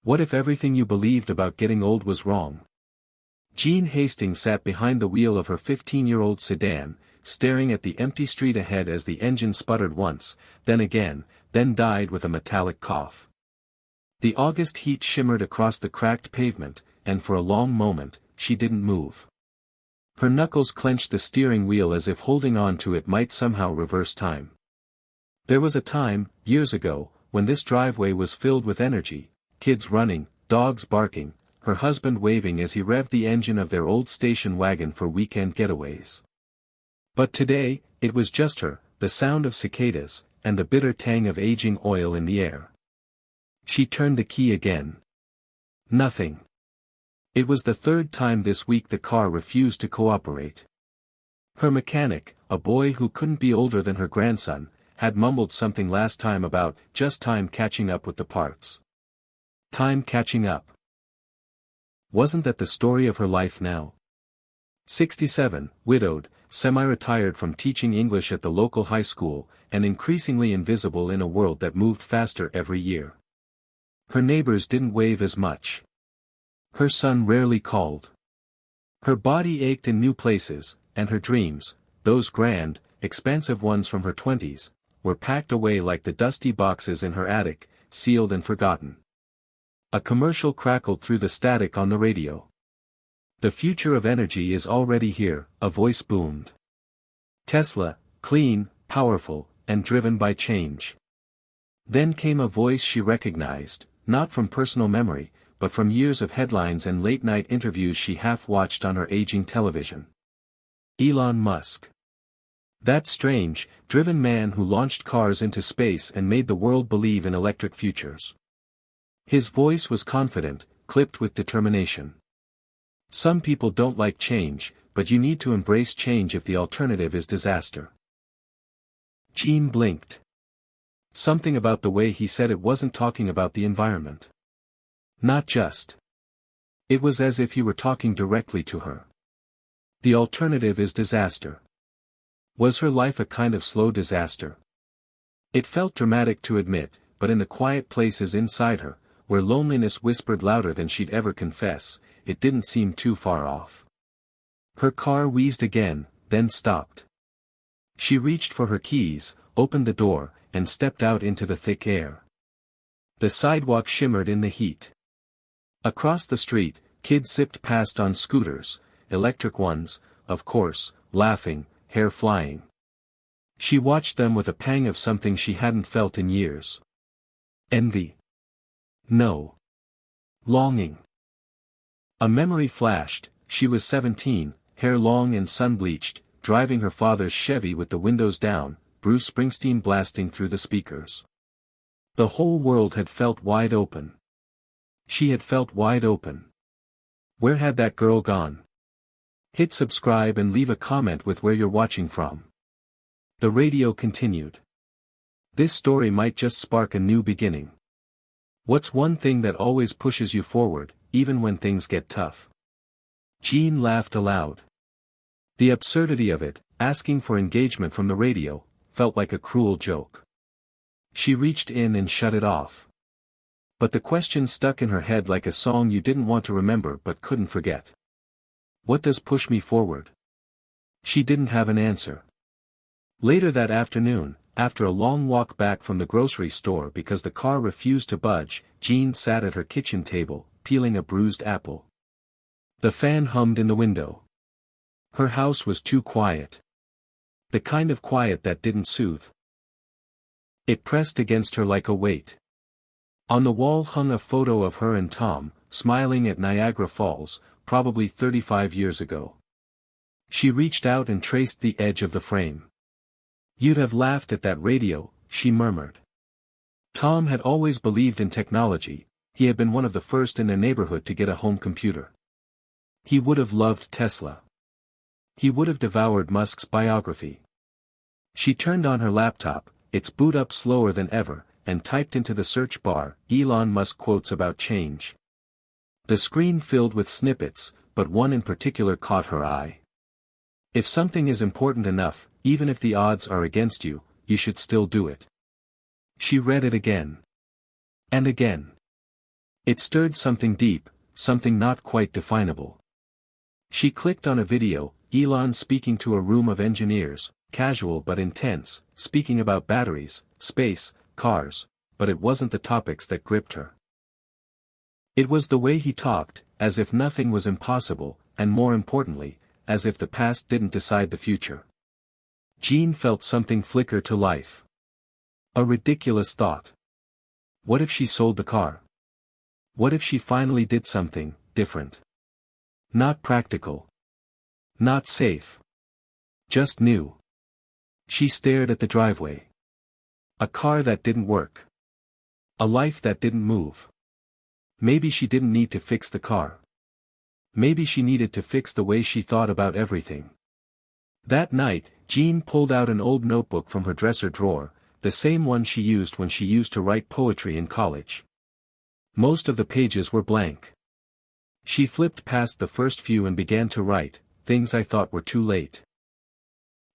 What if everything you believed about getting old was wrong? Jean Hastings sat behind the wheel of her 15-year-old sedan, staring at the empty street ahead as the engine sputtered once, then again, then died with a metallic cough. The August heat shimmered across the cracked pavement, and for a long moment, she didn't move. Her knuckles clenched the steering wheel as if holding on to it might somehow reverse time. There was a time, years ago, when this driveway was filled with energy, kids running, dogs barking, her husband waving as he revved the engine of their old station wagon for weekend getaways. But today, it was just her, the sound of cicadas, and the bitter tang of aging oil in the air. She turned the key again. Nothing. It was the third time this week the car refused to cooperate. Her mechanic, a boy who couldn't be older than her grandson, had mumbled something last time about just time catching up with the parts. Time catching up. Wasn't that the story of her life now? 67, widowed, semi-retired from teaching English at the local high school, and increasingly invisible in a world that moved faster every year. Her neighbors didn't wave as much. Her son rarely called. Her body ached in new places, and her dreams, those grand, expansive ones from her 20s, were packed away like the dusty boxes in her attic, sealed and forgotten. A commercial crackled through the static on the radio. The future of energy is already here, a voice boomed. Tesla, clean, powerful, and driven by change. Then came a voice she recognized, not from personal memory, but from years of headlines and late-night interviews she half-watched on her aging television. Elon Musk. That strange, driven man who launched cars into space and made the world believe in electric futures. His voice was confident, clipped with determination. Some people don't like change, but you need to embrace change if the alternative is disaster. Jean blinked. Something about the way he said it wasn't talking about the environment. Not just. It was as if he were talking directly to her. The alternative is disaster. Was her life a kind of slow disaster? It felt dramatic to admit, but in the quiet places inside her, where loneliness whispered louder than she'd ever confess, it didn't seem too far off. Her car wheezed again, then stopped. She reached for her keys, opened the door, and stepped out into the thick air. The sidewalk shimmered in the heat. Across the street, kids zipped past on scooters, electric ones, of course, laughing, hair flying. She watched them with a pang of something she hadn't felt in years. Envy. No. Longing. A memory flashed. She was 17, hair long and sun-bleached, driving her father's Chevy with the windows down, Bruce Springsteen blasting through the speakers. The whole world had felt wide open. She had felt wide open. Where had that girl gone? Hit subscribe and leave a comment with where you're watching from. The radio continued. This story might just spark a new beginning. What's one thing that always pushes you forward, even when things get tough? Jean laughed aloud. The absurdity of it, asking for engagement from the radio, felt like a cruel joke. She reached in and shut it off. But the question stuck in her head like a song you didn't want to remember but couldn't forget. What does push me forward? She didn't have an answer. Later that afternoon, after a long walk back from the grocery store because the car refused to budge, Jean sat at her kitchen table, peeling a bruised apple. The fan hummed in the window. Her house was too quiet. The kind of quiet that didn't soothe. It pressed against her like a weight. On the wall hung a photo of her and Tom, smiling at Niagara Falls, probably 35 years ago. She reached out and traced the edge of the frame. You'd have laughed at that radio, she murmured. Tom had always believed in technology. He had been one of the first in their neighborhood to get a home computer. He would have loved Tesla. He would have devoured Musk's biography. She turned on her laptop, its boot up slower than ever, and typed into the search bar, Elon Musk quotes about change. The screen filled with snippets, but one in particular caught her eye. If something is important enough, even if the odds are against you, you should still do it. She read it again. And again. It stirred something deep, something not quite definable. She clicked on a video, Elon speaking to a room of engineers, casual but intense, speaking about batteries, space, cars, but it wasn't the topics that gripped her. It was the way he talked, as if nothing was impossible, and more importantly, as if the past didn't decide the future. Jean felt something flicker to life. A ridiculous thought. What if she sold the car? What if she finally did something different? Not practical. Not safe. Just new. She stared at the driveway. A car that didn't work. A life that didn't move. Maybe she didn't need to fix the car. Maybe she needed to fix the way she thought about everything. That night, Jean pulled out an old notebook from her dresser drawer, the same one she used when she used to write poetry in college. Most of the pages were blank. She flipped past the first few and began to write, things I thought were too late.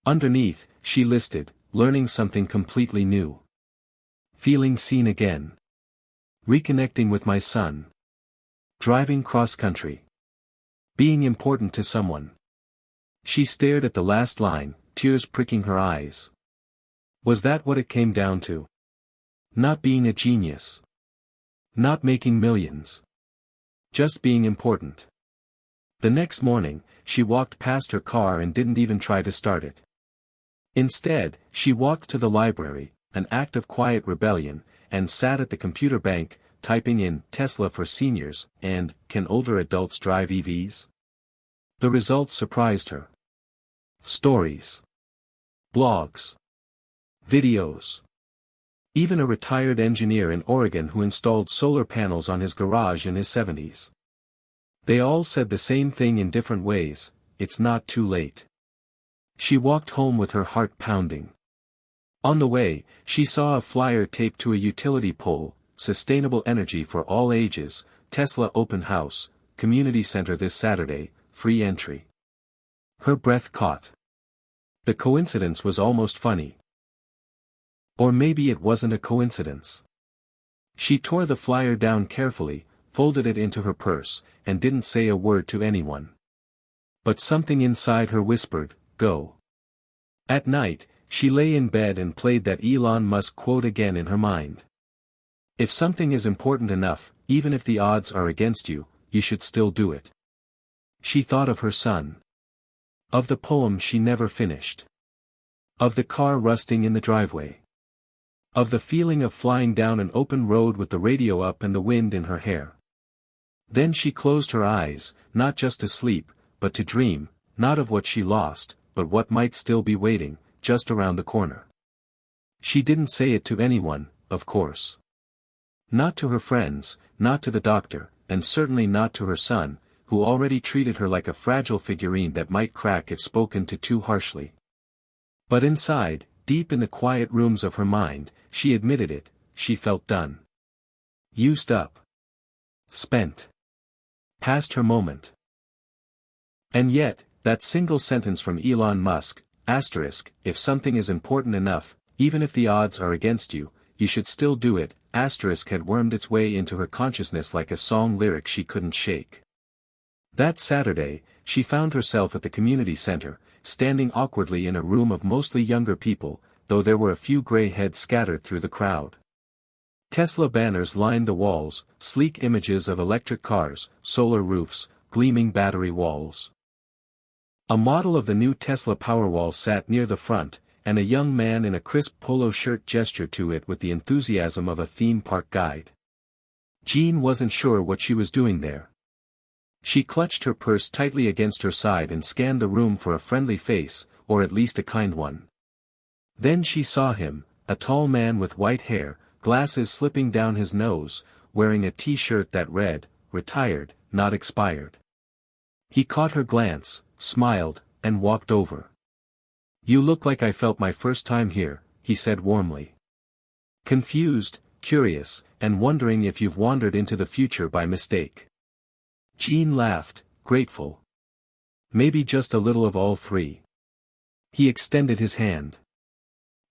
Underneath, she listed, learning something completely new. Feeling seen again. Reconnecting with my son. Driving cross-country. Being important to someone. She stared at the last line, tears pricking her eyes. Was that what it came down to? Not being a genius. Not making millions. Just being important. The next morning, she walked past her car and didn't even try to start it. Instead, she walked to the library, an act of quiet rebellion, and sat at the computer bank, typing in Tesla for seniors and can older adults drive EVs? The results surprised her. Stories. Blogs. Videos. Even a retired engineer in Oregon who installed solar panels on his garage in his 70s. They all said the same thing in different ways, it's not too late. She walked home with her heart pounding. On the way, she saw a flyer taped to a utility pole, Sustainable Energy for All Ages, Tesla Open House, Community Center this Saturday, free entry. Her breath caught. The coincidence was almost funny. Or maybe it wasn't a coincidence. She tore the flyer down carefully, folded it into her purse, and didn't say a word to anyone. But something inside her whispered, go. At night, she lay in bed and played that Elon Musk quote again in her mind. If something is important enough, even if the odds are against you, you should still do it. She thought of her son. Of the poem she never finished. Of the car rusting in the driveway. Of the feeling of flying down an open road with the radio up and the wind in her hair. Then she closed her eyes, not just to sleep, but to dream, not of what she lost, but what might still be waiting, just around the corner. She didn't say it to anyone, of course. Not to her friends, not to the doctor, and certainly not to her son, who already treated her like a fragile figurine that might crack if spoken to too harshly. But inside, deep in the quiet rooms of her mind, she admitted it, she felt done. Used up. Spent. Past her moment. And yet, that single sentence from Elon Musk, if something is important enough, even if the odds are against you, you should still do it, had wormed its way into her consciousness like a song lyric she couldn't shake. That Saturday, she found herself at the community center, standing awkwardly in a room of mostly younger people, though there were a few gray heads scattered through the crowd. Tesla banners lined the walls, sleek images of electric cars, solar roofs, gleaming battery walls. A model of the new Tesla Powerwall sat near the front, and a young man in a crisp polo shirt gestured to it with the enthusiasm of a theme park guide. Jean wasn't sure what she was doing there. She clutched her purse tightly against her side and scanned the room for a friendly face, or at least a kind one. Then she saw him, a tall man with white hair, glasses slipping down his nose, wearing a t-shirt that read, "Retired, not expired." He caught her glance, smiled, and walked over. "You look like I felt my first time here," he said warmly. "Confused, curious, and wondering if you've wandered into the future by mistake." Jean laughed, grateful. Maybe just a little of all three. He extended his hand.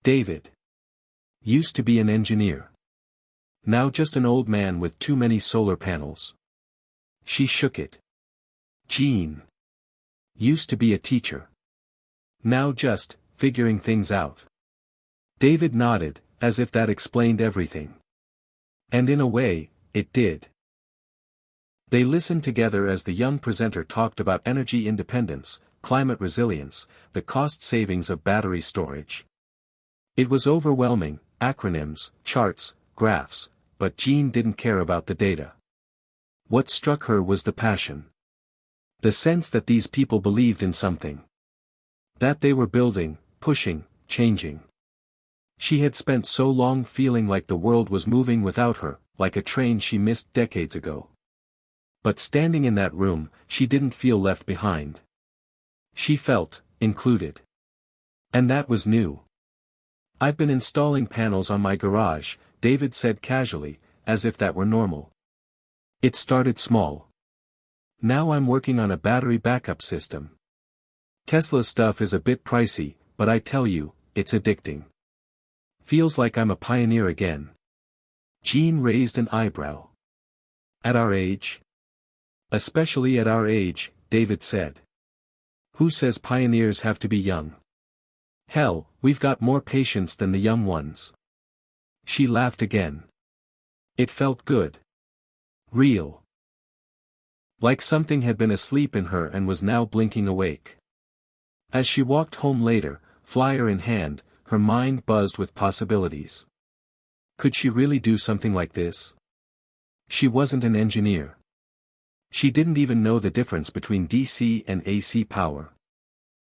"David. Used to be an engineer. Now just an old man with too many solar panels. She shook it. Jean. Used to be a teacher. Now just, figuring things out. David nodded, as if that explained everything. And in a way, it did. They listened together as the young presenter talked about energy independence, climate resilience, the cost savings of battery storage. It was overwhelming, acronyms, charts, graphs, but Jean didn't care about the data. What struck her was the passion. The sense that these people believed in something. That they were building, pushing, changing. She had spent so long feeling like the world was moving without her, like a train she missed decades ago. But standing in that room, she didn't feel left behind. She felt included. And that was new. "I've been installing panels on my garage," David said casually, as if that were normal. "It started small. Now I'm working on a battery backup system. Tesla's stuff is a bit pricey, but I tell you, it's addicting. Feels like I'm a pioneer again." Jean raised an eyebrow. "At our age?" "Especially at our age," David said. "Who says pioneers have to be young? Hell, we've got more patience than the young ones." She laughed again. It felt good. Real. Like something had been asleep in her and was now blinking awake. As she walked home later, flyer in hand, her mind buzzed with possibilities. Could she really do something like this? She wasn't an engineer. She didn't even know the difference between DC and AC power.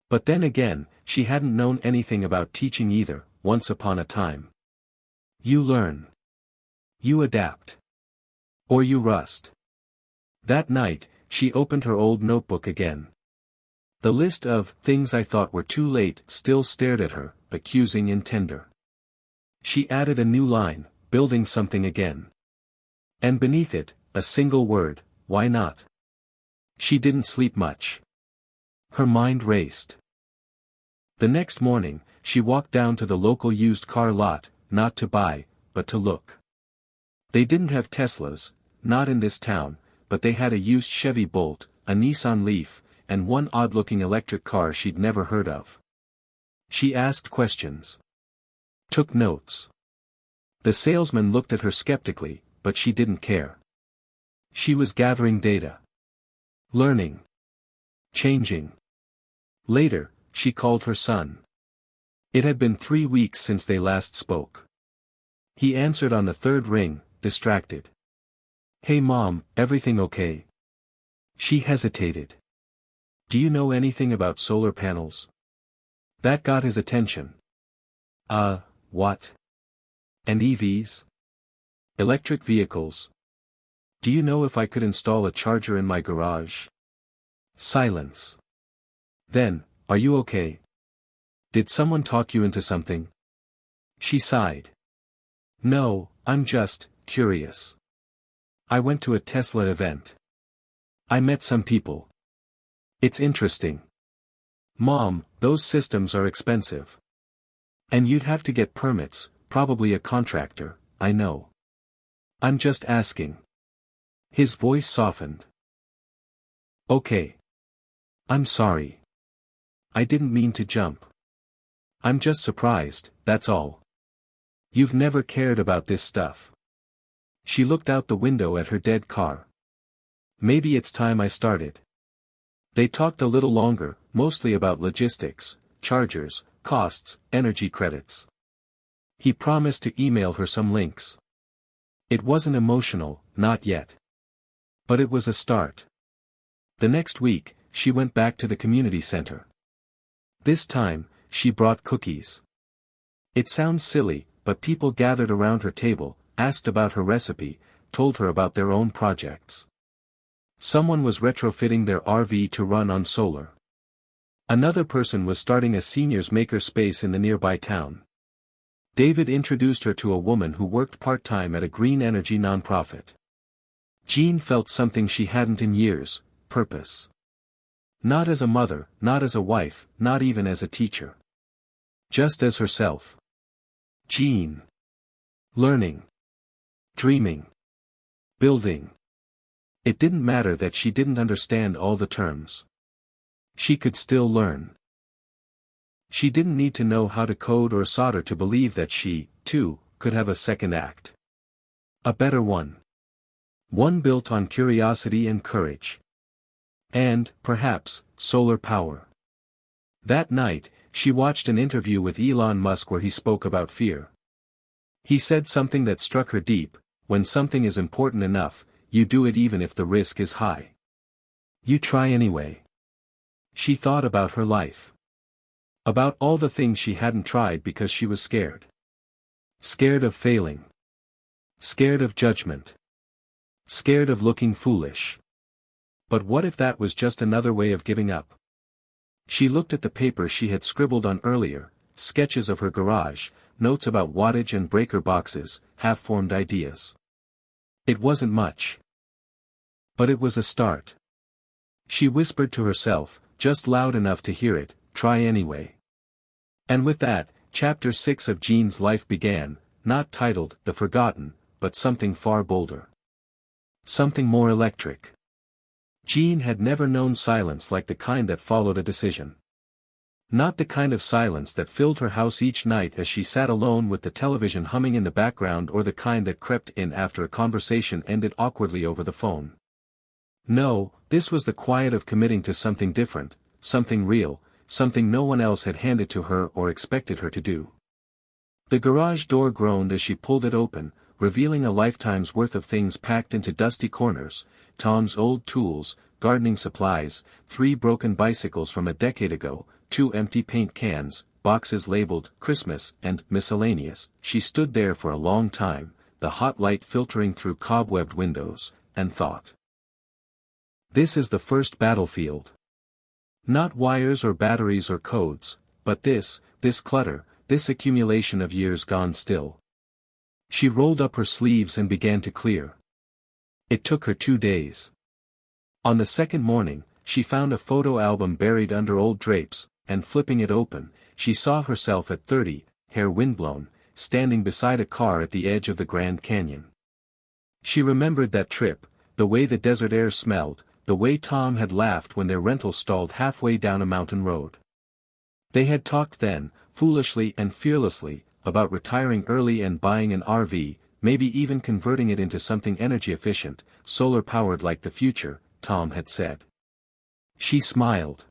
But then again, she hadn't known anything about teaching either, once upon a time. You learn. You adapt. Or you rust. That night, she opened her old notebook again. The list of things I thought were too late still stared at her, accusing and tender. She added a new line, building something again. And beneath it, a single word, why not? She didn't sleep much. Her mind raced. The next morning, she walked down to the local used car lot, not to buy, but to look. They didn't have Teslas, not in this town, but they had a used Chevy Bolt, a Nissan Leaf, and one odd-looking electric car she'd never heard of. She asked questions. Took notes. The salesman looked at her skeptically, but she didn't care. She was gathering data. Learning. Changing. Later, she called her son. It had been 3 weeks since they last spoke. He answered on the third ring, distracted. "Hey Mom, everything okay?" She hesitated. "Do you know anything about solar panels?" That got his attention. What? And EVs? Electric vehicles. Do you know if I could install a charger in my garage?" Silence. Then, "Are you okay? Did someone talk you into something?" She sighed. "No, I'm just curious. I went to a Tesla event. I met some people. It's interesting. Mom, those systems are expensive. And you'd have to get permits, probably a contractor, I know. I'm just asking." His voice softened. "Okay. I'm sorry. I didn't mean to jump. I'm just surprised, that's all. You've never cared about this stuff." She looked out the window at her dead car. "Maybe it's time I started." They talked a little longer, mostly about logistics, chargers, costs, energy credits. He promised to email her some links. It wasn't emotional, not yet. But it was a start. The next week, she went back to the community center. This time, she brought cookies. It sounds silly, but people gathered around her table, asked about her recipe, told her about their own projects. Someone was retrofitting their RV to run on solar. Another person was starting a seniors maker space in the nearby town. David introduced her to a woman who worked part-time at a green energy nonprofit. Jean felt something she hadn't in years, purpose. Not as a mother, not as a wife, not even as a teacher. Just as herself. Jean. Learning. Dreaming. Building. It didn't matter that she didn't understand all the terms. She could still learn. She didn't need to know how to code or solder to believe that she, too, could have a second act. A better one. One built on curiosity and courage. And, perhaps, solar power. That night, she watched an interview with Elon Musk where he spoke about fear. He said something that struck her deep: when something is important enough, you do it even if the risk is high. You try anyway. She thought about her life. About all the things she hadn't tried because she was scared. Scared of failing. Scared of judgment. Scared of looking foolish. But what if that was just another way of giving up? She looked at the paper she had scribbled on earlier, sketches of her garage, notes about wattage and breaker boxes, half-formed ideas. It wasn't much. But it was a start. She whispered to herself, just loud enough to hear it, try anyway. And with that, Chapter 6 of Jean's life began, not titled The Forgotten, but something far bolder. Something more electric. Jean had never known silence like the kind that followed a decision. Not the kind of silence that filled her house each night as she sat alone with the television humming in the background, or the kind that crept in after a conversation ended awkwardly over the phone. No, this was the quiet of committing to something different, something real, something no one else had handed to her or expected her to do. The garage door groaned as she pulled it open, revealing a lifetime's worth of things packed into dusty corners: Tom's old tools, gardening supplies, 3 broken bicycles from a decade ago, 2 empty paint cans, boxes labeled Christmas and miscellaneous. She stood there for a long time, the hot light filtering through cobwebbed windows, and thought. This is the first battlefield. Not wires or batteries or codes, but this clutter, this accumulation of years gone still. She rolled up her sleeves and began to clear. It took her 2 days. On the second morning, she found a photo album buried under old drapes, and flipping it open, she saw herself at 30, hair windblown, standing beside a car at the edge of the Grand Canyon. She remembered that trip, the way the desert air smelled, the way Tom had laughed when their rental stalled halfway down a mountain road. They had talked then, foolishly and fearlessly, about retiring early and buying an RV, maybe even converting it into something energy efficient, solar-powered like the future, Tom had said. She smiled.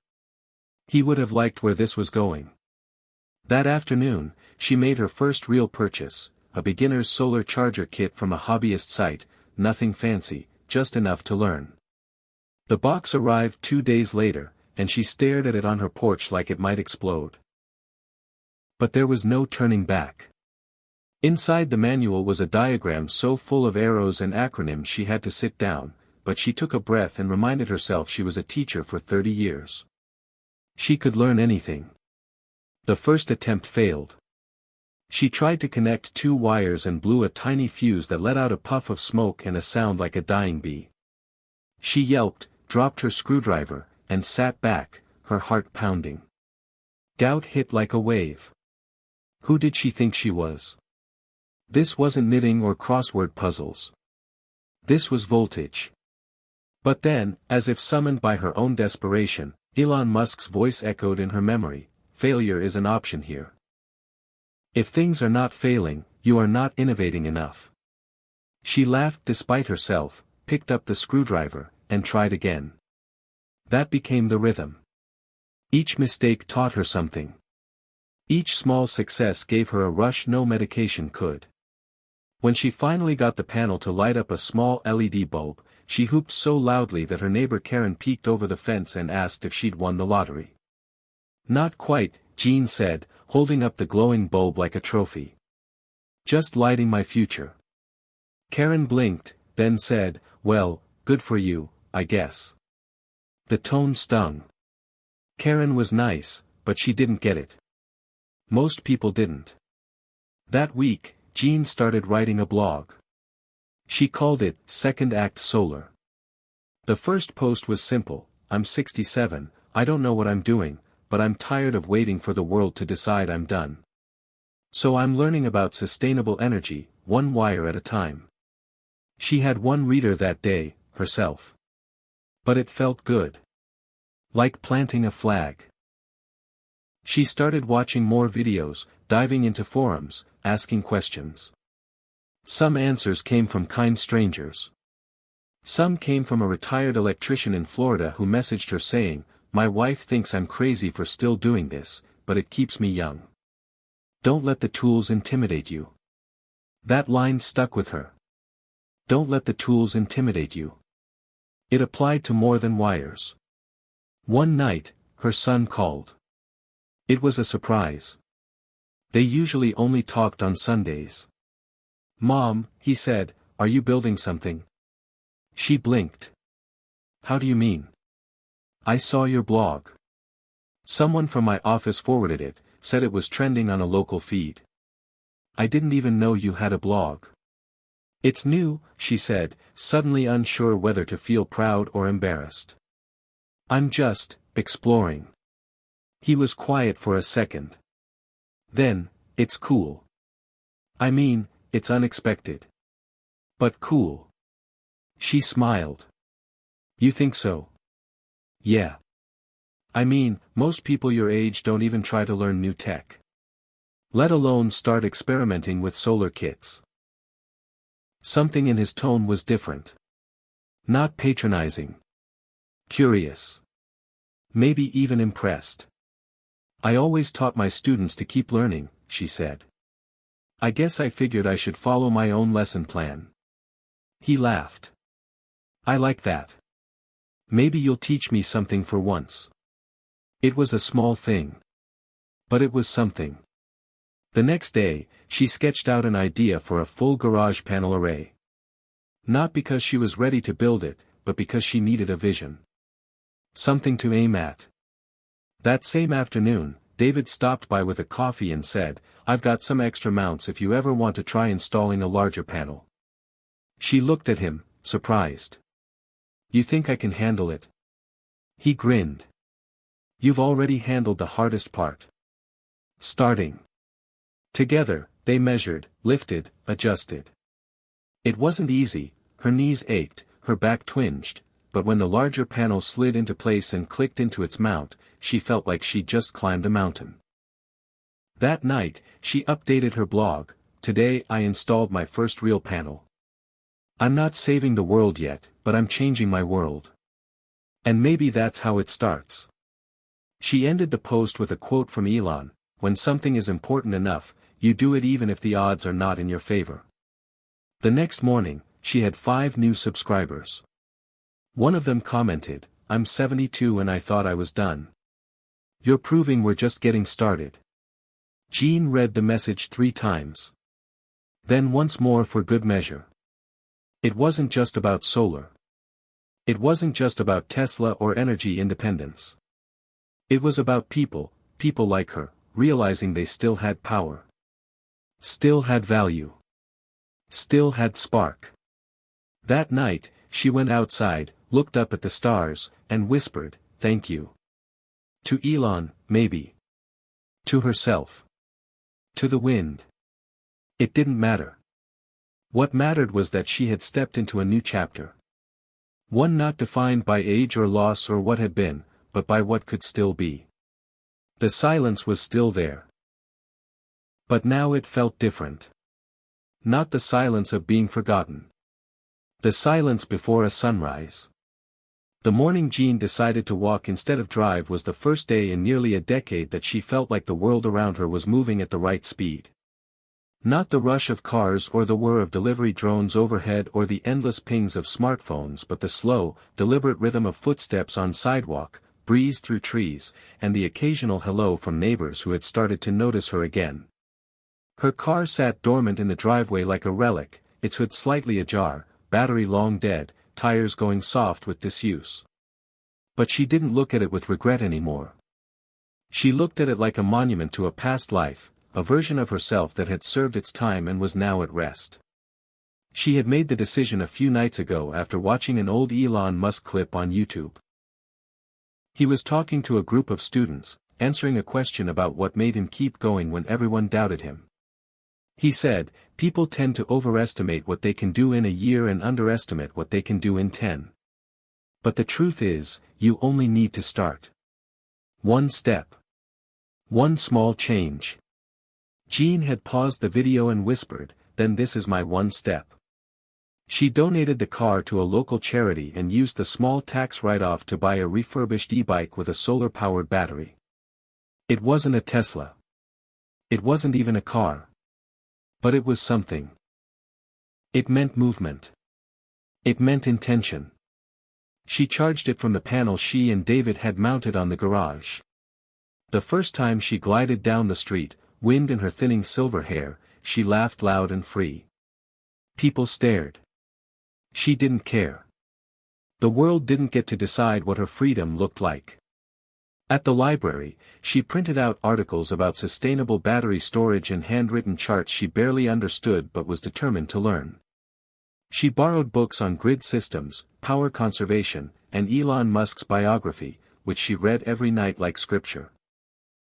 He would have liked where this was going. That afternoon, she made her first real purchase, a beginner's solar charger kit from a hobbyist site, nothing fancy, just enough to learn. The box arrived 2 days later, and she stared at it on her porch like it might explode. But there was no turning back. Inside the manual was a diagram so full of arrows and acronyms she had to sit down, but she took a breath and reminded herself she was a teacher for 30 years. She could learn anything. The first attempt failed. She tried to connect 2 wires and blew a tiny fuse that let out a puff of smoke and a sound like a dying bee. She yelped, dropped her screwdriver, and sat back, her heart pounding. Doubt hit like a wave. Who did she think she was? This wasn't knitting or crossword puzzles. This was voltage. But then, as if summoned by her own desperation, Elon Musk's voice echoed in her memory: failure is an option here. If things are not failing, you are not innovating enough. She laughed despite herself, picked up the screwdriver, and tried again. That became the rhythm. Each mistake taught her something. Each small success gave her a rush no medication could. When she finally got the panel to light up a small LED bulb, she whooped so loudly that her neighbor Karen peeked over the fence and asked if she'd won the lottery. Not quite, Jean said, holding up the glowing bulb like a trophy. Just lighting my future. Karen blinked, then said, well, good for you, I guess. The tone stung. Karen was nice, but she didn't get it. Most people didn't. That week, Jean started writing a blog. She called it Second Act Solar. The first post was simple: I'm 67, I don't know what I'm doing, but I'm tired of waiting for the world to decide I'm done. So I'm learning about sustainable energy, 1 wire at a time. She had one reader that day, herself. But it felt good. Like planting a flag. She started watching more videos, diving into forums, asking questions. Some answers came from kind strangers. Some came from a retired electrician in Florida who messaged her saying, "My wife thinks I'm crazy for still doing this, but it keeps me young. Don't let the tools intimidate you." That line stuck with her. Don't let the tools intimidate you. It applied to more than wires. One night, her son called. It was a surprise. They usually only talked on Sundays. "Mom," he said, "are you building something?" She blinked. "How do you mean?" "I saw your blog. Someone from my office forwarded it, said it was trending on a local feed. I didn't even know you had a blog." "It's new," she said, suddenly unsure whether to feel proud or embarrassed. "I'm just exploring." He was quiet for a second. Then, "It's cool. I mean, it's unexpected. But cool." She smiled. "You think so?" "Yeah. I mean, most people your age don't even try to learn new tech. Let alone start experimenting with solar kits." Something in his tone was different. Not patronizing. Curious. Maybe even impressed. "I always taught my students to keep learning," she said. "I guess I figured I should follow my own lesson plan." He laughed. "I like that. Maybe you'll teach me something for once." It was a small thing. But it was something. The next day, she sketched out an idea for a full garage panel array. Not because she was ready to build it, but because she needed a vision. Something to aim at. That same afternoon, David stopped by with a coffee and said, "I've got some extra mounts if you ever want to try installing a larger panel." She looked at him, surprised. "You think I can handle it?" He grinned. "You've already handled the hardest part." Starting. Together, they measured, lifted, adjusted. It wasn't easy, her knees ached, her back twinged, but when the larger panel slid into place and clicked into its mount, she felt like she'd just climbed a mountain. That night, she updated her blog, "Today I installed my first real panel. I'm not saving the world yet, but I'm changing my world. And maybe that's how it starts." She ended the post with a quote from Elon, "When something is important enough, you do it even if the odds are not in your favor." The next morning, she had 5 new subscribers. One of them commented, "I'm 72 and I thought I was done. You're proving we're just getting started." Jean read the message 3 times. Then once more for good measure. It wasn't just about solar. It wasn't just about Tesla or energy independence. It was about people like her, realizing they still had power. Still had value. Still had spark. That night, she went outside, looked up at the stars, and whispered, "Thank you." To Elon, maybe. To herself. To the wind. It didn't matter. What mattered was that she had stepped into a new chapter. One not defined by age or loss or what had been, but by what could still be. The silence was still there. But now it felt different. Not the silence of being forgotten. The silence before a sunrise. The morning Jean decided to walk instead of drive was the first day in nearly a decade that she felt like the world around her was moving at the right speed. Not the rush of cars or the whir of delivery drones overhead or the endless pings of smartphones, but the slow, deliberate rhythm of footsteps on sidewalk, breeze through trees, and the occasional hello from neighbors who had started to notice her again. Her car sat dormant in the driveway like a relic, its hood slightly ajar, battery long dead, tires going soft with disuse. But she didn't look at it with regret anymore. She looked at it like a monument to a past life, a version of herself that had served its time and was now at rest. She had made the decision a few nights ago after watching an old Elon Musk clip on YouTube. He was talking to a group of students, answering a question about what made him keep going when everyone doubted him. He said, people tend to overestimate what they can do in a year and underestimate what they can do in 10. But the truth is, you only need to start. One step. One small change. Jean had paused the video and whispered, then this is my one step. She donated the car to a local charity and used the small tax write-off to buy a refurbished e-bike with a solar-powered battery. It wasn't a Tesla. It wasn't even a car. But it was something. It meant movement. It meant intention. She charged it from the panel she and David had mounted on the garage. The first time she glided down the street, wind in her thinning silver hair, she laughed loud and free. People stared. She didn't care. The world didn't get to decide what her freedom looked like. At the library, she printed out articles about sustainable battery storage and handwritten charts she barely understood but was determined to learn. She borrowed books on grid systems, power conservation, and Elon Musk's biography, which she read every night like scripture.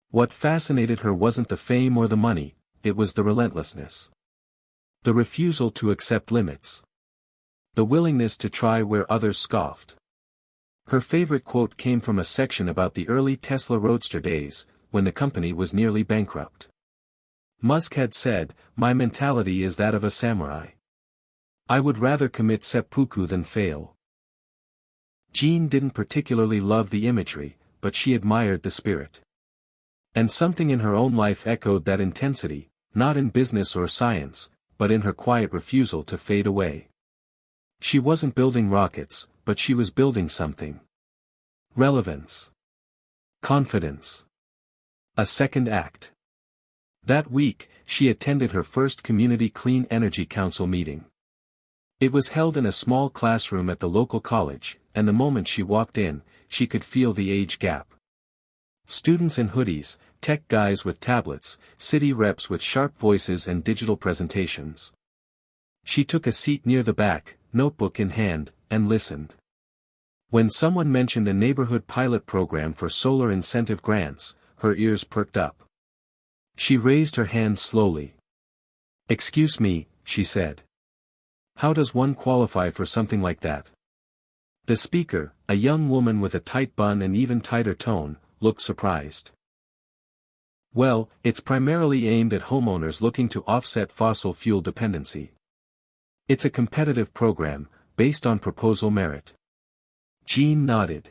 What fascinated her wasn't the fame or the money, it was the relentlessness. The refusal to accept limits. The willingness to try where others scoffed. Her favorite quote came from a section about the early Tesla Roadster days, when the company was nearly bankrupt. Musk had said, "My mentality is that of a samurai. I would rather commit seppuku than fail." Jean didn't particularly love the imagery, but she admired the spirit. And something in her own life echoed that intensity, not in business or science, but in her quiet refusal to fade away. She wasn't building rockets, but she was building something. Relevance. Confidence. A second act. That week, she attended her first Community Clean Energy Council meeting. It was held in a small classroom at the local college, and the moment she walked in, she could feel the age gap. Students in hoodies, tech guys with tablets, city reps with sharp voices and digital presentations. She took a seat near the back, notebook in hand, and listened. When someone mentioned a neighborhood pilot program for solar incentive grants, her ears perked up. She raised her hand slowly. "Excuse me," she said. "How does one qualify for something like that?" The speaker, a young woman with a tight bun and even tighter tone, looked surprised. "Well, it's primarily aimed at homeowners looking to offset fossil fuel dependency. It's a competitive program, based on proposal merit." Jean nodded.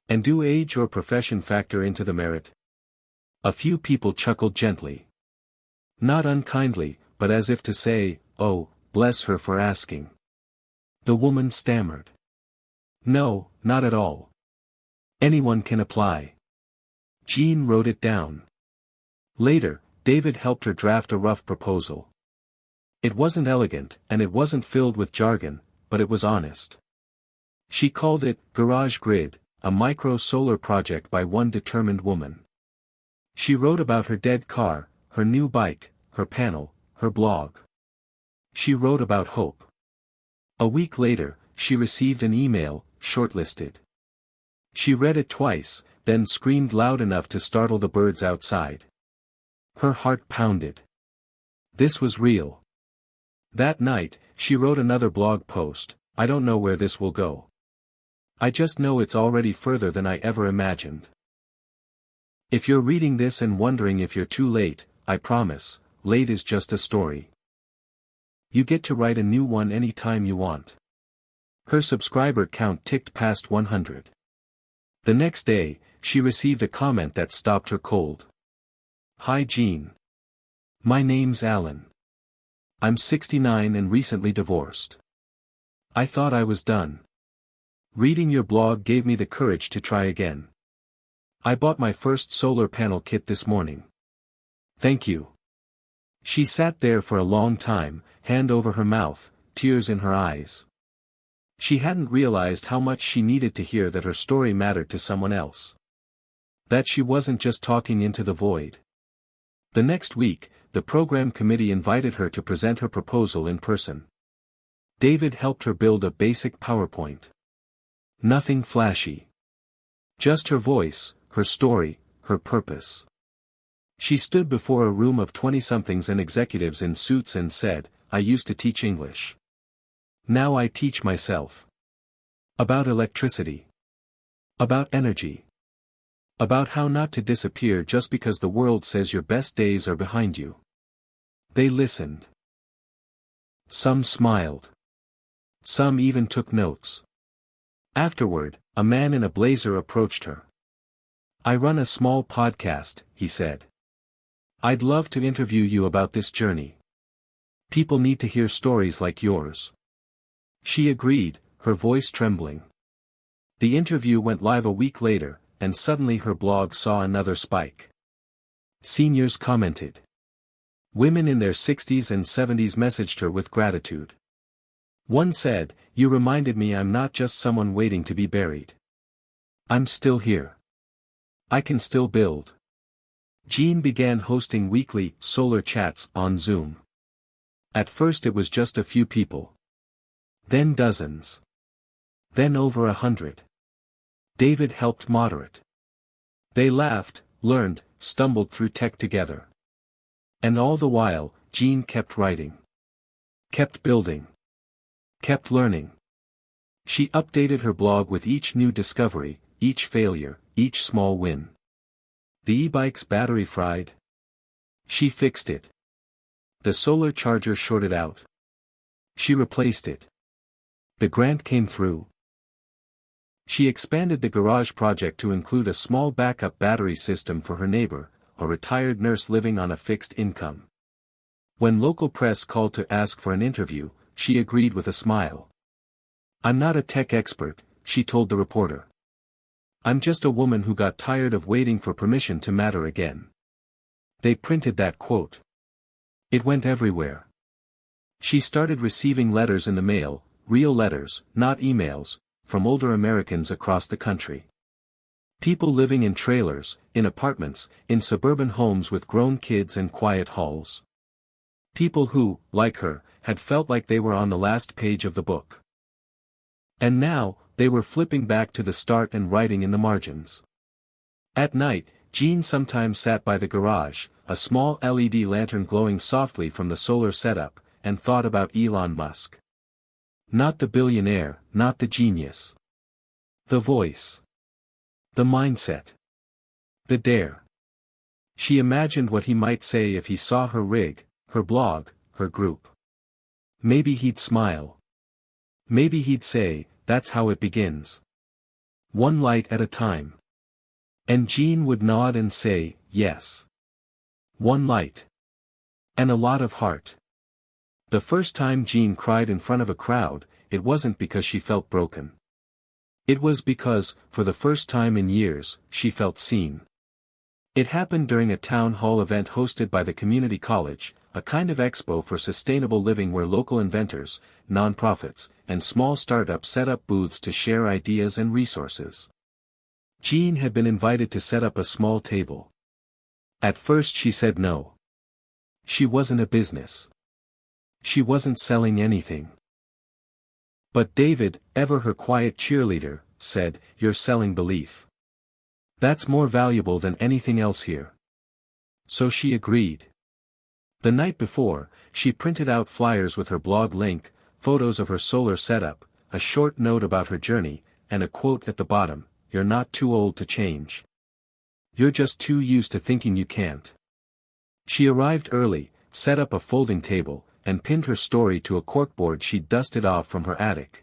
"And do age or profession factor into the merit?" A few people chuckled gently. Not unkindly, but as if to say, "Oh, bless her for asking." The woman stammered. "No, not at all. Anyone can apply." Jean wrote it down. Later, David helped her draft a rough proposal. It wasn't elegant, and it wasn't filled with jargon, but it was honest. She called it, Garage Grid, a micro-solar project by one determined woman. She wrote about her dead car, her new bike, her panel, her blog. She wrote about hope. A week later, she received an email, shortlisted. She read it twice, then screamed loud enough to startle the birds outside. Her heart pounded. This was real. That night, she wrote another blog post, "I don't know where this will go. I just know it's already further than I ever imagined." If you're reading this and wondering if you're too late, I promise, late is just a story. You get to write a new one any time you want. Her subscriber count ticked past 100. The next day, she received a comment that stopped her cold. "Hi Jean. My name's Alan. I'm 69 and recently divorced. I thought I was done. Reading your blog gave me the courage to try again. I bought my first solar panel kit this morning. Thank you." She sat there for a long time, hand over her mouth, tears in her eyes. She hadn't realized how much she needed to hear that her story mattered to someone else. That she wasn't just talking into the void. The next week, the program committee invited her to present her proposal in person. David helped her build a basic PowerPoint. Nothing flashy. Just her voice, her story, her purpose. She stood before a room of 20-somethings and executives in suits and said, I used to teach English. Now I teach myself. About electricity. About energy. About how not to disappear just because the world says your best days are behind you. They listened. Some smiled. Some even took notes. Afterward, a man in a blazer approached her. I run a small podcast, he said. I'd love to interview you about this journey. People need to hear stories like yours. She agreed, her voice trembling. The interview went live a week later, and suddenly her blog saw another spike. Seniors commented. Women in their 60s and 70s messaged her with gratitude. One said, you reminded me I'm not just someone waiting to be buried. I'm still here. I can still build. Jean began hosting weekly solar chats on Zoom. At first it was just a few people. Then dozens. Then over 100. David helped moderate. They laughed, learned, stumbled through tech together. And all the while, Jean kept writing. Kept building. Kept learning. She updated her blog with each new discovery, each failure, each small win. The e-bike's battery fried. She fixed it. The solar charger shorted out. She replaced it. The grant came through. She expanded the garage project to include a small backup battery system for her neighbor, a retired nurse living on a fixed income. When local press called to ask for an interview, she agreed with a smile. I'm not a tech expert, she told the reporter. I'm just a woman who got tired of waiting for permission to matter again. They printed that quote. It went everywhere. She started receiving letters in the mail, real letters, not emails, from older Americans across the country. People living in trailers, in apartments, in suburban homes with grown kids and quiet halls. People who, like her, had felt like they were on the last page of the book. And now, they were flipping back to the start and writing in the margins. At night, Jean sometimes sat by the garage, a small LED lantern glowing softly from the solar setup, and thought about Elon Musk. Not the billionaire, not the genius. The voice. The mindset. The dare. She imagined what he might say if he saw her rig, her blog, her group. Maybe he'd smile. Maybe he'd say, that's how it begins. One light at a time. And Jean would nod and say, yes. One light. And a lot of heart. The first time Jean cried in front of a crowd, it wasn't because she felt broken. It was because, for the first time in years, she felt seen. It happened during a town hall event hosted by the community college, a kind of expo for sustainable living where local inventors, nonprofits, and small startups set up booths to share ideas and resources. Jean had been invited to set up a small table. At first she said no. She wasn't a business. She wasn't selling anything. But David, ever her quiet cheerleader, said, you're selling belief. That's more valuable than anything else here. So she agreed. The night before, she printed out flyers with her blog link, photos of her solar setup, a short note about her journey, and a quote at the bottom, you're not too old to change. You're just too used to thinking you can't. She arrived early, set up a folding table, and pinned her story to a corkboard she'd dusted off from her attic.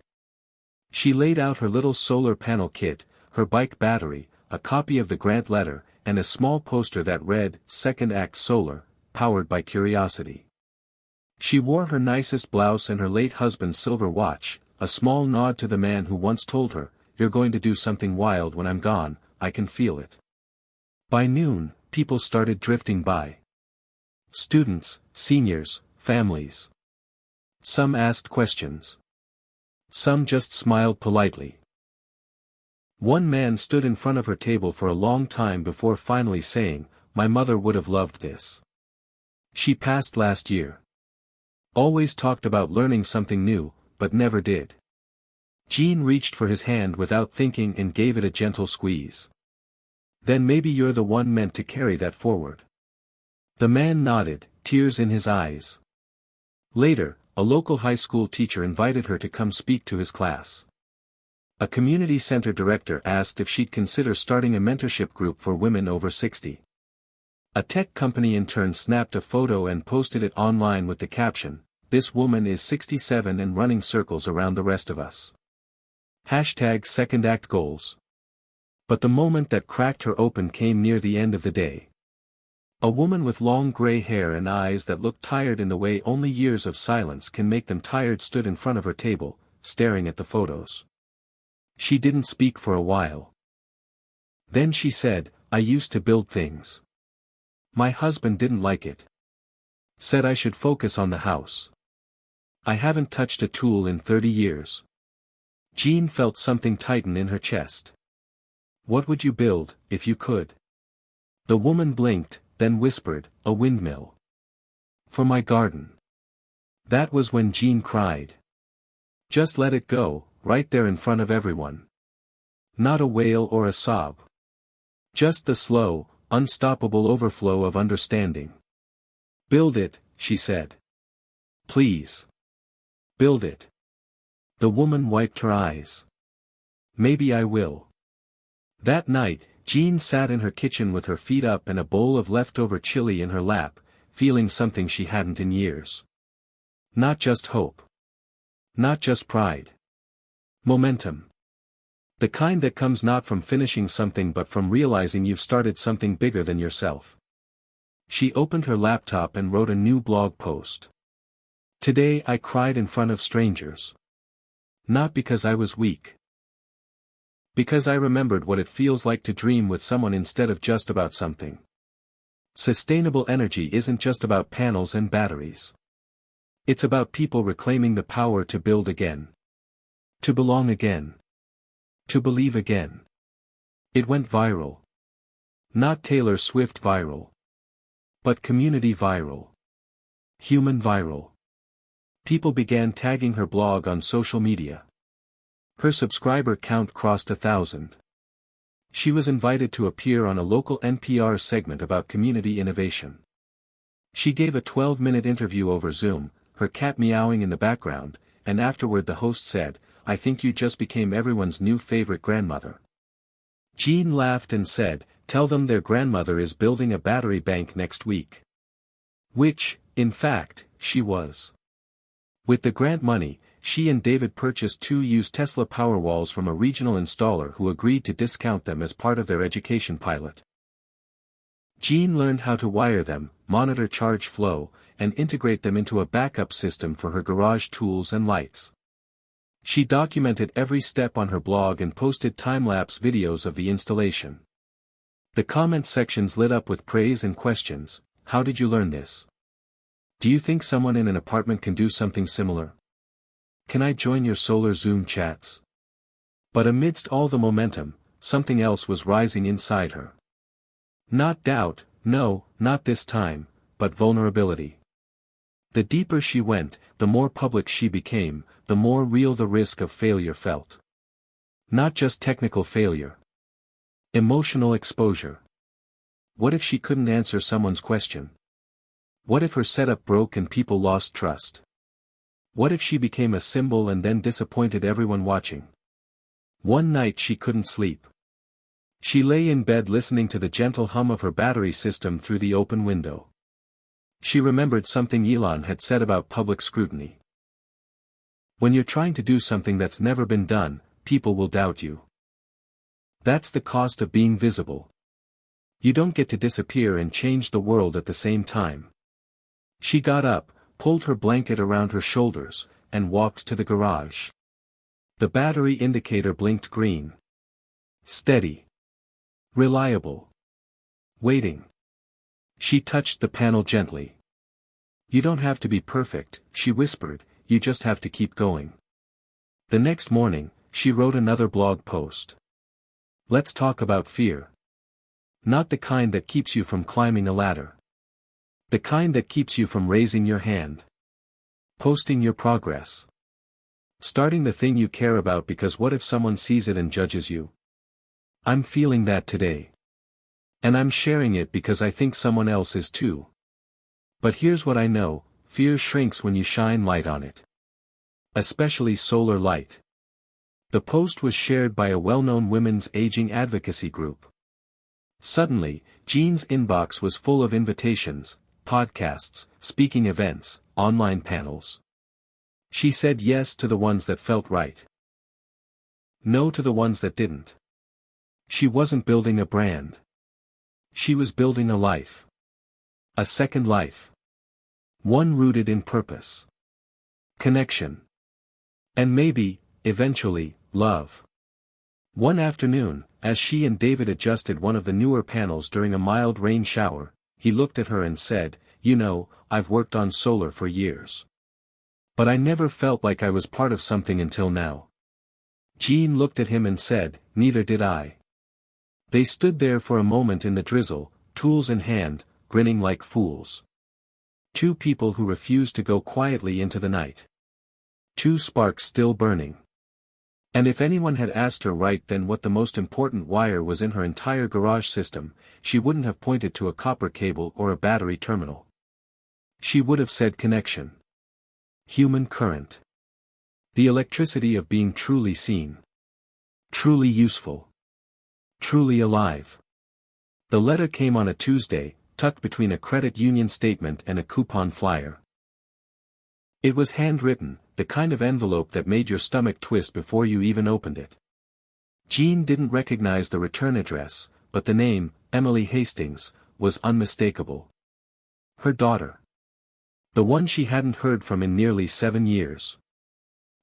She laid out her little solar panel kit, her bike battery, a copy of the grant letter, and a small poster that read, Second Act Solar, powered by curiosity. She wore her nicest blouse and her late husband's silver watch, a small nod to the man who once told her, you're going to do something wild when I'm gone, I can feel it. By noon, people started drifting by. Students, seniors, families. Some asked questions. Some just smiled politely. One man stood in front of her table for a long time before finally saying, my mother would have loved this. She passed last year. Always talked about learning something new, but never did. Jean reached for his hand without thinking and gave it a gentle squeeze. Then maybe you're the one meant to carry that forward. The man nodded, tears in his eyes. Later, a local high school teacher invited her to come speak to his class. A community center director asked if she'd consider starting a mentorship group for women over 60. A tech company intern snapped a photo and posted it online with the caption, "This woman is 67 and running circles around the rest of us." Hashtag second act goals. But the moment that cracked her open came near the end of the day. A woman with long gray hair and eyes that looked tired in the way only years of silence can make them tired stood in front of her table, staring at the photos. She didn't speak for a while. Then she said, "I used to build things. My husband didn't like it. Said I should focus on the house. I haven't touched a tool in 30 years. Jean felt something tighten in her chest. What would you build, if you could? The woman blinked, then whispered, "A windmill. For my garden." That was when Jean cried. Just let it go, right there in front of everyone. Not a wail or a sob. Just the slow, unstoppable overflow of understanding. "Build it," she said. "Please. Build it." The woman wiped her eyes. "Maybe I will." That night, Jean sat in her kitchen with her feet up and a bowl of leftover chili in her lap, feeling something she hadn't in years. Not just hope. Not just pride. Momentum. The kind that comes not from finishing something but from realizing you've started something bigger than yourself. She opened her laptop and wrote a new blog post. "Today I cried in front of strangers. Not because I was weak. Because I remembered what it feels like to dream with someone instead of just about something. Sustainable energy isn't just about panels and batteries. It's about people reclaiming the power to build again. To belong again. To believe again." It went viral. Not Taylor Swift viral. But community viral. Human viral. People began tagging her blog on social media. Her subscriber count crossed 1,000. She was invited to appear on a local NPR segment about community innovation. She gave a 12-minute interview over Zoom, her cat meowing in the background, and afterward the host said, "I think you just became everyone's new favorite grandmother." Jean laughed and said, "Tell them their grandmother is building a battery bank next week." Which, in fact, she was. With the grant money, she and David purchased 2 used Tesla Powerwalls from a regional installer who agreed to discount them as part of their education pilot. Jean learned how to wire them, monitor charge flow, and integrate them into a backup system for her garage tools and lights. She documented every step on her blog and posted time-lapse videos of the installation. The comment sections lit up with praise and questions. How did you learn this? Do you think someone in an apartment can do something similar? Can I join your solar Zoom chats? But amidst all the momentum, something else was rising inside her. Not doubt, no, not this time, but vulnerability. The deeper she went, the more public she became, the more real the risk of failure felt. Not just technical failure. Emotional exposure. What if she couldn't answer someone's question? What if her setup broke and people lost trust? What if she became a symbol and then disappointed everyone watching? One night she couldn't sleep. She lay in bed listening to the gentle hum of her battery system through the open window. She remembered something Elon had said about public scrutiny. When you're trying to do something that's never been done, people will doubt you. That's the cost of being visible. You don't get to disappear and change the world at the same time. She got up, pulled her blanket around her shoulders, and walked to the garage. The battery indicator blinked green. Steady. Reliable. Waiting. She touched the panel gently. "You don't have to be perfect," she whispered, "you just have to keep going." The next morning, she wrote another blog post. Let's talk about fear. Not the kind that keeps you from climbing a ladder. The kind that keeps you from raising your hand. Posting your progress. Starting the thing you care about because what if someone sees it and judges you? I'm feeling that today. And I'm sharing it because I think someone else is too. But here's what I know, fear shrinks when you shine light on it. Especially solar light. The post was shared by a well-known women's aging advocacy group. Suddenly, Jean's inbox was full of invitations, podcasts, speaking events, online panels. She said yes to the ones that felt right. No to the ones that didn't. She wasn't building a brand. She was building a life. A second life. One rooted in purpose. Connection. And maybe, eventually, love. One afternoon, as she and David adjusted one of the newer panels during a mild rain shower, he looked at her and said, "You know, I've worked on solar for years. But I never felt like I was part of something until now." Jean looked at him and said, "Neither did I." They stood there for a moment in the drizzle, tools in hand, grinning like fools. Two people who refused to go quietly into the night. Two sparks still burning. And if anyone had asked her right then what the most important wire was in her entire garage system, she wouldn't have pointed to a copper cable or a battery terminal. She would have said connection. Human current. The electricity of being truly seen. Truly useful. Truly alive. The letter came on a Tuesday, tucked between a credit union statement and a coupon flyer. It was handwritten, the kind of envelope that made your stomach twist before you even opened it. Jean didn't recognize the return address, but the name, Emily Hastings, was unmistakable. Her daughter. The one she hadn't heard from in nearly 7 years.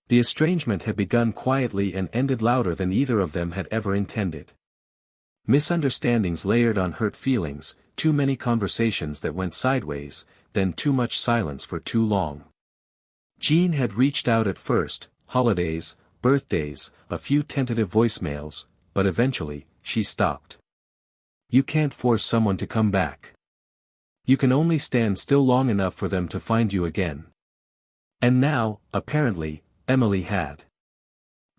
The estrangement had begun quietly and ended louder than either of them had ever intended. Misunderstandings layered on hurt feelings, too many conversations that went sideways, then too much silence for too long. Jean had reached out at first, holidays, birthdays, a few tentative voicemails, but eventually, she stopped. You can't force someone to come back. You can only stand still long enough for them to find you again. And now, apparently, Emily had.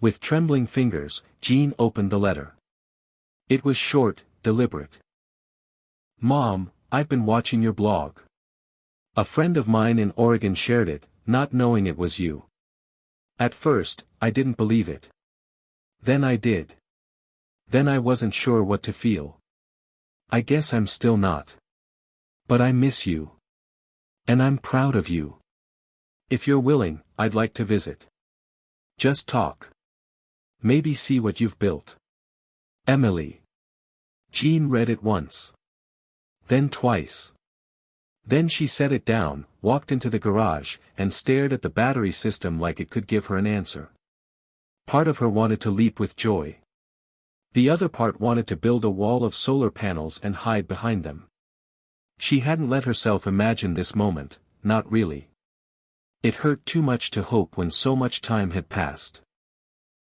With trembling fingers, Jean opened the letter. It was short, deliberate. "Mom, I've been watching your blog. A friend of mine in Oregon shared it, not knowing it was you. At first, I didn't believe it. Then I did. Then I wasn't sure what to feel. I guess I'm still not. But I miss you. And I'm proud of you. If you're willing, I'd like to visit. Just talk. Maybe see what you've built. Emily." Jean read it once. Then twice. Then she set it down, walked into the garage, and stared at the battery system like it could give her an answer. Part of her wanted to leap with joy. The other part wanted to build a wall of solar panels and hide behind them. She hadn't let herself imagine this moment, not really. It hurt too much to hope when so much time had passed.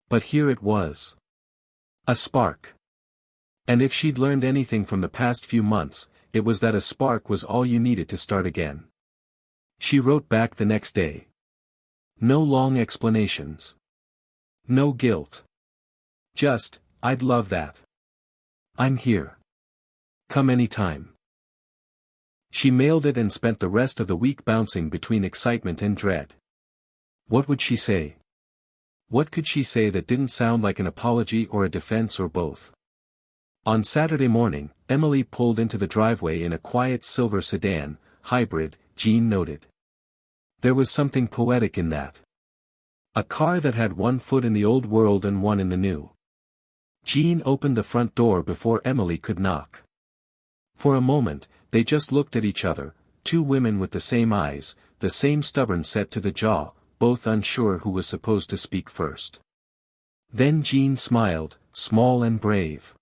But here it was. A spark. And if she'd learned anything from the past few months, it was that a spark was all you needed to start again. She wrote back the next day. No long explanations. No guilt. Just, "I'd love that. I'm here. Come anytime." She mailed it and spent the rest of the week bouncing between excitement and dread. What would she say? What could she say that didn't sound like an apology or a defense or both? On Saturday morning, Emily pulled into the driveway in a quiet silver sedan, hybrid, Jean noted. There was something poetic in that. A car that had one foot in the old world and one in the new. Jean opened the front door before Emily could knock. For a moment, they just looked at each other, two women with the same eyes, the same stubborn set to the jaw, both unsure who was supposed to speak first. Then Jean smiled, small and brave.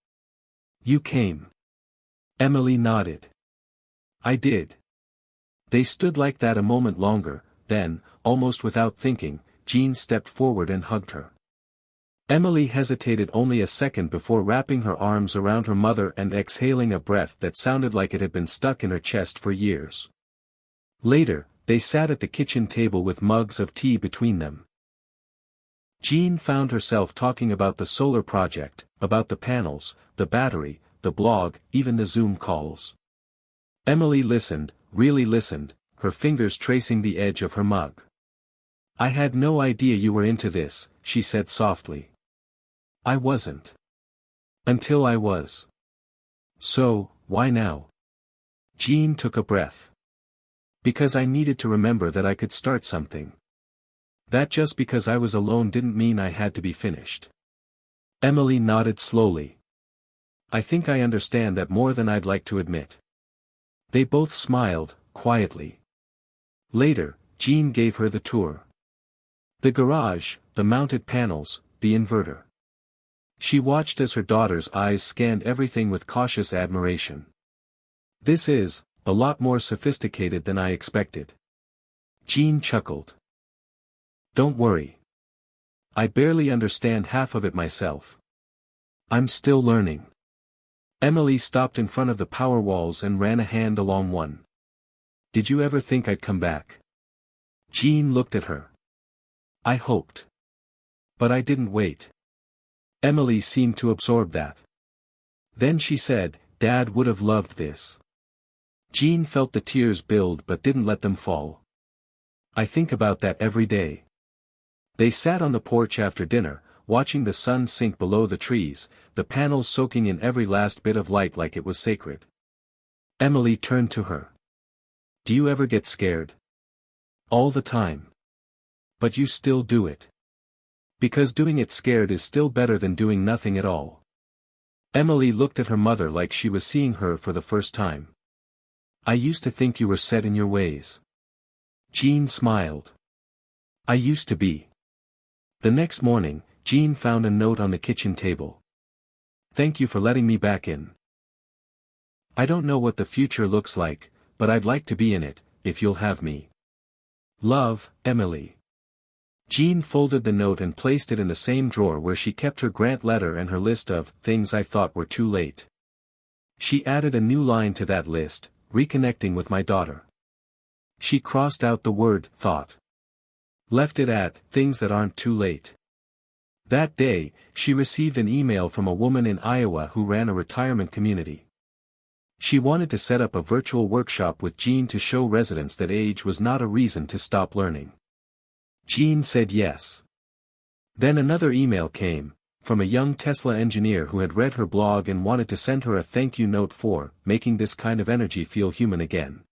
"You came." Emily nodded. "I did." They stood like that a moment longer, then, almost without thinking, Jean stepped forward and hugged her. Emily hesitated only a second before wrapping her arms around her mother and exhaling a breath that sounded like it had been stuck in her chest for years. Later, they sat at the kitchen table with mugs of tea between them. Jean found herself talking about the solar project, about the panels, the battery, the blog, even the Zoom calls. Emily listened, really listened, her fingers tracing the edge of her mug. "I had no idea you were into this," she said softly. "I wasn't. Until I was. So, why now?" Jean took a breath. "Because I needed to remember that I could start something. That just because I was alone didn't mean I had to be finished." Emily nodded slowly. "I think I understand that more than I'd like to admit." They both smiled, quietly. Later, Jean gave her the tour. The garage, the mounted panels, the inverter. She watched as her daughter's eyes scanned everything with cautious admiration. "This is a lot more sophisticated than I expected." Jean chuckled. "Don't worry. I barely understand half of it myself. I'm still learning." Emily stopped in front of the power walls and ran a hand along one. "Did you ever think I'd come back?" Jean looked at her. "I hoped. But I didn't wait." Emily seemed to absorb that. Then she said, "Dad would have loved this." Jean felt the tears build but didn't let them fall. "I think about that every day." They sat on the porch after dinner, watching the sun sink below the trees, the panels soaking in every last bit of light like it was sacred. Emily turned to her. "Do you ever get scared?" "All the time. But you still do it. Because doing it scared is still better than doing nothing at all." Emily looked at her mother like she was seeing her for the first time. "I used to think you were set in your ways." Jean smiled. "I used to be." The next morning, Jean found a note on the kitchen table. "Thank you for letting me back in. I don't know what the future looks like, but I'd like to be in it, if you'll have me. Love, Emily." Jean folded the note and placed it in the same drawer where she kept her grant letter and her list of things I thought were too late. She added a new line to that list, "Reconnecting with my daughter." She crossed out the word "thought." Left it at things that aren't too late. That day, she received an email from a woman in Iowa who ran a retirement community. She wanted to set up a virtual workshop with Jean to show residents that age was not a reason to stop learning. Jean said yes. Then another email came, from a young Tesla engineer who had read her blog and wanted to send her a thank you note for making this kind of energy feel human again.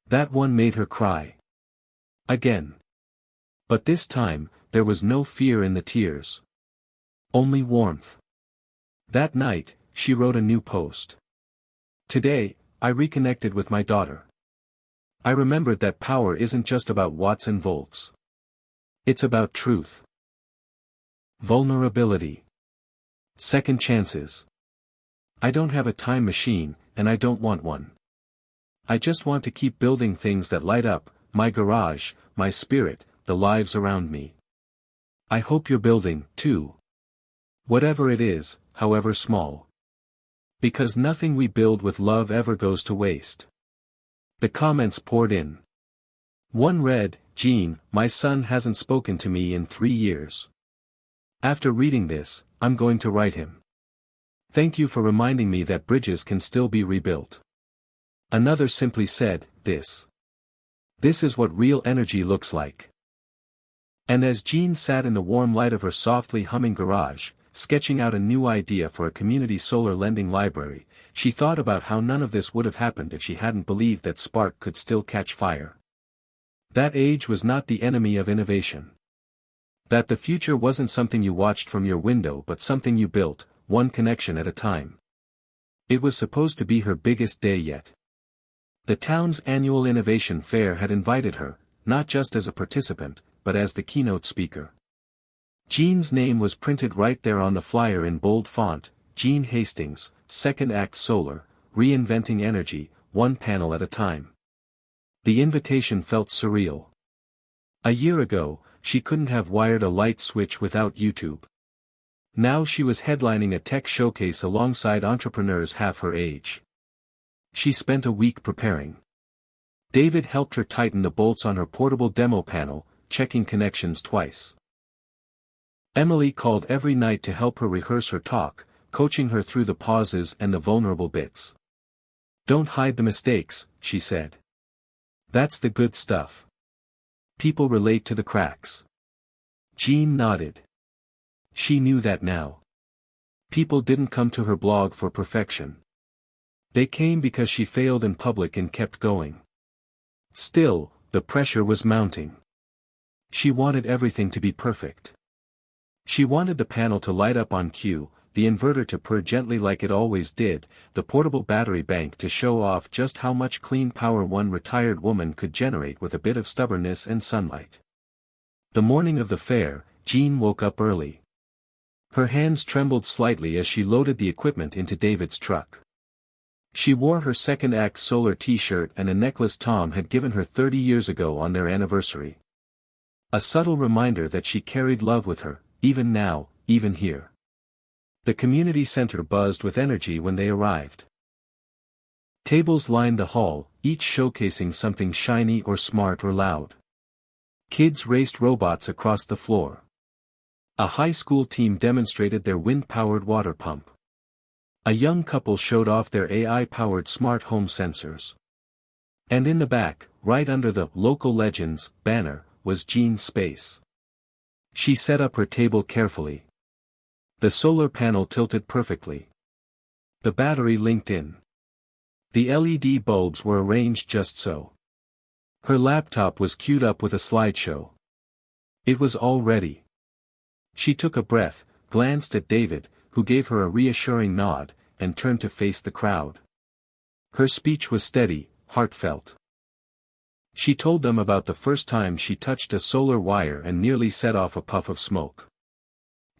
That one made her cry. Again. But this time, there was no fear in the tears. Only warmth. That night, she wrote a new post. "Today, I reconnected with my daughter. I remembered that power isn't just about watts and volts. It's about truth. Vulnerability. Second chances. I don't have a time machine, and I don't want one. I just want to keep building things that light up, my garage, my spirit, the lives around me. I hope you're building, too. Whatever it is, however small. Because nothing we build with love ever goes to waste." The comments poured in. One read, "Jean, my son hasn't spoken to me in 3 years. After reading this, I'm going to write him. Thank you for reminding me that bridges can still be rebuilt." Another simply said, "This is what real energy looks like." And as Jean sat in the warm light of her softly humming garage, sketching out a new idea for a community solar lending library, she thought about how none of this would have happened if she hadn't believed that spark could still catch fire. That age was not the enemy of innovation. That the future wasn't something you watched from your window but something you built, one connection at a time. It was supposed to be her biggest day yet. The town's annual innovation fair had invited her, not just as a participant, but as the keynote speaker. Jean's name was printed right there on the flyer in bold font, Jean Hastings, Second Act Solar, Reinventing Energy, one panel at a time. The invitation felt surreal. A year ago, she couldn't have wired a light switch without YouTube. Now she was headlining a tech showcase alongside entrepreneurs half her age. She spent a week preparing. David helped her tighten the bolts on her portable demo panel, checking connections twice. Emily called every night to help her rehearse her talk, coaching her through the pauses and the vulnerable bits. "Don't hide the mistakes," she said. That's the good stuff. People relate to the cracks. Jean nodded. She knew that now. People didn't come to her blog for perfection. They came because she failed in public and kept going. Still, the pressure was mounting. She wanted everything to be perfect. She wanted the panel to light up on cue, the inverter to purr gently like it always did, the portable battery bank to show off just how much clean power one retired woman could generate with a bit of stubbornness and sunlight. The morning of the fair, Jean woke up early. Her hands trembled slightly as she loaded the equipment into David's truck. She wore her second act solar t-shirt and a necklace Tom had given her 30 years ago on their anniversary. A subtle reminder that she carried love with her, even now, even here. The community center buzzed with energy when they arrived. Tables lined the hall, each showcasing something shiny or smart or loud. Kids raced robots across the floor. A high school team demonstrated their wind-powered water pump. A young couple showed off their AI-powered smart home sensors. And in the back, right under the Local Legends banner, was Jean's space. She set up her table carefully. The solar panel tilted perfectly. The battery linked in. The LED bulbs were arranged just so. Her laptop was queued up with a slideshow. It was all ready. She took a breath, glanced at David, who gave her a reassuring nod, and turned to face the crowd. Her speech was steady, heartfelt. She told them about the first time she touched a solar wire and nearly set off a puff of smoke.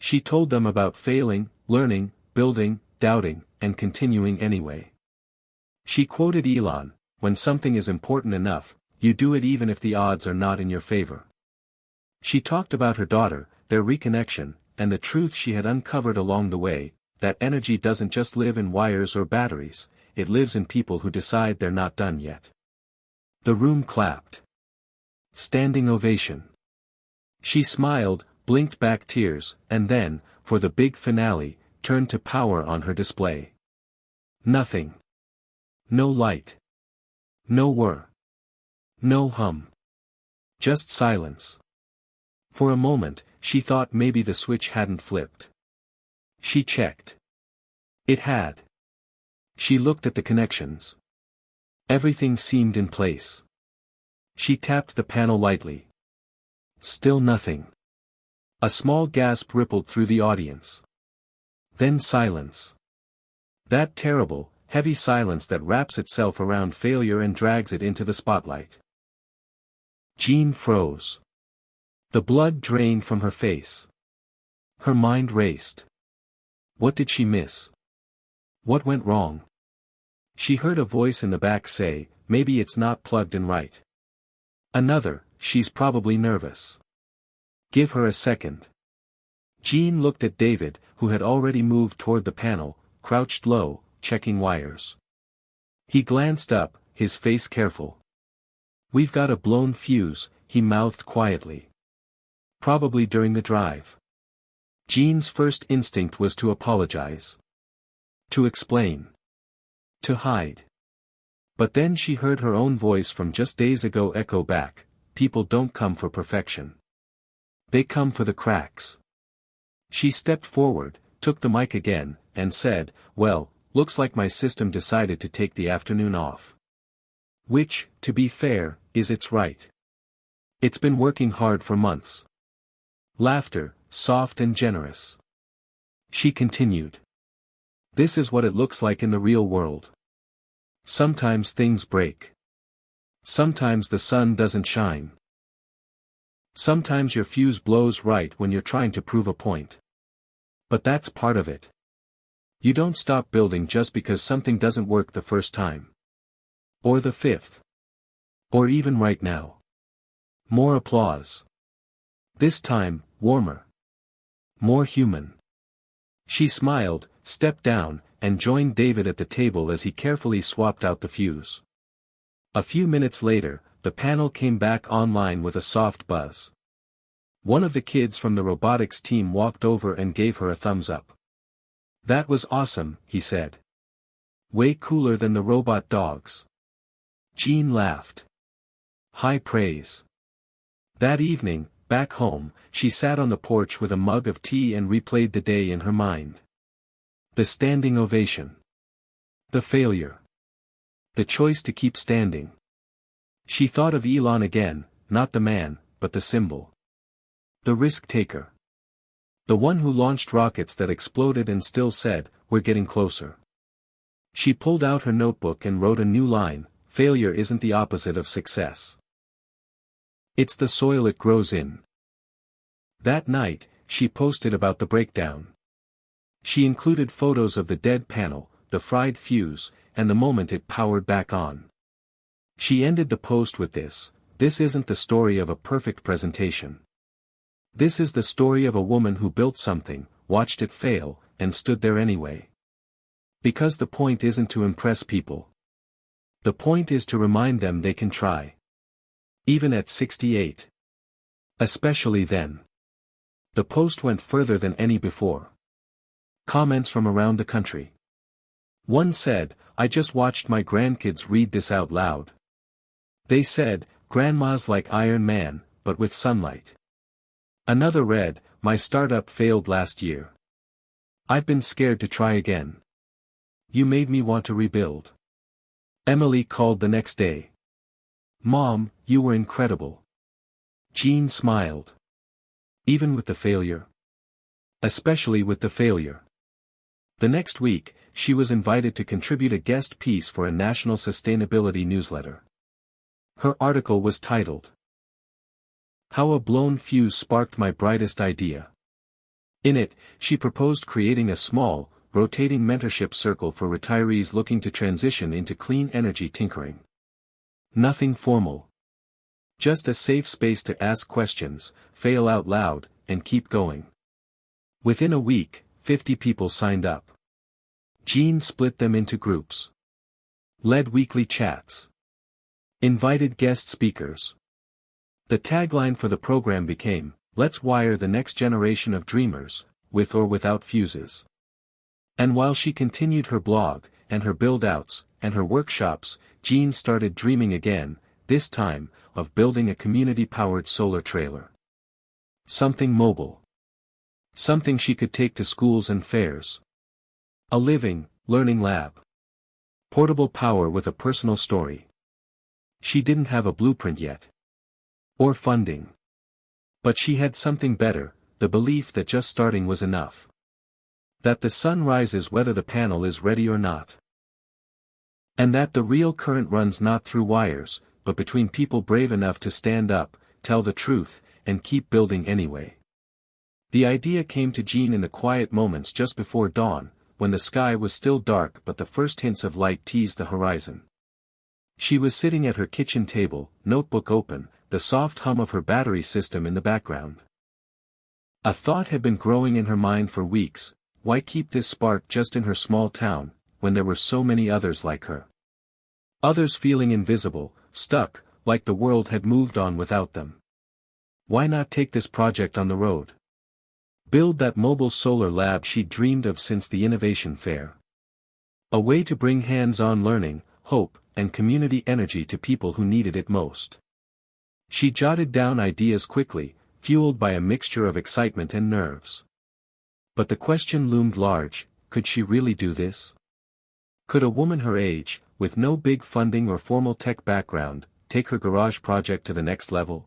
She told them about failing, learning, building, doubting, and continuing anyway. She quoted Elon, "When something is important enough, you do it even if the odds are not in your favor." She talked about her daughter, their reconnection, and the truth she had uncovered along the way, that energy doesn't just live in wires or batteries, it lives in people who decide they're not done yet. The room clapped. Standing ovation. She smiled, blinked back tears, and then, for the big finale, turned to power on her display. Nothing. No light. No whir. No hum. Just silence. For a moment, she thought maybe the switch hadn't flipped. She checked. It had. She looked at the connections. Everything seemed in place. She tapped the panel lightly. Still nothing. A small gasp rippled through the audience. Then silence. That terrible, heavy silence that wraps itself around failure and drags it into the spotlight. Jean froze. The blood drained from her face. Her mind raced. What did she miss? What went wrong? She heard a voice in the back say, "Maybe it's not plugged in right." Another, "She's probably nervous. Give her a second." Jean looked at David, who had already moved toward the panel, crouched low, checking wires. He glanced up, his face careful. "We've got a blown fuse," he mouthed quietly. "Probably during the drive." Jean's first instinct was to apologize. To explain. To hide. But then she heard her own voice from just days ago echo back, "People don't come for perfection. They come for the cracks." She stepped forward, took the mic again, and said, "Well, looks like my system decided to take the afternoon off. Which, to be fair, is its right. It's been working hard for months." Laughter, soft and generous. She continued. "This is what it looks like in the real world. Sometimes things break. Sometimes the sun doesn't shine. Sometimes your fuse blows right when you're trying to prove a point. But that's part of it. You don't stop building just because something doesn't work the first time. Or the fifth. Or even right now." More applause. This time, warmer. More human. She smiled, stepped down, and joined David at the table as he carefully swapped out the fuse. A few minutes later, the panel came back online with a soft buzz. One of the kids from the robotics team walked over and gave her a thumbs up. "That was awesome," he said. "Way cooler than the robot dogs." Jean laughed. High praise. That evening, back home, she sat on the porch with a mug of tea and replayed the day in her mind. The standing ovation. The failure. The choice to keep standing. She thought of Elon again, not the man, but the symbol. The risk-taker. The one who launched rockets that exploded and still said, "We're getting closer." She pulled out her notebook and wrote a new line: "Failure isn't the opposite of success. It's the soil it grows in." That night, she posted about the breakdown. She included photos of the dead panel, the fried fuse, and the moment it powered back on. She ended the post with this: "This isn't the story of a perfect presentation. This is the story of a woman who built something, watched it fail, and stood there anyway." Because the point isn't to impress people. The point is to remind them they can try. Even at 68. Especially then. The post went further than any before. Comments from around the country. One said, "I just watched my grandkids read this out loud. They said, 'Grandma's like Iron Man, but with sunlight.'" Another read, "My startup failed last year. I've been scared to try again. You made me want to rebuild." Emily called the next day. "Mom, you were incredible." Jean smiled. Even with the failure? Especially with the failure. The next week, she was invited to contribute a guest piece for a national sustainability newsletter. Her article was titled, "How a Blown Fuse Sparked My Brightest Idea." In it, she proposed creating a small, rotating mentorship circle for retirees looking to transition into clean energy tinkering. Nothing formal. Just a safe space to ask questions, fail out loud, and keep going. Within a week, 50 people signed up. Jean split them into groups. Led weekly chats. Invited guest speakers. The tagline for the program became, "Let's wire the next generation of dreamers, with or without fuses." And while she continued her blog, and her build-outs, and her workshops, Jean started dreaming again, this time, of building a community-powered solar trailer. Something mobile. Something she could take to schools and fairs. A living, learning lab. Portable power with a personal story. She didn't have a blueprint yet. Or funding. But she had something better, the belief that just starting was enough. That the sun rises whether the panel is ready or not. And that the real current runs not through wires, but between people brave enough to stand up, tell the truth, and keep building anyway. The idea came to Jean in the quiet moments just before dawn, when the sky was still dark but the first hints of light teased the horizon. She was sitting at her kitchen table, notebook open, the soft hum of her battery system in the background. A thought had been growing in her mind for weeks: why keep this spark just in her small town, when there were so many others like her? Others feeling invisible, stuck, like the world had moved on without them. Why not take this project on the road? Build that mobile solar lab she'd dreamed of since the Innovation Fair. A way to bring hands-on learning, hope, and community energy to people who needed it most. She jotted down ideas quickly, fueled by a mixture of excitement and nerves. But the question loomed large: could she really do this? Could a woman her age, with no big funding or formal tech background, take her garage project to the next level?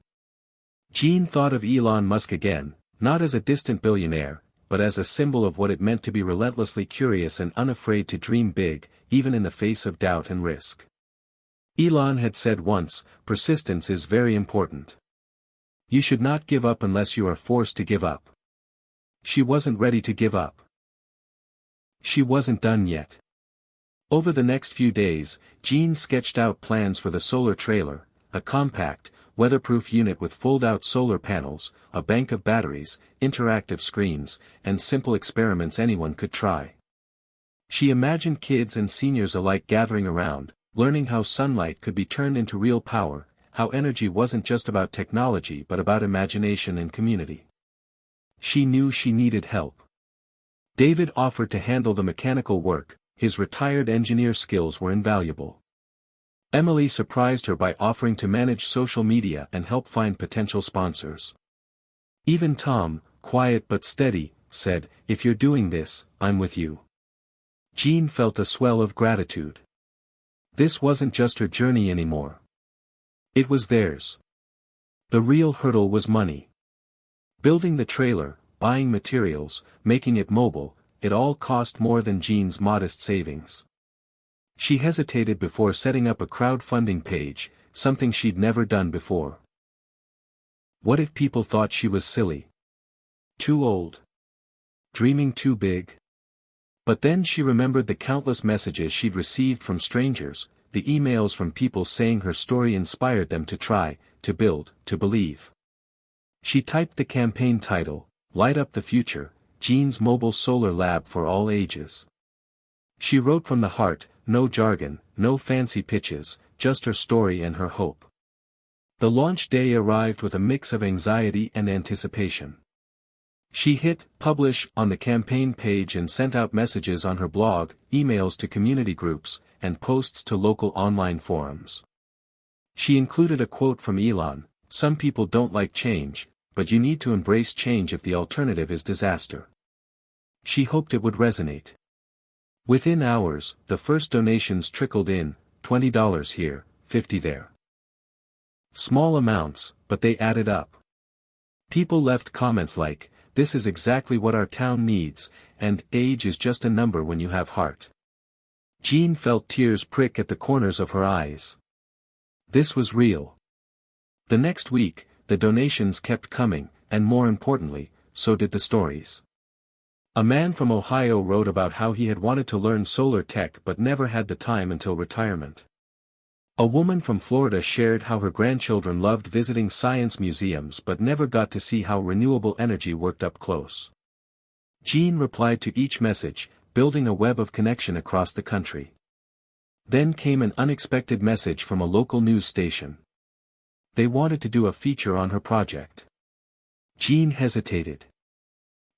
Jean thought of Elon Musk again, not as a distant billionaire, but as a symbol of what it meant to be relentlessly curious and unafraid to dream big, even in the face of doubt and risk. Elon had said once, persistence is very important. You should not give up unless you are forced to give up. She wasn't ready to give up. She wasn't done yet. Over the next few days, Jean sketched out plans for the solar trailer, a compact, weatherproof unit with fold-out solar panels, a bank of batteries, interactive screens, and simple experiments anyone could try. She imagined kids and seniors alike gathering around, learning how sunlight could be turned into real power, how energy wasn't just about technology but about imagination and community. She knew she needed help. David offered to handle the mechanical work, his retired engineer skills were invaluable. Emily surprised her by offering to manage social media and help find potential sponsors. Even Tom, quiet but steady, said, "If you're doing this, I'm with you." Jean felt a swell of gratitude. This wasn't just her journey anymore. It was theirs. The real hurdle was money. Building the trailer, buying materials, making it mobile, it all cost more than Jean's modest savings. She hesitated before setting up a crowdfunding page, something she'd never done before. What if people thought she was silly? Too old? Dreaming too big? But then she remembered the countless messages she'd received from strangers, the emails from people saying her story inspired them to try, to build, to believe. She typed the campaign title, "Light Up the Future, Jean's Mobile Solar Lab for All Ages." She wrote from the heart, no jargon, no fancy pitches, just her story and her hope. The launch day arrived with a mix of anxiety and anticipation. She hit "Publish" on the campaign page and sent out messages on her blog, emails to community groups, and posts to local online forums. She included a quote from Elon, "Some people don't like change, but you need to embrace change if the alternative is disaster." She hoped it would resonate. Within hours, the first donations trickled in, $20 here, $50 there. Small amounts, but they added up. People left comments like, "This is exactly what our town needs," and "Age is just a number when you have heart." Jean felt tears prick at the corners of her eyes. This was real. The next week, the donations kept coming, and more importantly, so did the stories. A man from Ohio wrote about how he had wanted to learn solar tech but never had the time until retirement. A woman from Florida shared how her grandchildren loved visiting science museums but never got to see how renewable energy worked up close. Jean replied to each message, building a web of connection across the country. Then came an unexpected message from a local news station. They wanted to do a feature on her project. Jean hesitated.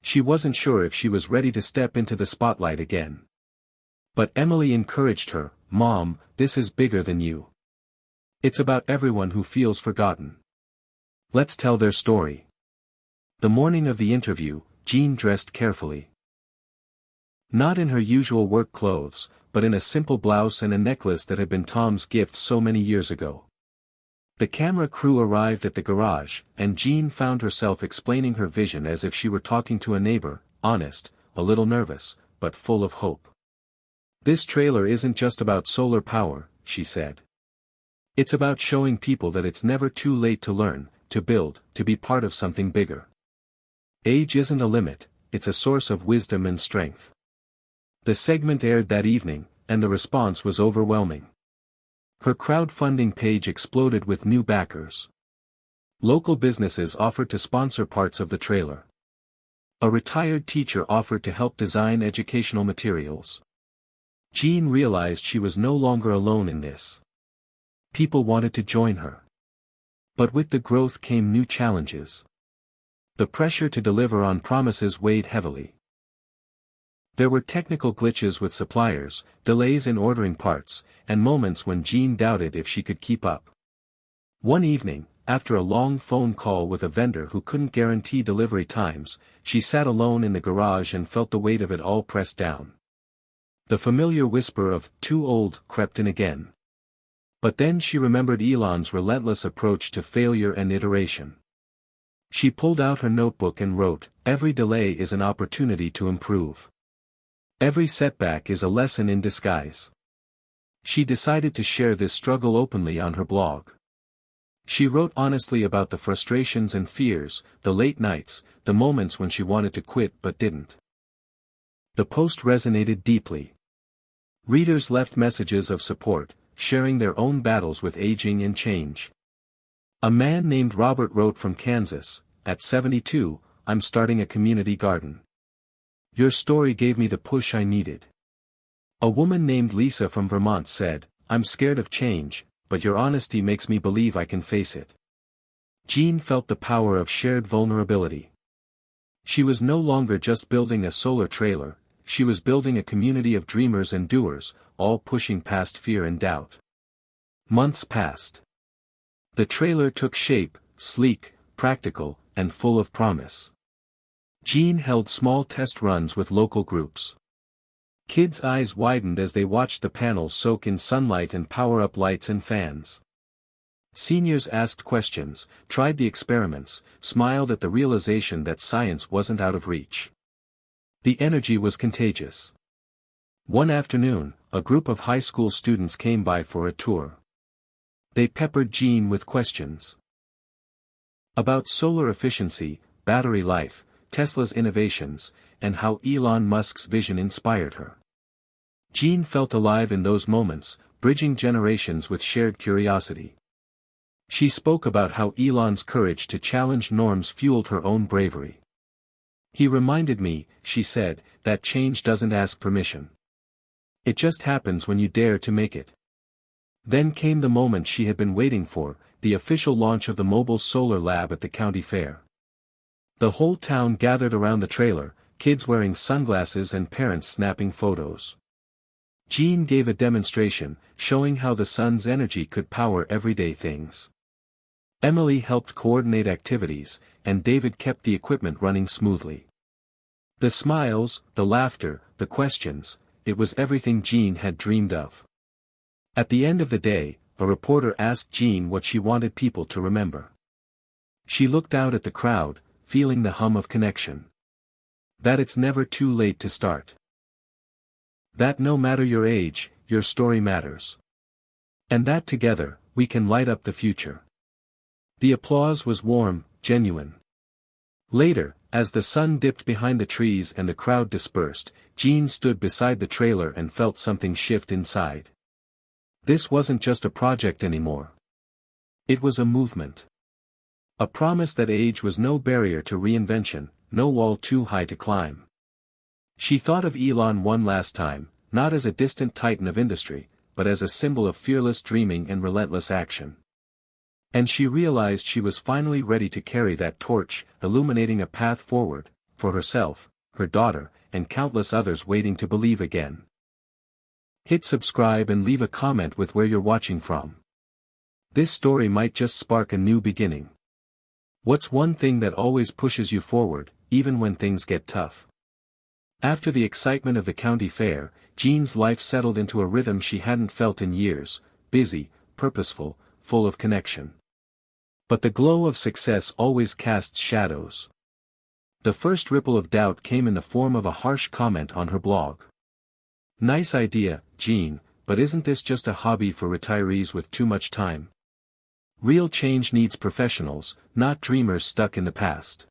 She wasn't sure if she was ready to step into the spotlight again. But Emily encouraged her, "Mom, this is bigger than you. It's about everyone who feels forgotten. Let's tell their story." The morning of the interview, Jean dressed carefully. Not in her usual work clothes, but in a simple blouse and a necklace that had been Tom's gift so many years ago. The camera crew arrived at the garage, and Jean found herself explaining her vision as if she were talking to a neighbor, honest, a little nervous, but full of hope. "This trailer isn't just about solar power," she said. "It's about showing people that it's never too late to learn, to build, to be part of something bigger. Age isn't a limit, it's a source of wisdom and strength." The segment aired that evening, and the response was overwhelming. Her crowdfunding page exploded with new backers. Local businesses offered to sponsor parts of the trailer. A retired teacher offered to help design educational materials. Jean realized she was no longer alone in this. People wanted to join her. But with the growth came new challenges. The pressure to deliver on promises weighed heavily. There were technical glitches with suppliers, delays in ordering parts, and moments when Jean doubted if she could keep up. One evening, after a long phone call with a vendor who couldn't guarantee delivery times, she sat alone in the garage and felt the weight of it all pressed down. The familiar whisper of "too old" crept in again. But then she remembered Elon's relentless approach to failure and iteration. She pulled out her notebook and wrote, "Every delay is an opportunity to improve. Every setback is a lesson in disguise." She decided to share this struggle openly on her blog. She wrote honestly about the frustrations and fears, the late nights, the moments when she wanted to quit but didn't. The post resonated deeply. Readers left messages of support, sharing their own battles with aging and change. A man named Robert wrote from Kansas, "At 72, I'm starting a community garden. Your story gave me the push I needed." A woman named Lisa from Vermont said, "I'm scared of change, but your honesty makes me believe I can face it." Jean felt the power of shared vulnerability. She was no longer just building a solar trailer, she was building a community of dreamers and doers, all pushing past fear and doubt. Months passed. The trailer took shape, sleek, practical, and full of promise. Jean held small test runs with local groups. Kids' eyes widened as they watched the panels soak in sunlight and power up lights and fans. Seniors asked questions, tried the experiments, smiled at the realization that science wasn't out of reach. The energy was contagious. One afternoon, a group of high school students came by for a tour. They peppered Jean with questions about solar efficiency, battery life, Tesla's innovations, and how Elon Musk's vision inspired her. Jean felt alive in those moments, bridging generations with shared curiosity. She spoke about how Elon's courage to challenge norms fueled her own bravery. "He reminded me," she said, "that change doesn't ask permission. It just happens when you dare to make it." Then came the moment she had been waiting for, the official launch of the mobile solar lab at the county fair. The whole town gathered around the trailer, kids wearing sunglasses and parents snapping photos. Jean gave a demonstration, showing how the sun's energy could power everyday things. Emily helped coordinate activities, and David kept the equipment running smoothly. The smiles, the laughter, the questions, it was everything Jean had dreamed of. At the end of the day, a reporter asked Jean what she wanted people to remember. She looked out at the crowd, feeling the hum of connection. That it's never too late to start. That no matter your age, your story matters. And that together, we can light up the future. The applause was warm, genuine. Later, as the sun dipped behind the trees and the crowd dispersed, Jean stood beside the trailer and felt something shift inside. This wasn't just a project anymore. It was a movement. A promise that age was no barrier to reinvention, no wall too high to climb. She thought of Elon one last time, not as a distant titan of industry, but as a symbol of fearless dreaming and relentless action. And she realized she was finally ready to carry that torch, illuminating a path forward, for herself, her daughter, and countless others waiting to believe again. Hit subscribe and leave a comment with where you're watching from. This story might just spark a new beginning. What's one thing that always pushes you forward, even when things get tough? After the excitement of the county fair, Jean's life settled into a rhythm she hadn't felt in years, busy, purposeful, full of connection. But the glow of success always casts shadows. The first ripple of doubt came in the form of a harsh comment on her blog. "Nice idea, Jean, but isn't this just a hobby for retirees with too much time? Real change needs professionals, not dreamers stuck in the past."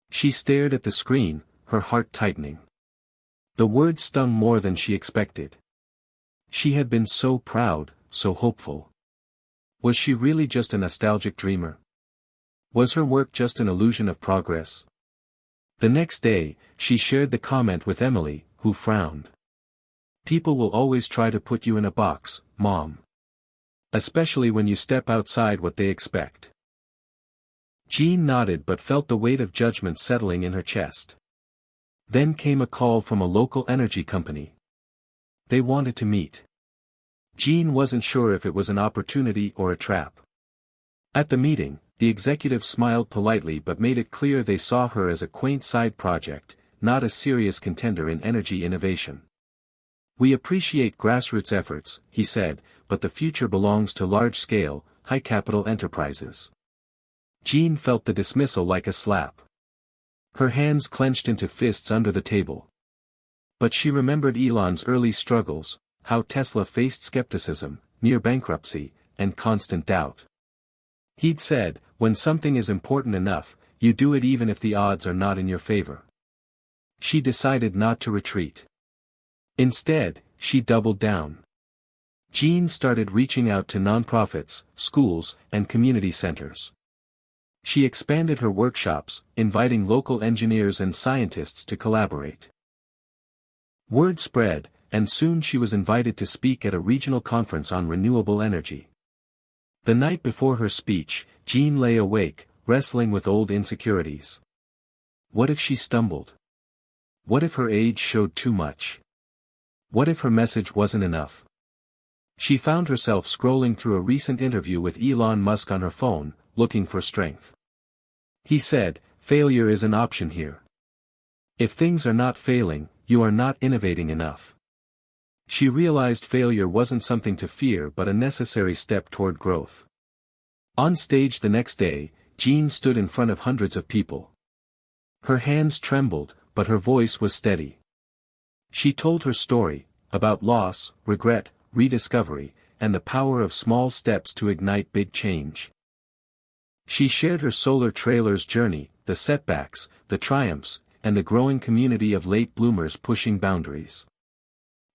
She stared at the screen, her heart tightening. The words stung more than she expected. She had been so proud, so hopeful. Was she really just a nostalgic dreamer? Was her work just an illusion of progress? The next day, she shared the comment with Emily, who frowned. "People will always try to put you in a box, Mom. Especially when you step outside what they expect." Jean nodded but felt the weight of judgment settling in her chest. Then came a call from a local energy company. They wanted to meet. Jean wasn't sure if it was an opportunity or a trap. At the meeting, the executive smiled politely but made it clear they saw her as a quaint side project, not a serious contender in energy innovation. "We appreciate grassroots efforts," he said, "but the future belongs to large-scale, high-capital enterprises." Jean felt the dismissal like a slap. Her hands clenched into fists under the table. But she remembered Elon's early struggles, how Tesla faced skepticism, near bankruptcy, and constant doubt. He'd said, "When something is important enough, you do it even if the odds are not in your favor." She decided not to retreat. Instead, she doubled down. Jean started reaching out to nonprofits, schools, and community centers. She expanded her workshops, inviting local engineers and scientists to collaborate. Word spread, and soon she was invited to speak at a regional conference on renewable energy. The night before her speech, Jean lay awake, wrestling with old insecurities. What if she stumbled? What if her age showed too much? What if her message wasn't enough? She found herself scrolling through a recent interview with Elon Musk on her phone, looking for strength. He said, "Failure is an option here. If things are not failing, you are not innovating enough." She realized failure wasn't something to fear but a necessary step toward growth. On stage the next day, Jean stood in front of hundreds of people. Her hands trembled, but her voice was steady. She told her story, about loss, regret, rediscovery, and the power of small steps to ignite big change. She shared her solar trailer's journey, the setbacks, the triumphs, and the growing community of late bloomers pushing boundaries.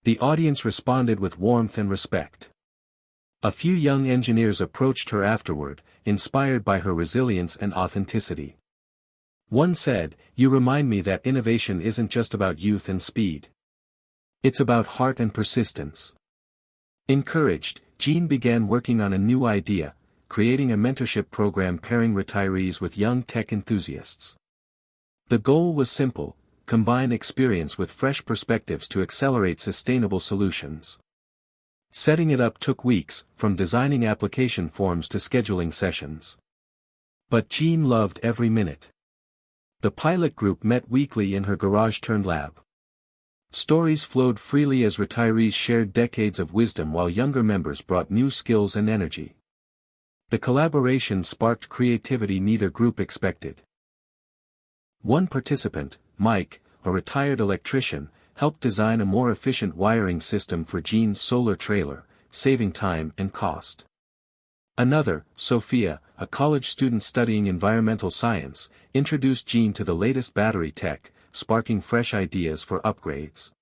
The audience responded with warmth and respect. A few young engineers approached her afterward, inspired by her resilience and authenticity. One said, "You remind me that innovation isn't just about youth and speed. It's about heart and persistence." Encouraged, Jean began working on a new idea, creating a mentorship program pairing retirees with young tech enthusiasts. The goal was simple: combine experience with fresh perspectives to accelerate sustainable solutions. Setting it up took weeks, from designing application forms to scheduling sessions. But Jean loved every minute. The pilot group met weekly in her garage-turned-lab. Stories flowed freely as retirees shared decades of wisdom while younger members brought new skills and energy. The collaboration sparked creativity neither group expected. One participant, Mike, a retired electrician, helped design a more efficient wiring system for Jean's solar trailer, saving time and cost. Another, Sophia, a college student studying environmental science, introduced Jean to the latest battery tech, sparking fresh ideas for upgrades.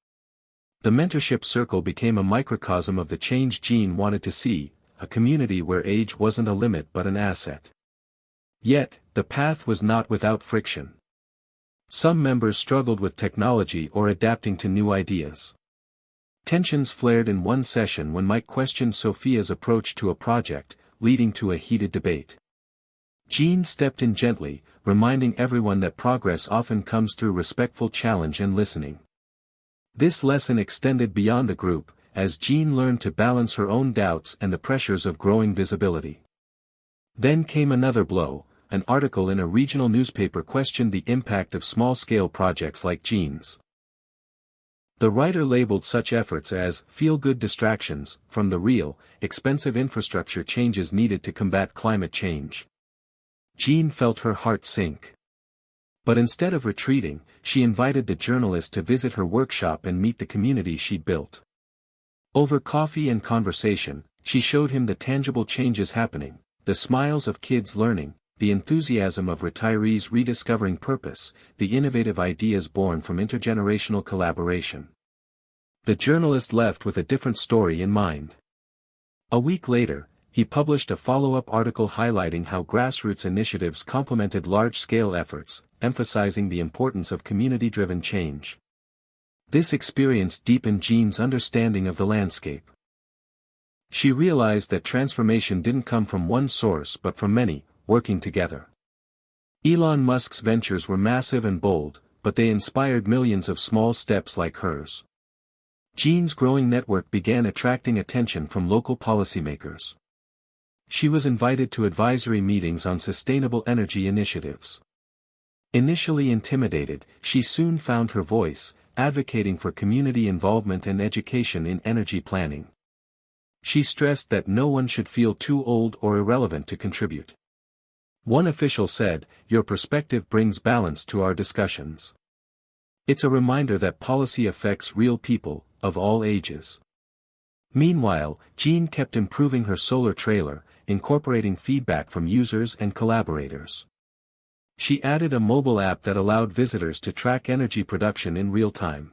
The mentorship circle became a microcosm of the change Jean wanted to see, a community where age wasn't a limit but an asset. Yet, the path was not without friction. Some members struggled with technology or adapting to new ideas. Tensions flared in one session when Mike questioned Sophia's approach to a project, leading to a heated debate. Jean stepped in gently, reminding everyone that progress often comes through respectful challenge and listening. This lesson extended beyond the group, as Jean learned to balance her own doubts and the pressures of growing visibility. Then came another blow. An article in a regional newspaper questioned the impact of small-scale projects like Jean's. The writer labeled such efforts as feel-good distractions from the real, expensive infrastructure changes needed to combat climate change. Jean felt her heart sink. But instead of retreating, she invited the journalist to visit her workshop and meet the community she'd built. Over coffee and conversation, she showed him the tangible changes happening, the smiles of kids learning, the enthusiasm of retirees rediscovering purpose, the innovative ideas born from intergenerational collaboration. The journalist left with a different story in mind. A week later, he published a follow-up article highlighting how grassroots initiatives complemented large-scale efforts, emphasizing the importance of community-driven change. This experience deepened Jean's understanding of the landscape. She realized that transformation didn't come from one source but from many, working together. Elon Musk's ventures were massive and bold, but they inspired millions of small steps like hers. Jean's growing network began attracting attention from local policymakers. She was invited to advisory meetings on sustainable energy initiatives. Initially intimidated, she soon found her voice, advocating for community involvement and education in energy planning. She stressed that no one should feel too old or irrelevant to contribute. One official said, "Your perspective brings balance to our discussions." It's a reminder that policy affects real people, of all ages. Meanwhile, Jean kept improving her solar trailer, incorporating feedback from users and collaborators. She added a mobile app that allowed visitors to track energy production in real time.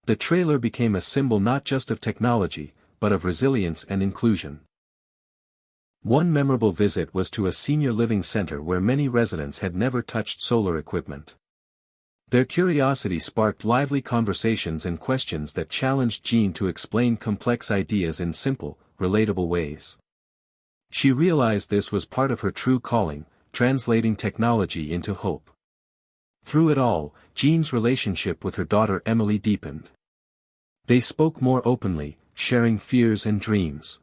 The trailer became a symbol not just of technology, but of resilience and inclusion. One memorable visit was to a senior living center where many residents had never touched solar equipment. Their curiosity sparked lively conversations and questions that challenged Jean to explain complex ideas in simple, relatable ways. She realized this was part of her true calling, translating technology into hope. Through it all, Jean's relationship with her daughter Emily deepened. They spoke more openly, sharing fears and dreams.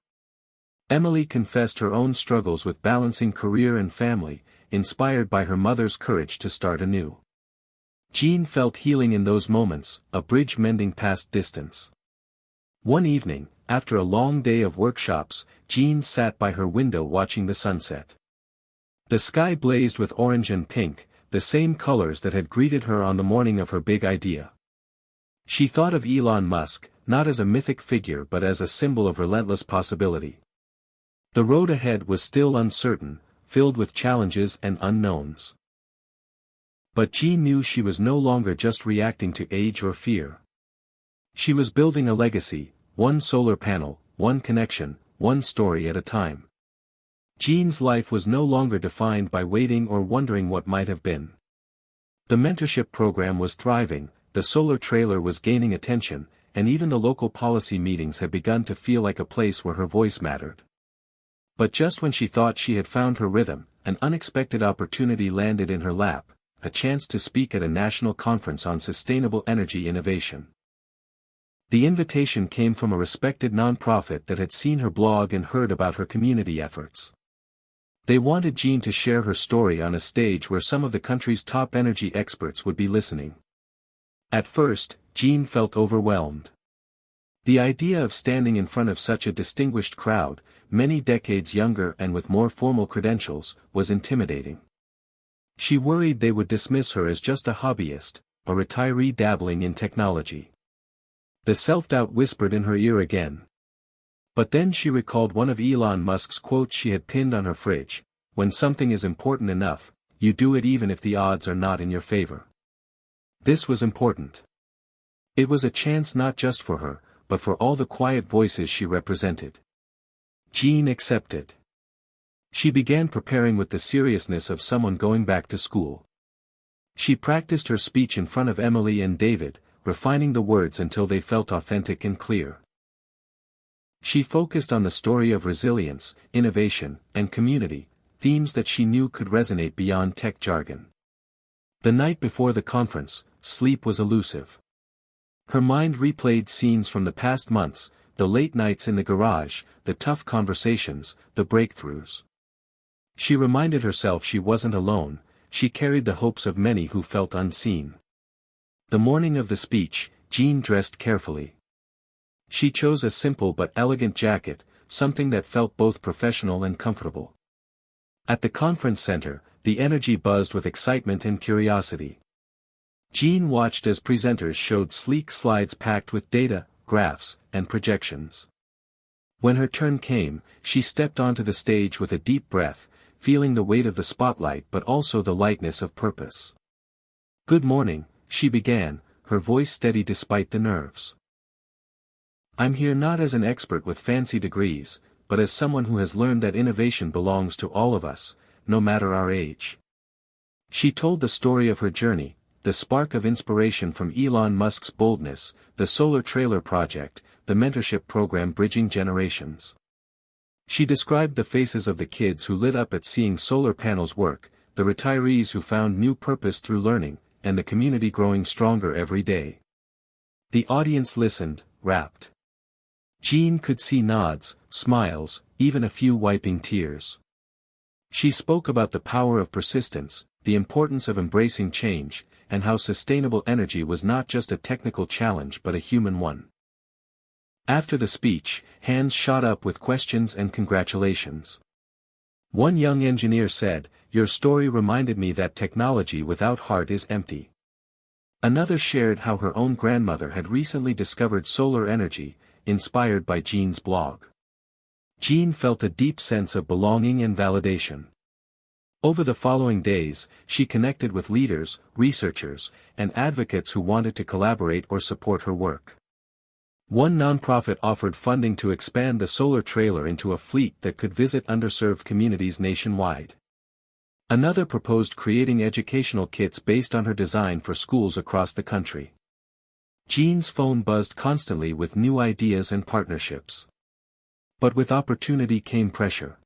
Emily confessed her own struggles with balancing career and family, inspired by her mother's courage to start anew. Jean felt healing in those moments, a bridge mending past distance. One evening, after a long day of workshops, Jean sat by her window watching the sunset. The sky blazed with orange and pink, the same colors that had greeted her on the morning of her big idea. She thought of Elon Musk, not as a mythic figure but as a symbol of relentless possibility. The road ahead was still uncertain, filled with challenges and unknowns. But Jean knew she was no longer just reacting to age or fear. She was building a legacy, one solar panel, one connection, one story at a time. Jean's life was no longer defined by waiting or wondering what might have been. The mentorship program was thriving, the solar trailer was gaining attention, and even the local policy meetings had begun to feel like a place where her voice mattered. But just when she thought she had found her rhythm, an unexpected opportunity landed in her lap, a chance to speak at a national conference on sustainable energy innovation. The invitation came from a respected nonprofit that had seen her blog and heard about her community efforts. They wanted Jean to share her story on a stage where some of the country's top energy experts would be listening. At first, Jean felt overwhelmed. The idea of standing in front of such a distinguished crowd, many decades younger and with more formal credentials, was intimidating. She worried they would dismiss her as just a hobbyist, a retiree dabbling in technology. The self-doubt whispered in her ear again. But then she recalled one of Elon Musk's quotes she had pinned on her fridge: "When something is important enough, you do it even if the odds are not in your favor." This was important. It was a chance not just for her, but for all the quiet voices she represented. Jean accepted. She began preparing with the seriousness of someone going back to school. She practiced her speech in front of Emily and David, refining the words until they felt authentic and clear. She focused on the story of resilience, innovation, and community, themes that she knew could resonate beyond tech jargon. The night before the conference, sleep was elusive. Her mind replayed scenes from the past months, the late nights in the garage, the tough conversations, the breakthroughs. She reminded herself she wasn't alone, she carried the hopes of many who felt unseen. The morning of the speech, Jean dressed carefully. She chose a simple but elegant jacket, something that felt both professional and comfortable. At the conference center, the energy buzzed with excitement and curiosity. Jean watched as presenters showed sleek slides packed with data, graphs, and projections. When her turn came, she stepped onto the stage with a deep breath, feeling the weight of the spotlight but also the lightness of purpose. "Good morning," she began, her voice steady despite the nerves. "I'm here not as an expert with fancy degrees, but as someone who has learned that innovation belongs to all of us, no matter our age." She told the story of her journey, the spark of inspiration from Elon Musk's boldness, the solar trailer project, the mentorship program bridging generations. She described the faces of the kids who lit up at seeing solar panels work, the retirees who found new purpose through learning, and the community growing stronger every day. The audience listened, rapt. Jean could see nods, smiles, even a few wiping tears. She spoke about the power of persistence, the importance of embracing change, and how sustainable energy was not just a technical challenge but a human one. After the speech, hands shot up with questions and congratulations. One young engineer said, "Your story reminded me that technology without heart is empty." Another shared how her own grandmother had recently discovered solar energy, inspired by Jean's blog. Jean felt a deep sense of belonging and validation. Over the following days, she connected with leaders, researchers, and advocates who wanted to collaborate or support her work. One nonprofit offered funding to expand the solar trailer into a fleet that could visit underserved communities nationwide. Another proposed creating educational kits based on her design for schools across the country. Jean's phone buzzed constantly with new ideas and partnerships. But with opportunity came pressure.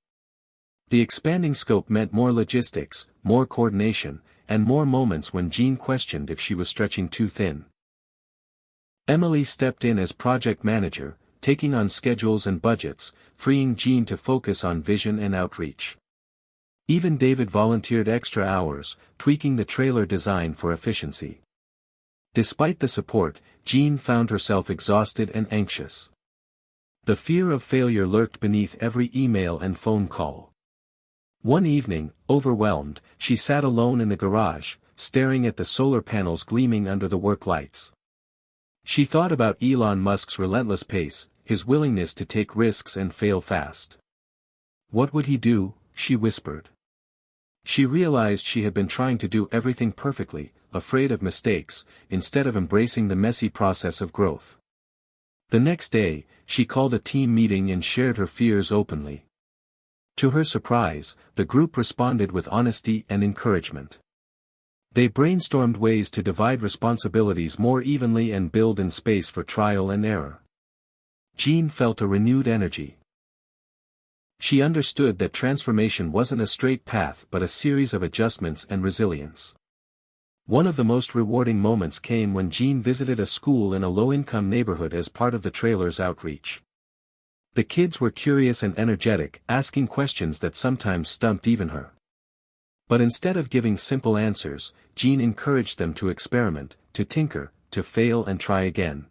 The expanding scope meant more logistics, more coordination, and more moments when Jean questioned if she was stretching too thin. Emily stepped in as project manager, taking on schedules and budgets, freeing Jean to focus on vision and outreach. Even David volunteered extra hours, tweaking the trailer design for efficiency. Despite the support, Jean found herself exhausted and anxious. The fear of failure lurked beneath every email and phone call. One evening, overwhelmed, she sat alone in the garage, staring at the solar panels gleaming under the work lights. She thought about Elon Musk's relentless pace, his willingness to take risks and fail fast. What would he do? She whispered. She realized she had been trying to do everything perfectly, afraid of mistakes, instead of embracing the messy process of growth. The next day, she called a team meeting and shared her fears openly. To her surprise, the group responded with honesty and encouragement. They brainstormed ways to divide responsibilities more evenly and build in space for trial and error. Jean felt a renewed energy. She understood that transformation wasn't a straight path but a series of adjustments and resilience. One of the most rewarding moments came when Jean visited a school in a low-income neighborhood as part of the trailer's outreach. The kids were curious and energetic, asking questions that sometimes stumped even her. But instead of giving simple answers, Jean encouraged them to experiment, to tinker, to fail and try again.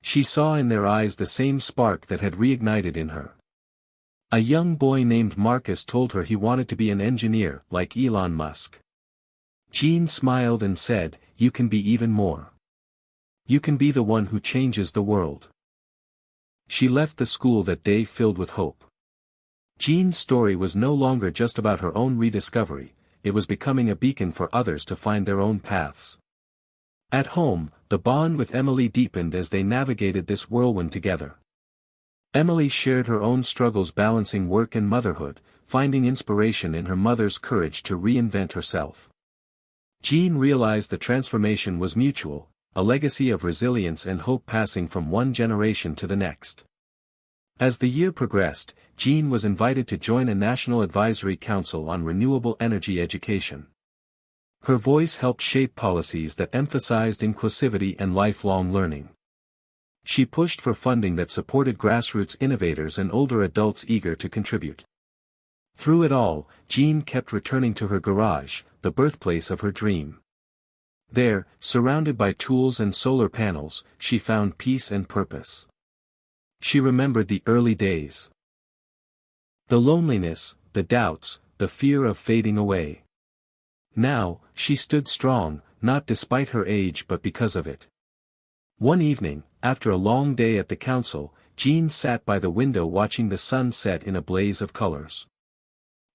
She saw in their eyes the same spark that had reignited in her. A young boy named Marcus told her he wanted to be an engineer, like Elon Musk. Jean smiled and said, "You can be even more. You can be the one who changes the world." She left the school that day filled with hope. Jean's story was no longer just about her own rediscovery, it was becoming a beacon for others to find their own paths. At home, the bond with Emily deepened as they navigated this whirlwind together. Emily shared her own struggles balancing work and motherhood, finding inspiration in her mother's courage to reinvent herself. Jean realized the transformation was mutual, a legacy of resilience and hope passing from one generation to the next. As the year progressed, Jean was invited to join a National Advisory Council on Renewable Energy Education. Her voice helped shape policies that emphasized inclusivity and lifelong learning. She pushed for funding that supported grassroots innovators and older adults eager to contribute. Through it all, Jean kept returning to her garage, the birthplace of her dream. There, surrounded by tools and solar panels, she found peace and purpose. She remembered the early days. The loneliness, the doubts, the fear of fading away. Now, she stood strong, not despite her age but because of it. One evening, after a long day at the council, Jean sat by the window watching the sun set in a blaze of colors.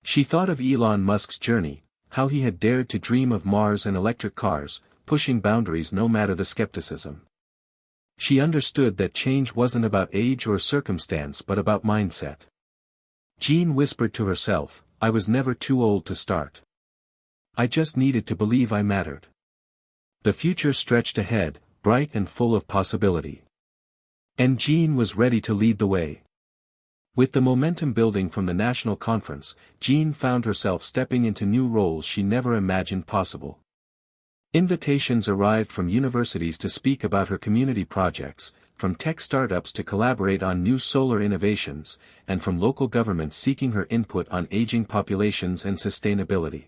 She thought of Elon Musk's journey, how he had dared to dream of Mars and electric cars, pushing boundaries no matter the skepticism. She understood that change wasn't about age or circumstance but about mindset. Jean whispered to herself, "I was never too old to start. I just needed to believe I mattered." The future stretched ahead, bright and full of possibility. And Jean was ready to lead the way. With the momentum building from the national conference, Jean found herself stepping into new roles she never imagined possible. Invitations arrived from universities to speak about her community projects, from tech startups to collaborate on new solar innovations, and from local governments seeking her input on aging populations and sustainability.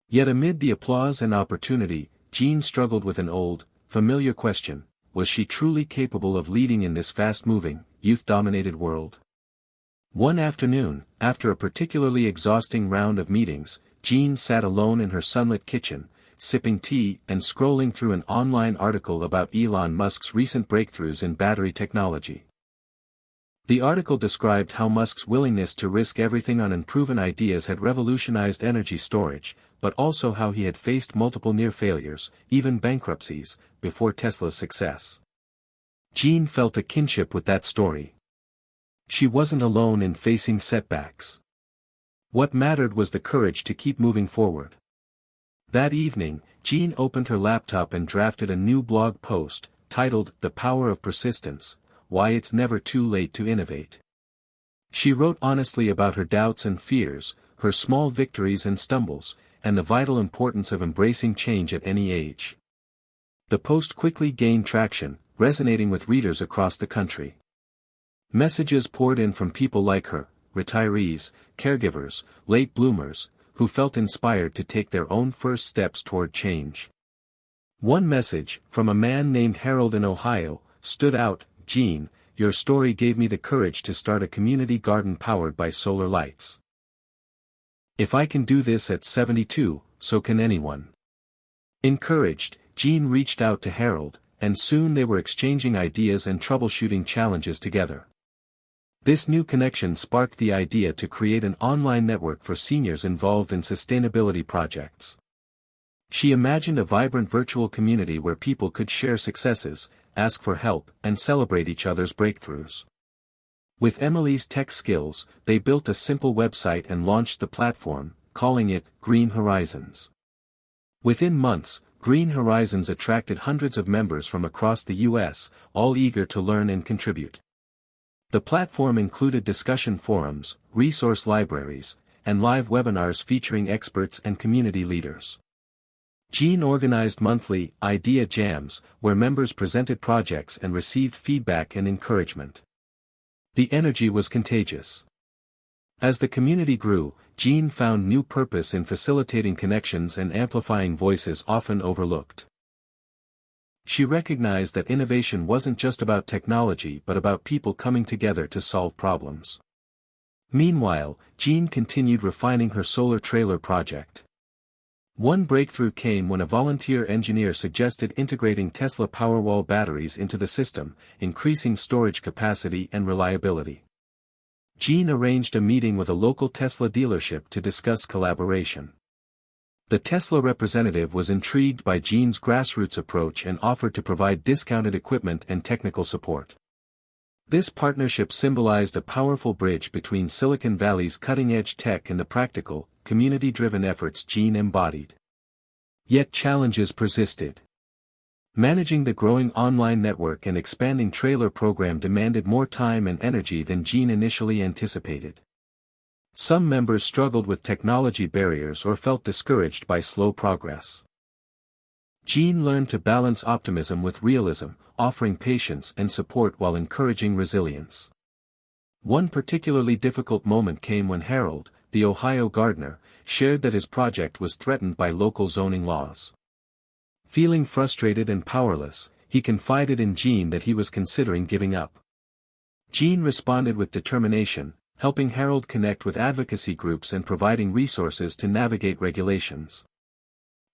Yet amid the applause and opportunity, Jean struggled with an old, familiar question: was she truly capable of leading in this fast-moving, youth-dominated world? One afternoon, after a particularly exhausting round of meetings, Jean sat alone in her sunlit kitchen, sipping tea and scrolling through an online article about Elon Musk's recent breakthroughs in battery technology. The article described how Musk's willingness to risk everything on unproven ideas had revolutionized energy storage, but also how he had faced multiple near failures, even bankruptcies, before Tesla's success. Jean felt a kinship with that story. She wasn't alone in facing setbacks. What mattered was the courage to keep moving forward. That evening, Jean opened her laptop and drafted a new blog post, titled "The Power of Persistence: Why It's Never Too Late to Innovate." She wrote honestly about her doubts and fears, her small victories and stumbles, and the vital importance of embracing change at any age. The post quickly gained traction, resonating with readers across the country. Messages poured in from people like her, retirees, caregivers, late bloomers, who felt inspired to take their own first steps toward change. One message, from a man named Harold in Ohio, stood out: "Jean, your story gave me the courage to start a community garden powered by solar lights. If I can do this at 72, so can anyone." Encouraged, Jean reached out to Harold, and soon they were exchanging ideas and troubleshooting challenges together. This new connection sparked the idea to create an online network for seniors involved in sustainability projects. She imagined a vibrant virtual community where people could share successes, ask for help, and celebrate each other's breakthroughs. With Emily's tech skills, they built a simple website and launched the platform, calling it Green Horizons. Within months, Green Horizons attracted hundreds of members from across the U.S., all eager to learn and contribute. The platform included discussion forums, resource libraries, and live webinars featuring experts and community leaders. Jean organized monthly idea jams, where members presented projects and received feedback and encouragement. The energy was contagious. As the community grew, Jean found new purpose in facilitating connections and amplifying voices often overlooked. She recognized that innovation wasn't just about technology but about people coming together to solve problems. Meanwhile, Jean continued refining her solar trailer project. One breakthrough came when a volunteer engineer suggested integrating Tesla Powerwall batteries into the system, increasing storage capacity and reliability. Jean arranged a meeting with a local Tesla dealership to discuss collaboration. The Tesla representative was intrigued by Jean's grassroots approach and offered to provide discounted equipment and technical support. This partnership symbolized a powerful bridge between Silicon Valley's cutting-edge tech and the practical, community-driven efforts Jean embodied. Yet challenges persisted. Managing the growing online network and expanding trailer program demanded more time and energy than Jean initially anticipated. Some members struggled with technology barriers or felt discouraged by slow progress. Jean learned to balance optimism with realism, offering patience and support while encouraging resilience. One particularly difficult moment came when Harold, the Ohio gardener, shared that his project was threatened by local zoning laws. Feeling frustrated and powerless, he confided in Jean that he was considering giving up. Jean responded with determination, helping Harold connect with advocacy groups and providing resources to navigate regulations.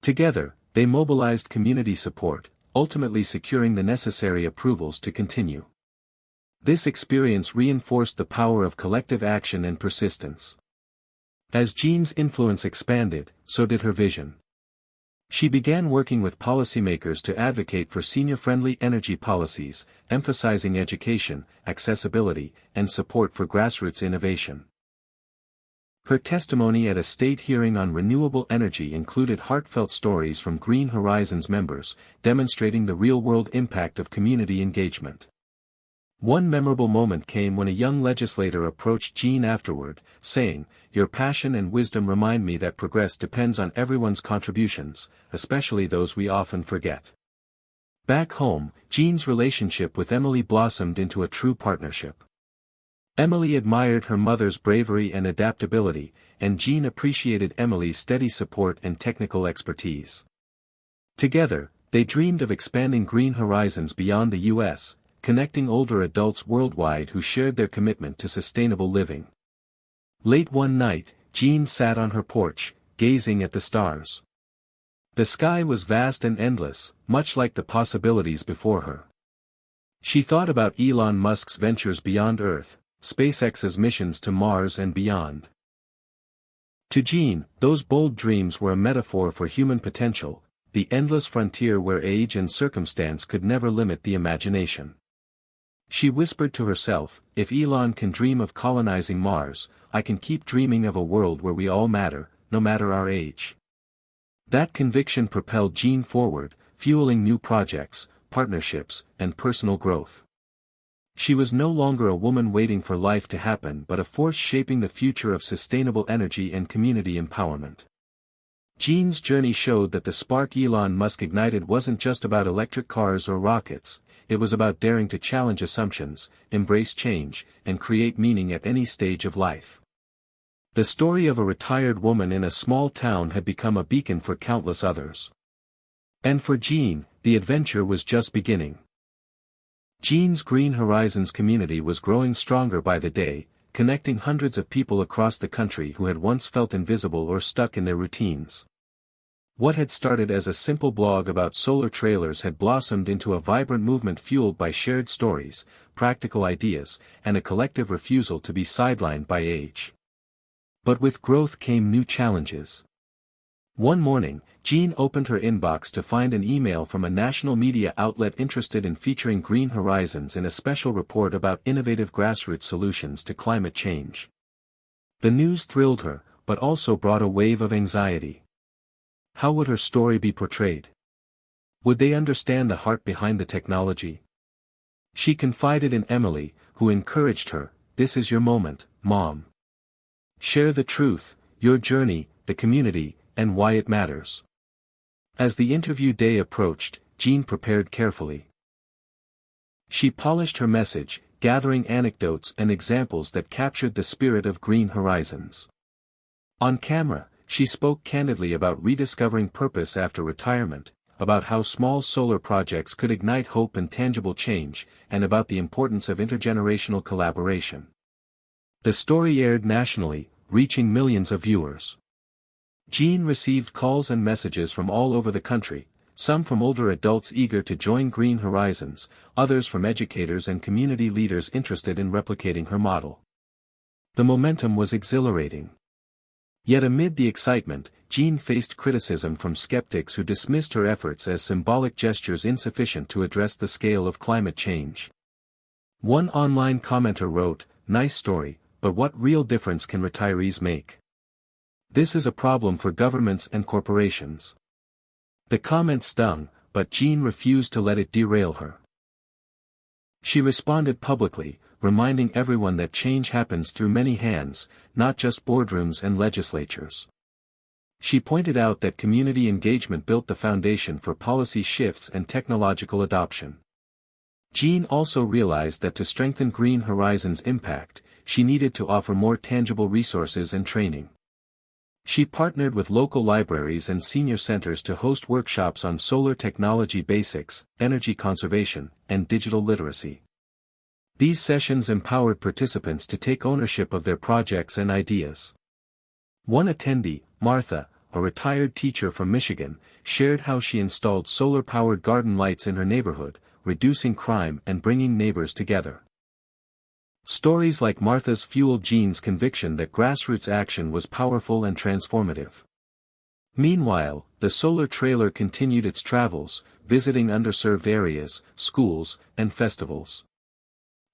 Together, they mobilized community support, ultimately securing the necessary approvals to continue. This experience reinforced the power of collective action and persistence. As Jean's influence expanded, so did her vision. She began working with policymakers to advocate for senior-friendly energy policies, emphasizing education, accessibility, and support for grassroots innovation. Her testimony at a state hearing on renewable energy included heartfelt stories from Green Horizons members, demonstrating the real-world impact of community engagement. One memorable moment came when a young legislator approached Jean afterward, saying, "Your passion and wisdom remind me that progress depends on everyone's contributions, especially those we often forget." Back home, Jean's relationship with Emily blossomed into a true partnership. Emily admired her mother's bravery and adaptability, and Jean appreciated Emily's steady support and technical expertise. Together, they dreamed of expanding Green Horizons beyond the U.S., connecting older adults worldwide who shared their commitment to sustainable living. Late one night, Jean sat on her porch, gazing at the stars. The sky was vast and endless, much like the possibilities before her. She thought about Elon Musk's ventures beyond Earth, SpaceX's missions to Mars and beyond. To Jean, those bold dreams were a metaphor for human potential, the endless frontier where age and circumstance could never limit the imagination. She whispered to herself, "If Elon can dream of colonizing Mars, I can keep dreaming of a world where we all matter, no matter our age." That conviction propelled Jean forward, fueling new projects, partnerships, and personal growth. She was no longer a woman waiting for life to happen but a force shaping the future of sustainable energy and community empowerment. Jean's journey showed that the spark Elon Musk ignited wasn't just about electric cars or rockets, it was about daring to challenge assumptions, embrace change, and create meaning at any stage of life. The story of a retired woman in a small town had become a beacon for countless others. And for Jean, the adventure was just beginning. Jean's Green Horizons community was growing stronger by the day, connecting hundreds of people across the country who had once felt invisible or stuck in their routines. What had started as a simple blog about solar trailers had blossomed into a vibrant movement fueled by shared stories, practical ideas, and a collective refusal to be sidelined by age. But with growth came new challenges. One morning, Jean opened her inbox to find an email from a national media outlet interested in featuring Green Horizons in a special report about innovative grassroots solutions to climate change. The news thrilled her, but also brought a wave of anxiety. How would her story be portrayed? Would they understand the heart behind the technology? She confided in Emily, who encouraged her, "This is your moment, Mom. Share the truth, your journey, the community, and why it matters." As the interview day approached, Jean prepared carefully. She polished her message, gathering anecdotes and examples that captured the spirit of Green Horizons. On camera, she spoke candidly about rediscovering purpose after retirement, about how small solar projects could ignite hope and tangible change, and about the importance of intergenerational collaboration. The story aired nationally, reaching millions of viewers. Jean received calls and messages from all over the country, some from older adults eager to join Green Horizons, others from educators and community leaders interested in replicating her model. The momentum was exhilarating. Yet amid the excitement, Jean faced criticism from skeptics who dismissed her efforts as symbolic gestures insufficient to address the scale of climate change. One online commenter wrote, "Nice story, but what real difference can retirees make? This is a problem for governments and corporations." The comment stung, but Jean refused to let it derail her. She responded publicly, reminding everyone that change happens through many hands, not just boardrooms and legislatures. She pointed out that community engagement built the foundation for policy shifts and technological adoption. Jean also realized that to strengthen Green Horizons' impact, she needed to offer more tangible resources and training. She partnered with local libraries and senior centers to host workshops on solar technology basics, energy conservation, and digital literacy. These sessions empowered participants to take ownership of their projects and ideas. One attendee, Martha, a retired teacher from Michigan, shared how she installed solar-powered garden lights in her neighborhood, reducing crime and bringing neighbors together. Stories like Martha's fueled Jean's conviction that grassroots action was powerful and transformative. Meanwhile, the solar trailer continued its travels, visiting underserved areas, schools, and festivals.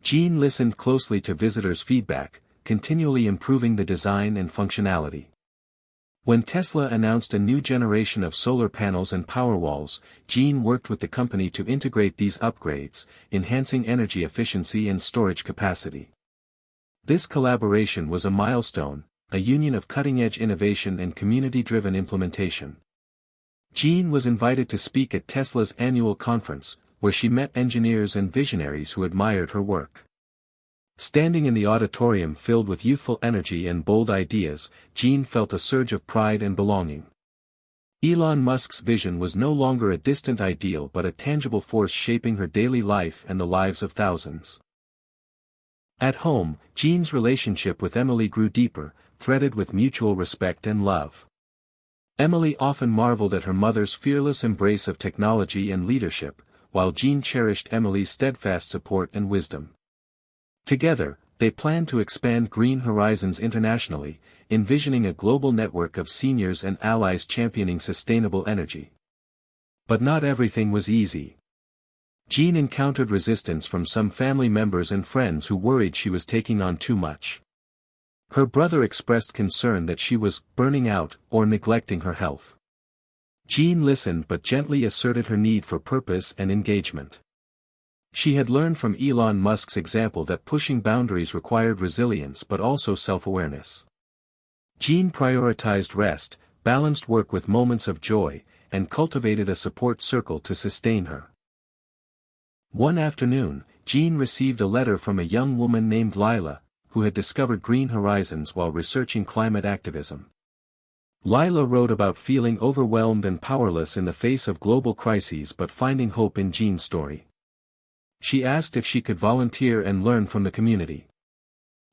Jean listened closely to visitors' feedback, continually improving the design and functionality. When Tesla announced a new generation of solar panels and Powerwalls, Jean worked with the company to integrate these upgrades, enhancing energy efficiency and storage capacity. This collaboration was a milestone, a union of cutting-edge innovation and community-driven implementation. Jean was invited to speak at Tesla's annual conference, where she met engineers and visionaries who admired her work. Standing in the auditorium filled with youthful energy and bold ideas, Jean felt a surge of pride and belonging. Elon Musk's vision was no longer a distant ideal but a tangible force shaping her daily life and the lives of thousands. At home, Jean's relationship with Emily grew deeper, threaded with mutual respect and love. Emily often marveled at her mother's fearless embrace of technology and leadership, while Jean cherished Emily's steadfast support and wisdom. Together, they planned to expand Green Horizons internationally, envisioning a global network of seniors and allies championing sustainable energy. But not everything was easy. Jean encountered resistance from some family members and friends who worried she was taking on too much. Her brother expressed concern that she was burning out or neglecting her health. Jean listened but gently asserted her need for purpose and engagement. She had learned from Elon Musk's example that pushing boundaries required resilience but also self-awareness. Jean prioritized rest, balanced work with moments of joy, and cultivated a support circle to sustain her. One afternoon, Jean received a letter from a young woman named Lila, who had discovered green horizons while researching climate activism. Lila wrote about feeling overwhelmed and powerless in the face of global crises but finding hope in Jean's story. She asked if she could volunteer and learn from the community.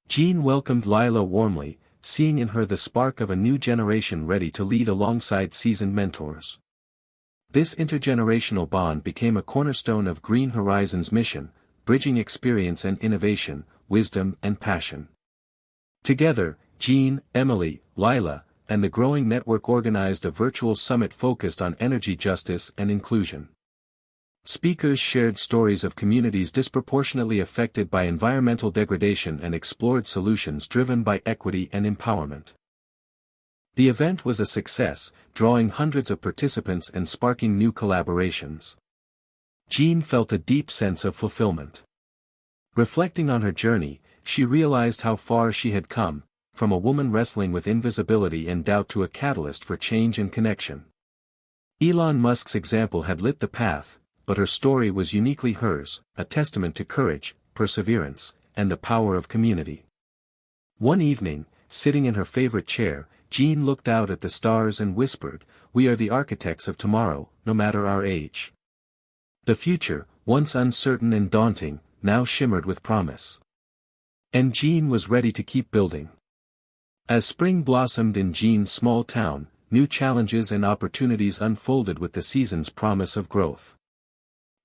Jean welcomed Lila warmly, seeing in her the spark of a new generation ready to lead alongside seasoned mentors. This intergenerational bond became a cornerstone of Green Horizons' mission, bridging experience and innovation, wisdom and passion. Together, Jean, Emily, Lila, and the growing network organized a virtual summit focused on energy justice and inclusion. Speakers shared stories of communities disproportionately affected by environmental degradation and explored solutions driven by equity and empowerment. The event was a success, drawing hundreds of participants and sparking new collaborations. Jean felt a deep sense of fulfillment. Reflecting on her journey, she realized how far she had come, from a woman wrestling with invisibility and doubt to a catalyst for change and connection. Elon Musk's example had lit the path, but her story was uniquely hers, a testament to courage, perseverance, and the power of community. One evening, sitting in her favorite chair, Jean looked out at the stars and whispered, "We are the architects of tomorrow, no matter our age." The future, once uncertain and daunting, now shimmered with promise. And Jean was ready to keep building. As spring blossomed in Jean's small town, new challenges and opportunities unfolded with the season's promise of growth.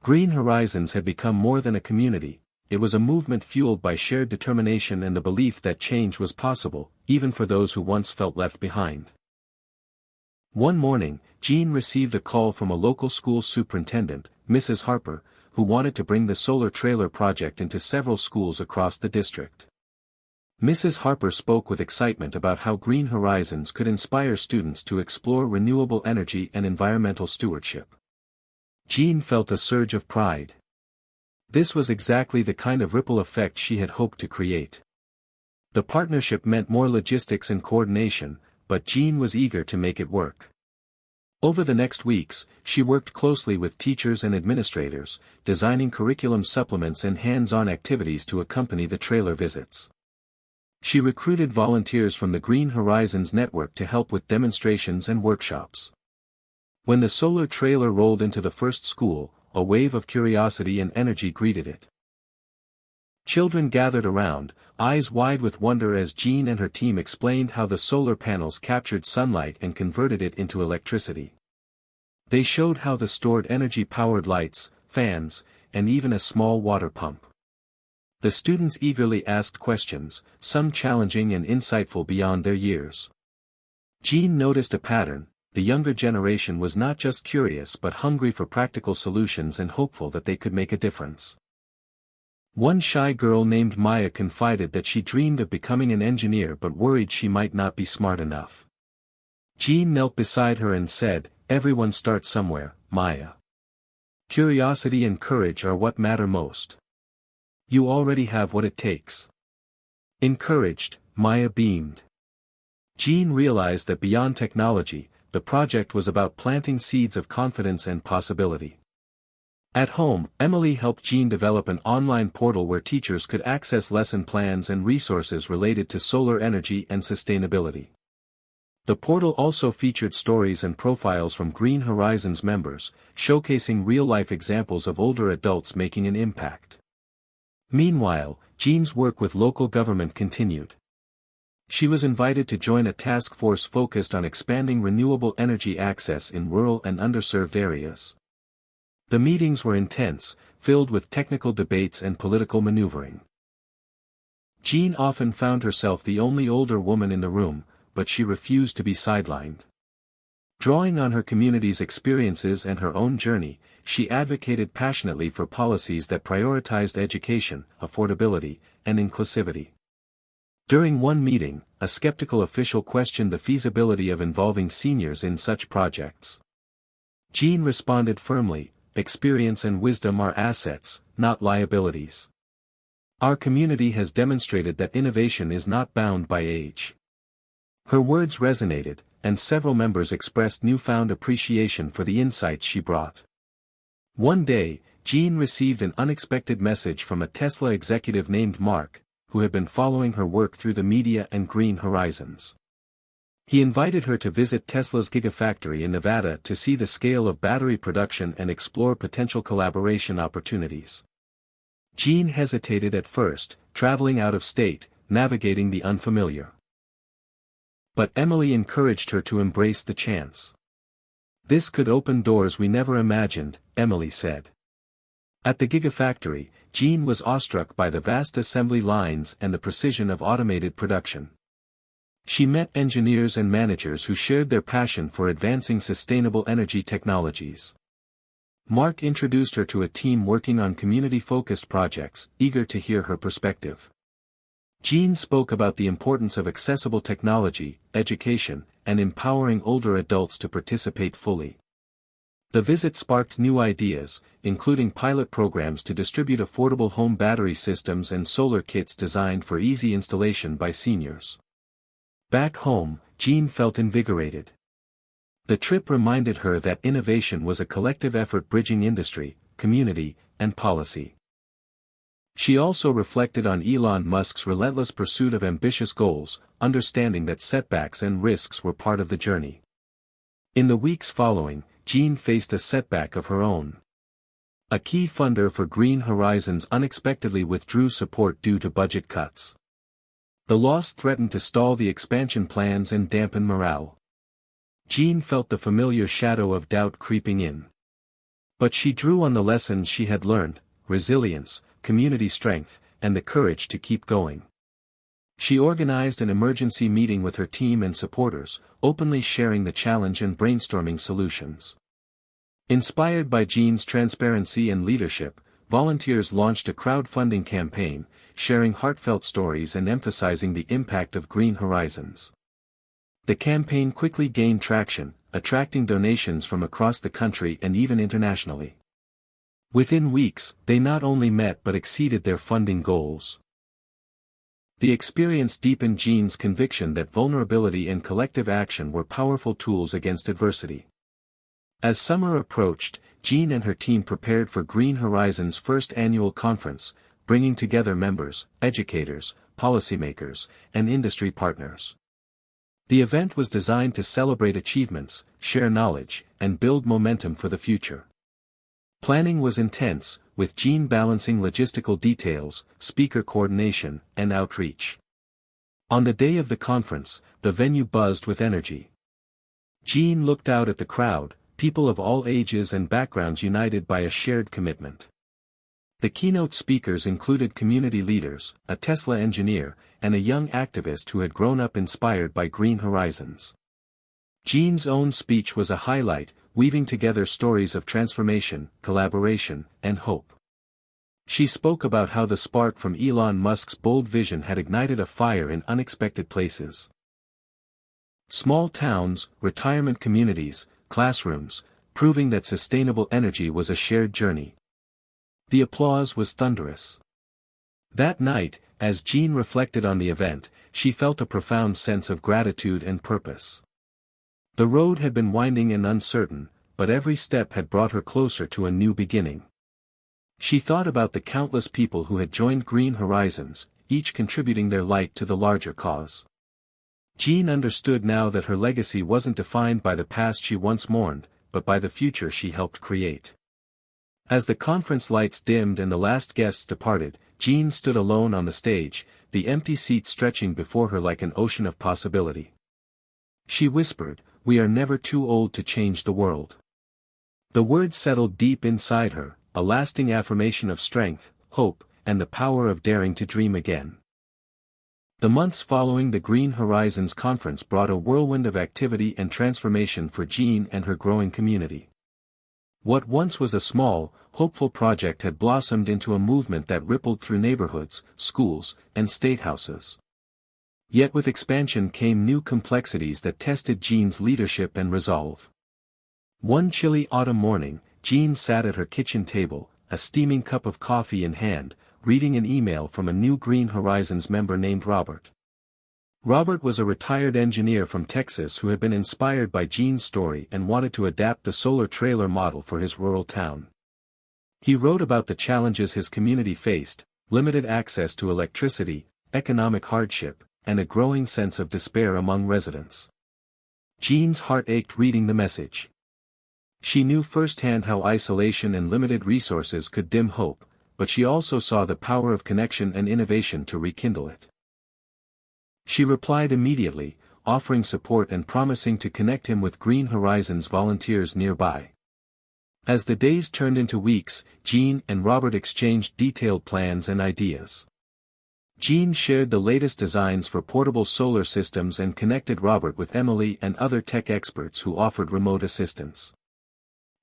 Green Horizons had become more than a community, it was a movement fueled by shared determination and the belief that change was possible, even for those who once felt left behind. One morning, Jean received a call from a local school superintendent, Mrs. Harper, who wanted to bring the solar trailer project into several schools across the district. Mrs. Harper spoke with excitement about how Green Horizons could inspire students to explore renewable energy and environmental stewardship. Jean felt a surge of pride. This was exactly the kind of ripple effect she had hoped to create. The partnership meant more logistics and coordination, but Jean was eager to make it work. Over the next weeks, she worked closely with teachers and administrators, designing curriculum supplements and hands-on activities to accompany the trailer visits. She recruited volunteers from the Green Horizons network to help with demonstrations and workshops. When the solar trailer rolled into the first school, a wave of curiosity and energy greeted it. Children gathered around, eyes wide with wonder as Jean and her team explained how the solar panels captured sunlight and converted it into electricity. They showed how the stored energy powered lights, fans, and even a small water pump. The students eagerly asked questions, some challenging and insightful beyond their years. Jean noticed a pattern. The younger generation was not just curious but hungry for practical solutions and hopeful that they could make a difference. One shy girl named Maya confided that she dreamed of becoming an engineer but worried she might not be smart enough. Jean knelt beside her and said, "Everyone starts somewhere, Maya. Curiosity and courage are what matter most. You already have what it takes." Encouraged, Maya beamed. Jean realized that beyond technology, the project was about planting seeds of confidence and possibility. At home, Emily helped Jean develop an online portal where teachers could access lesson plans and resources related to solar energy and sustainability. The portal also featured stories and profiles from Green Horizons members, showcasing real-life examples of older adults making an impact. Meanwhile, Jean's work with local government continued. She was invited to join a task force focused on expanding renewable energy access in rural and underserved areas. The meetings were intense, filled with technical debates and political maneuvering. Jean often found herself the only older woman in the room, but she refused to be sidelined. Drawing on her community's experiences and her own journey, she advocated passionately for policies that prioritized education, affordability, and inclusivity. During one meeting, a skeptical official questioned the feasibility of involving seniors in such projects. Jean responded firmly, "Experience and wisdom are assets, not liabilities. Our community has demonstrated that innovation is not bound by age." Her words resonated, and several members expressed newfound appreciation for the insights she brought. One day, Jean received an unexpected message from a Tesla executive named Mark, who had been following her work through the media and Green Horizons. He invited her to visit Tesla's Gigafactory in Nevada to see the scale of battery production and explore potential collaboration opportunities. Jean hesitated at first, traveling out of state, navigating the unfamiliar. But Emily encouraged her to embrace the chance. "This could open doors we never imagined," Emily said. At the Gigafactory, Jean was awestruck by the vast assembly lines and the precision of automated production. She met engineers and managers who shared their passion for advancing sustainable energy technologies. Mark introduced her to a team working on community-focused projects, eager to hear her perspective. Jean spoke about the importance of accessible technology, education, and empowering older adults to participate fully. The visit sparked new ideas, including pilot programs to distribute affordable home battery systems and solar kits designed for easy installation by seniors. Back home, Jean felt invigorated. The trip reminded her that innovation was a collective effort bridging industry, community, and policy. She also reflected on Elon Musk's relentless pursuit of ambitious goals, understanding that setbacks and risks were part of the journey. In the weeks following, Jean faced a setback of her own. A key funder for Green Horizons unexpectedly withdrew support due to budget cuts. The loss threatened to stall the expansion plans and dampen morale. Jean felt the familiar shadow of doubt creeping in. But she drew on the lessons she had learned: resilience, community strength, and the courage to keep going. She organized an emergency meeting with her team and supporters, openly sharing the challenge and brainstorming solutions. Inspired by Jean's transparency and leadership, volunteers launched a crowdfunding campaign, sharing heartfelt stories and emphasizing the impact of Green Horizons. The campaign quickly gained traction, attracting donations from across the country and even internationally. Within weeks, they not only met but exceeded their funding goals. The experience deepened Jean's conviction that vulnerability and collective action were powerful tools against adversity. As summer approached, Jean and her team prepared for Green Horizons' first annual conference, bringing together members, educators, policymakers, and industry partners. The event was designed to celebrate achievements, share knowledge, and build momentum for the future. Planning was intense, with Jean balancing logistical details, speaker coordination, and outreach. On the day of the conference, the venue buzzed with energy. Jean looked out at the crowd, people of all ages and backgrounds united by a shared commitment. The keynote speakers included community leaders, a Tesla engineer, and a young activist who had grown up inspired by Green Horizons. Jean's own speech was a highlight, weaving together stories of transformation, collaboration, and hope. She spoke about how the spark from Elon Musk's bold vision had ignited a fire in unexpected places. Small towns, retirement communities, classrooms, proving that sustainable energy was a shared journey. The applause was thunderous. That night, as Jean reflected on the event, she felt a profound sense of gratitude and purpose. The road had been winding and uncertain, but every step had brought her closer to a new beginning. She thought about the countless people who had joined Green Horizons, each contributing their light to the larger cause. Jean understood now that her legacy wasn't defined by the past she once mourned, but by the future she helped create. As the conference lights dimmed and the last guests departed, Jean stood alone on the stage, the empty seat stretching before her like an ocean of possibility. She whispered, "We are never too old to change the world." The words settled deep inside her, a lasting affirmation of strength, hope, and the power of daring to dream again. The months following the Green Horizons conference brought a whirlwind of activity and transformation for Jean and her growing community. What once was a small, hopeful project had blossomed into a movement that rippled through neighborhoods, schools, and statehouses. Yet with expansion came new complexities that tested Jean's leadership and resolve. One chilly autumn morning, Jean sat at her kitchen table, a steaming cup of coffee in hand, reading an email from a new Green Horizons member named Robert. Robert was a retired engineer from Texas who had been inspired by Jean's story and wanted to adapt the solar trailer model for his rural town. He wrote about the challenges his community faced: limited access to electricity, economic hardship, and a growing sense of despair among residents. Jean's heart ached reading the message. She knew firsthand how isolation and limited resources could dim hope, but she also saw the power of connection and innovation to rekindle it. She replied immediately, offering support and promising to connect him with Green Horizons volunteers nearby. As the days turned into weeks, Jean and Robert exchanged detailed plans and ideas. Jean shared the latest designs for portable solar systems and connected Robert with Emily and other tech experts who offered remote assistance.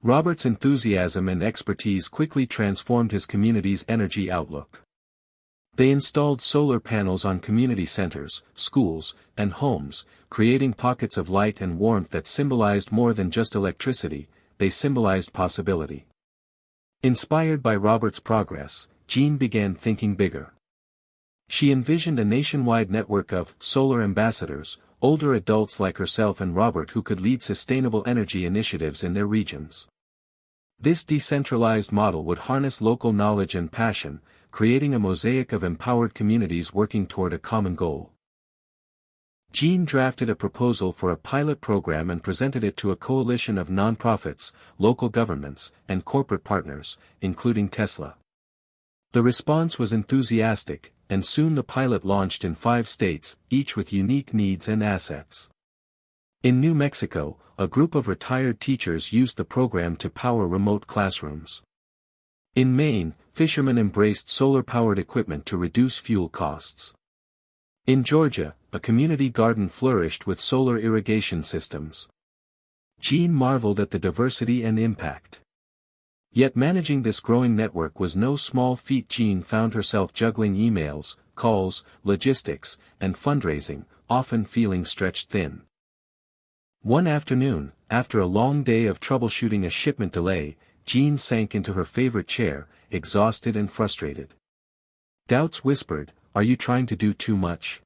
Robert's enthusiasm and expertise quickly transformed his community's energy outlook. They installed solar panels on community centers, schools, and homes, creating pockets of light and warmth that symbolized more than just electricity, they symbolized possibility. Inspired by Robert's progress, Jean began thinking bigger. She envisioned a nationwide network of solar ambassadors, older adults like herself and Robert who could lead sustainable energy initiatives in their regions. This decentralized model would harness local knowledge and passion, creating a mosaic of empowered communities working toward a common goal. Jean drafted a proposal for a pilot program and presented it to a coalition of nonprofits, local governments, and corporate partners, including Tesla. The response was enthusiastic, and soon the pilot launched in 5 states, each with unique needs and assets. In New Mexico, a group of retired teachers used the program to power remote classrooms. In Maine, fishermen embraced solar-powered equipment to reduce fuel costs. In Georgia, a community garden flourished with solar irrigation systems. Jean marveled at the diversity and impact. Yet managing this growing network was no small feat. Jean found herself juggling emails, calls, logistics, and fundraising, often feeling stretched thin. One afternoon, after a long day of troubleshooting a shipment delay, Jean sank into her favorite chair, exhausted and frustrated. Doubts whispered, "Are you trying to do too much?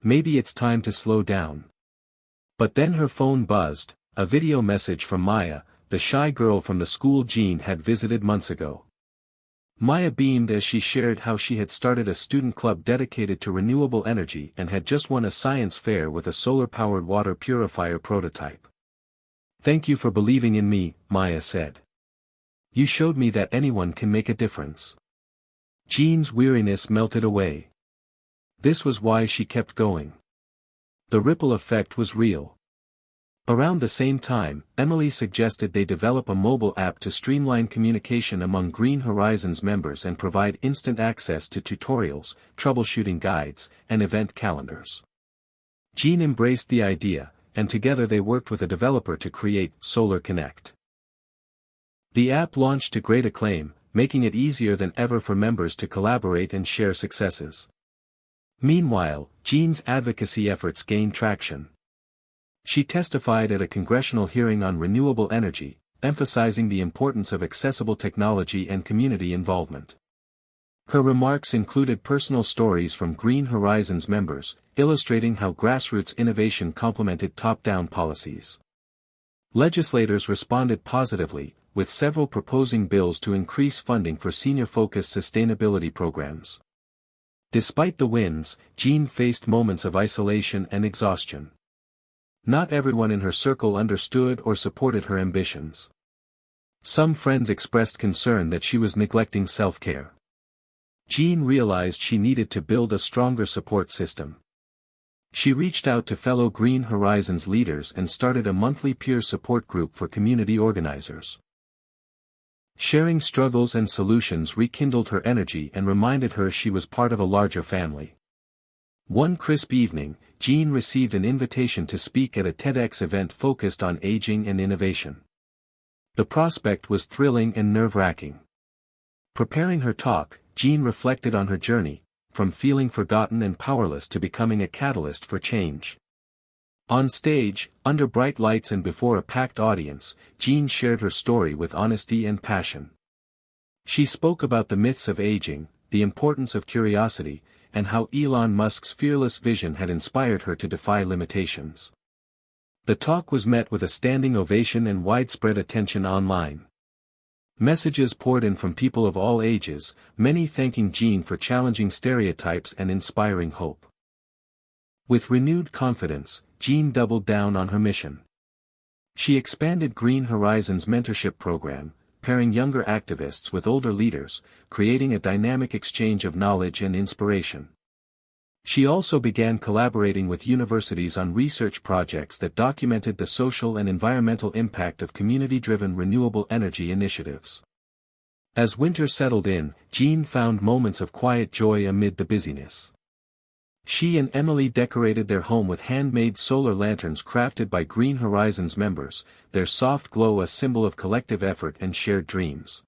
Maybe it's time to slow down." But then her phone buzzed, a video message from Maya, the shy girl from the school Jean had visited months ago. Maya beamed as she shared how she had started a student club dedicated to renewable energy and had just won a science fair with a solar-powered water purifier prototype. "Thank you for believing in me," Maya said. "You showed me that anyone can make a difference." Jean's weariness melted away. This was why she kept going. The ripple effect was real. Around the same time, Emily suggested they develop a mobile app to streamline communication among Green Horizons members and provide instant access to tutorials, troubleshooting guides, and event calendars. Jean embraced the idea, and together they worked with a developer to create Solar Connect. The app launched to great acclaim, making it easier than ever for members to collaborate and share successes. Meanwhile, Jean's advocacy efforts gained traction. She testified at a congressional hearing on renewable energy, emphasizing the importance of accessible technology and community involvement. Her remarks included personal stories from Green Horizons members, illustrating how grassroots innovation complemented top-down policies. Legislators responded positively, with several proposing bills to increase funding for senior-focused sustainability programs. Despite the wins, Jean faced moments of isolation and exhaustion. Not everyone in her circle understood or supported her ambitions. Some friends expressed concern that she was neglecting self-care. Jean realized she needed to build a stronger support system. She reached out to fellow Green Horizons leaders and started a monthly peer support group for community organizers. Sharing struggles and solutions rekindled her energy and reminded her she was part of a larger family. One crisp evening, Jean received an invitation to speak at a TEDx event focused on aging and innovation. The prospect was thrilling and nerve-wracking. Preparing her talk, Jean reflected on her journey, from feeling forgotten and powerless to becoming a catalyst for change. On stage, under bright lights and before a packed audience, Jean shared her story with honesty and passion. She spoke about the myths of aging, the importance of curiosity, and how Elon Musk's fearless vision had inspired her to defy limitations. The talk was met with a standing ovation and widespread attention online. Messages poured in from people of all ages, many thanking Jean for challenging stereotypes and inspiring hope. With renewed confidence, Jean doubled down on her mission. She expanded Green Horizons' mentorship program, pairing younger activists with older leaders, creating a dynamic exchange of knowledge and inspiration. She also began collaborating with universities on research projects that documented the social and environmental impact of community-driven renewable energy initiatives. As winter settled in, Jean found moments of quiet joy amid the busyness. She and Emily decorated their home with handmade solar lanterns crafted by Green Horizons members, their soft glow a symbol of collective effort and shared dreams.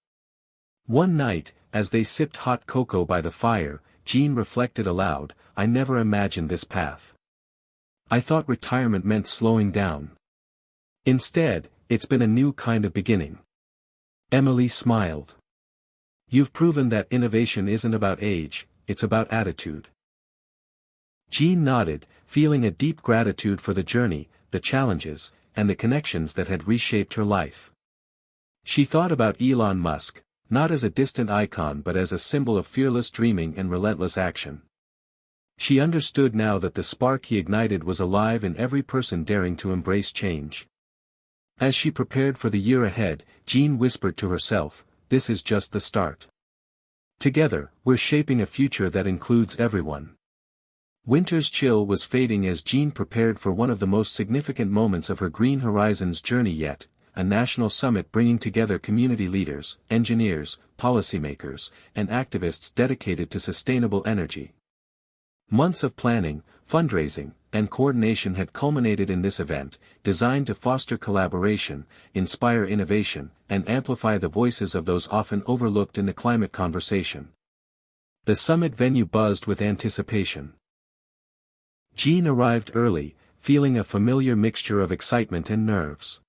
One night, as they sipped hot cocoa by the fire, Jean reflected aloud, "I never imagined this path. I thought retirement meant slowing down. Instead, it's been a new kind of beginning." Emily smiled. "You've proven that innovation isn't about age, it's about attitude." Jean nodded, feeling a deep gratitude for the journey, the challenges, and the connections that had reshaped her life. She thought about Elon Musk, not as a distant icon but as a symbol of fearless dreaming and relentless action. She understood now that the spark he ignited was alive in every person daring to embrace change. As she prepared for the year ahead, Jean whispered to herself, "This is just the start. Together, we're shaping a future that includes everyone." Winter's chill was fading as Jean prepared for one of the most significant moments of her Green Horizons journey yet, a national summit bringing together community leaders, engineers, policymakers, and activists dedicated to sustainable energy. Months of planning, fundraising, and coordination had culminated in this event, designed to foster collaboration, inspire innovation, and amplify the voices of those often overlooked in the climate conversation. The summit venue buzzed with anticipation. Jean arrived early, feeling a familiar mixture of excitement and nerves.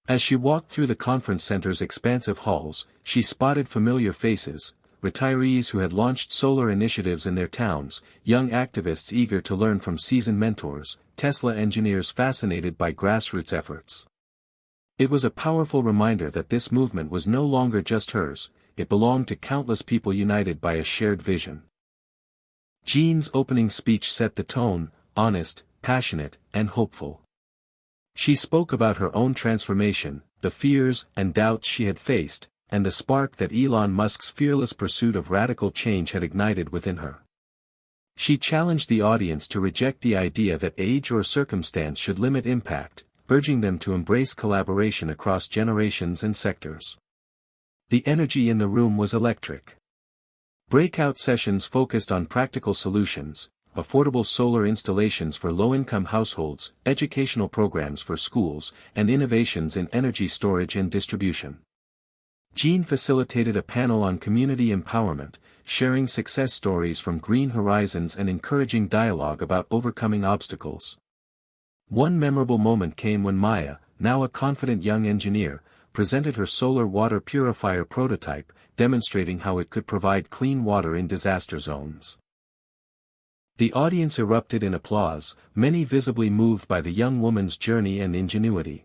As she walked through the conference center's expansive halls, she spotted familiar faces, retirees who had launched solar initiatives in their towns, young activists eager to learn from seasoned mentors, Tesla engineers fascinated by grassroots efforts. It was a powerful reminder that this movement was no longer just hers, it belonged to countless people united by a shared vision. Jean's opening speech set the tone, honest, passionate, and hopeful. She spoke about her own transformation, the fears and doubts she had faced, and the spark that Elon Musk's fearless pursuit of radical change had ignited within her. She challenged the audience to reject the idea that age or circumstance should limit impact, urging them to embrace collaboration across generations and sectors. The energy in the room was electric. Breakout sessions focused on practical solutions, affordable solar installations for low-income households, educational programs for schools, and innovations in energy storage and distribution. Jean facilitated a panel on community empowerment, sharing success stories from Green Horizons and encouraging dialogue about overcoming obstacles. One memorable moment came when Maya, now a confident young engineer, presented her solar water purifier prototype, demonstrating how it could provide clean water in disaster zones. The audience erupted in applause, many visibly moved by the young woman's journey and ingenuity.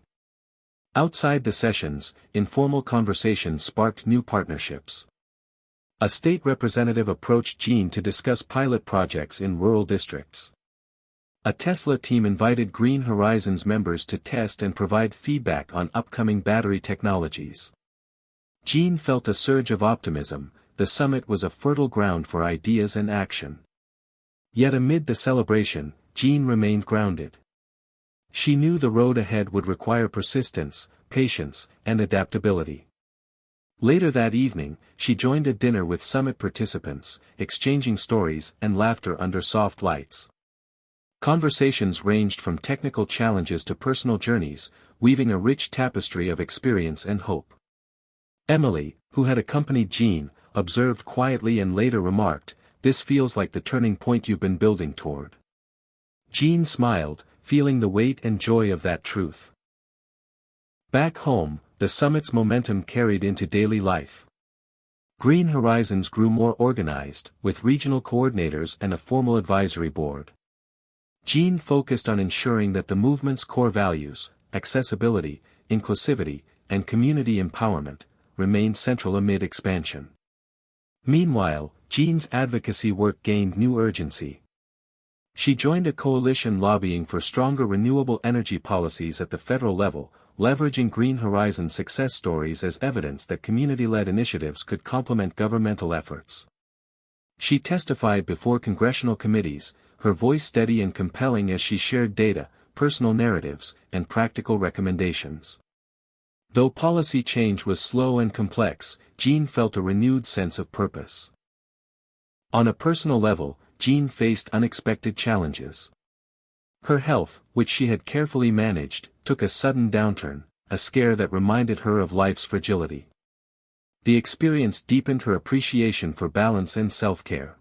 Outside the sessions, informal conversations sparked new partnerships. A state representative approached Jean to discuss pilot projects in rural districts. A Tesla team invited Green Horizons members to test and provide feedback on upcoming battery technologies. Jean felt a surge of optimism, the summit was a fertile ground for ideas and action. Yet amid the celebration, Jean remained grounded. She knew the road ahead would require persistence, patience, and adaptability. Later that evening, she joined a dinner with summit participants, exchanging stories and laughter under soft lights. Conversations ranged from technical challenges to personal journeys, weaving a rich tapestry of experience and hope. Emily, who had accompanied Jean, observed quietly and later remarked, "This feels like the turning point you've been building toward." Jean smiled, feeling the weight and joy of that truth. Back home, the summit's momentum carried into daily life. Green Horizons grew more organized, with regional coordinators and a formal advisory board. Jean focused on ensuring that the movement's core values, accessibility, inclusivity, and community empowerment, remained central amid expansion. Meanwhile, Jean's advocacy work gained new urgency. She joined a coalition lobbying for stronger renewable energy policies at the federal level, leveraging Green Horizons' success stories as evidence that community-led initiatives could complement governmental efforts. She testified before congressional committees, her voice steady and compelling as she shared data, personal narratives, and practical recommendations. Though policy change was slow and complex, Jean felt a renewed sense of purpose. On a personal level, Jean faced unexpected challenges. Her health, which she had carefully managed, took a sudden downturn, a scare that reminded her of life's fragility. The experience deepened her appreciation for balance and self-care.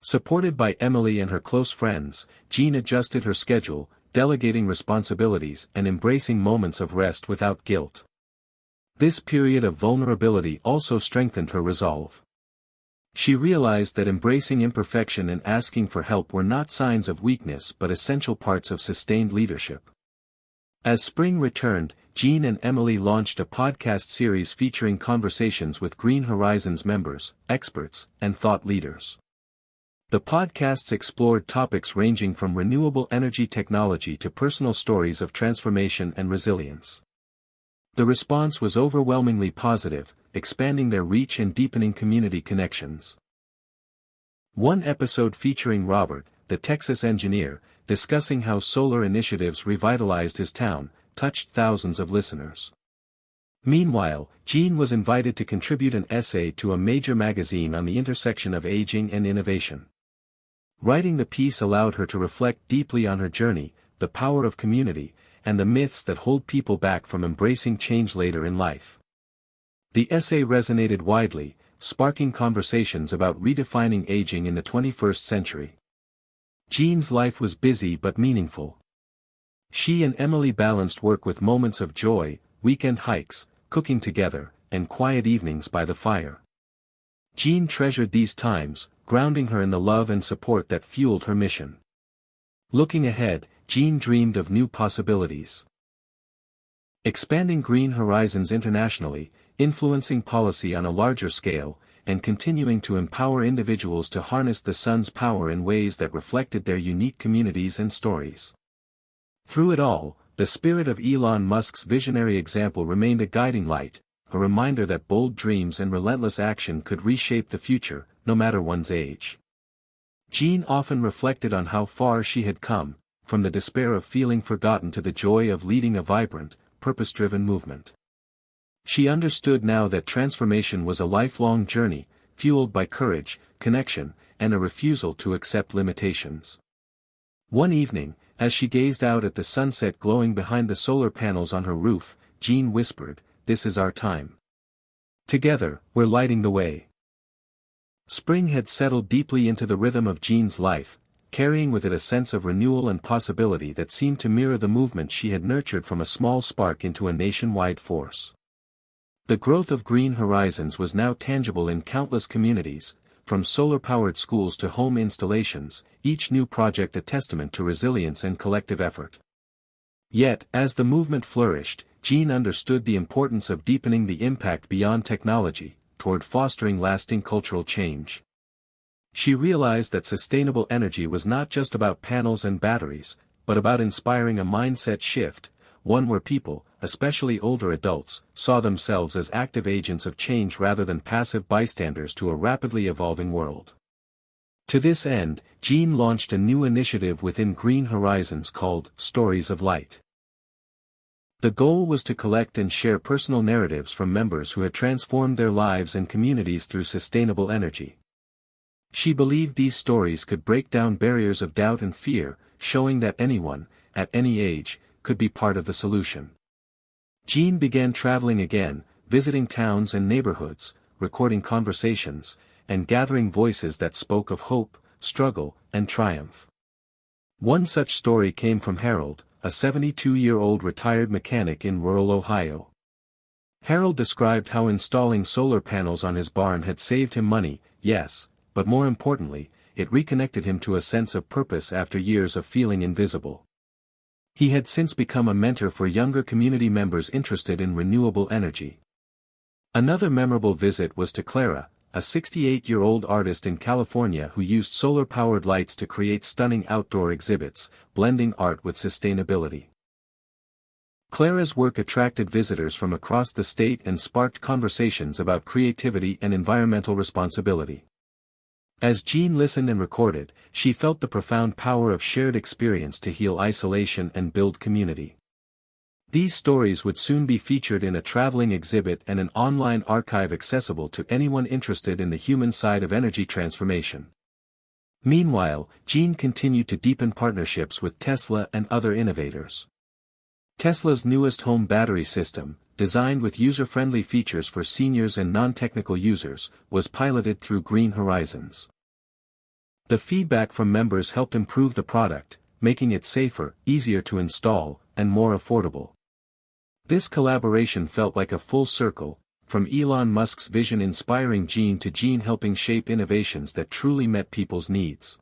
Supported by Emily and her close friends, Jean adjusted her schedule, delegating responsibilities and embracing moments of rest without guilt. This period of vulnerability also strengthened her resolve. She realized that embracing imperfection and asking for help were not signs of weakness but essential parts of sustained leadership. As spring returned, Jean and Emily launched a podcast series featuring conversations with Green Horizons members, experts, and thought leaders. The podcasts explored topics ranging from renewable energy technology to personal stories of transformation and resilience. The response was overwhelmingly positive, expanding their reach and deepening community connections. One episode featuring Robert, the Texas engineer, discussing how solar initiatives revitalized his town, touched thousands of listeners. Meanwhile, Jean was invited to contribute an essay to a major magazine on the intersection of aging and innovation. Writing the piece allowed her to reflect deeply on her journey, the power of community, and the myths that hold people back from embracing change later in life. The essay resonated widely, sparking conversations about redefining aging in the 21st century. Jean's life was busy but meaningful. She and Emily balanced work with moments of joy, weekend hikes, cooking together, and quiet evenings by the fire. Jean treasured these times, grounding her in the love and support that fueled her mission. Looking ahead, Jean dreamed of new possibilities. Expanding Green Horizons internationally, influencing policy on a larger scale, and continuing to empower individuals to harness the sun's power in ways that reflected their unique communities and stories. Through it all, the spirit of Elon Musk's visionary example remained a guiding light, a reminder that bold dreams and relentless action could reshape the future, no matter one's age. Jean often reflected on how far she had come, from the despair of feeling forgotten to the joy of leading a vibrant, purpose-driven movement. She understood now that transformation was a lifelong journey, fueled by courage, connection, and a refusal to accept limitations. One evening, as she gazed out at the sunset glowing behind the solar panels on her roof, Jean whispered, "This is our time. Together, we're lighting the way." Spring had settled deeply into the rhythm of Jean's life, carrying with it a sense of renewal and possibility that seemed to mirror the movement she had nurtured from a small spark into a nationwide force. The growth of Green Horizons was now tangible in countless communities, from solar-powered schools to home installations, each new project a testament to resilience and collective effort. Yet, as the movement flourished, Jean understood the importance of deepening the impact beyond technology, toward fostering lasting cultural change. She realized that sustainable energy was not just about panels and batteries, but about inspiring a mindset shift, one where people, especially older adults, saw themselves as active agents of change rather than passive bystanders to a rapidly evolving world. To this end, Jean launched a new initiative within Green Horizons called Stories of Light. The goal was to collect and share personal narratives from members who had transformed their lives and communities through sustainable energy. She believed these stories could break down barriers of doubt and fear, showing that anyone, at any age, could be part of the solution. Jean began traveling again, visiting towns and neighborhoods, recording conversations, and gathering voices that spoke of hope, struggle, and triumph. One such story came from Harold, a 72-year-old retired mechanic in rural Ohio. Harold described how installing solar panels on his barn had saved him money, yes, but more importantly, it reconnected him to a sense of purpose after years of feeling invisible. He had since become a mentor for younger community members interested in renewable energy. Another memorable visit was to Clara, a 68-year-old artist in California who used solar-powered lights to create stunning outdoor exhibits, blending art with sustainability. Clara's work attracted visitors from across the state and sparked conversations about creativity and environmental responsibility. As Jean listened and recorded, she felt the profound power of shared experience to heal isolation and build community. These stories would soon be featured in a traveling exhibit and an online archive accessible to anyone interested in the human side of energy transformation. Meanwhile, Jean continued to deepen partnerships with Tesla and other innovators. Tesla's newest home battery system, designed with user-friendly features for seniors and non-technical users, was piloted through Green Horizons. The feedback from members helped improve the product, making it safer, easier to install, and more affordable. This collaboration felt like a full circle, from Elon Musk's vision inspiring Jean to Jean helping shape innovations that truly met people's needs.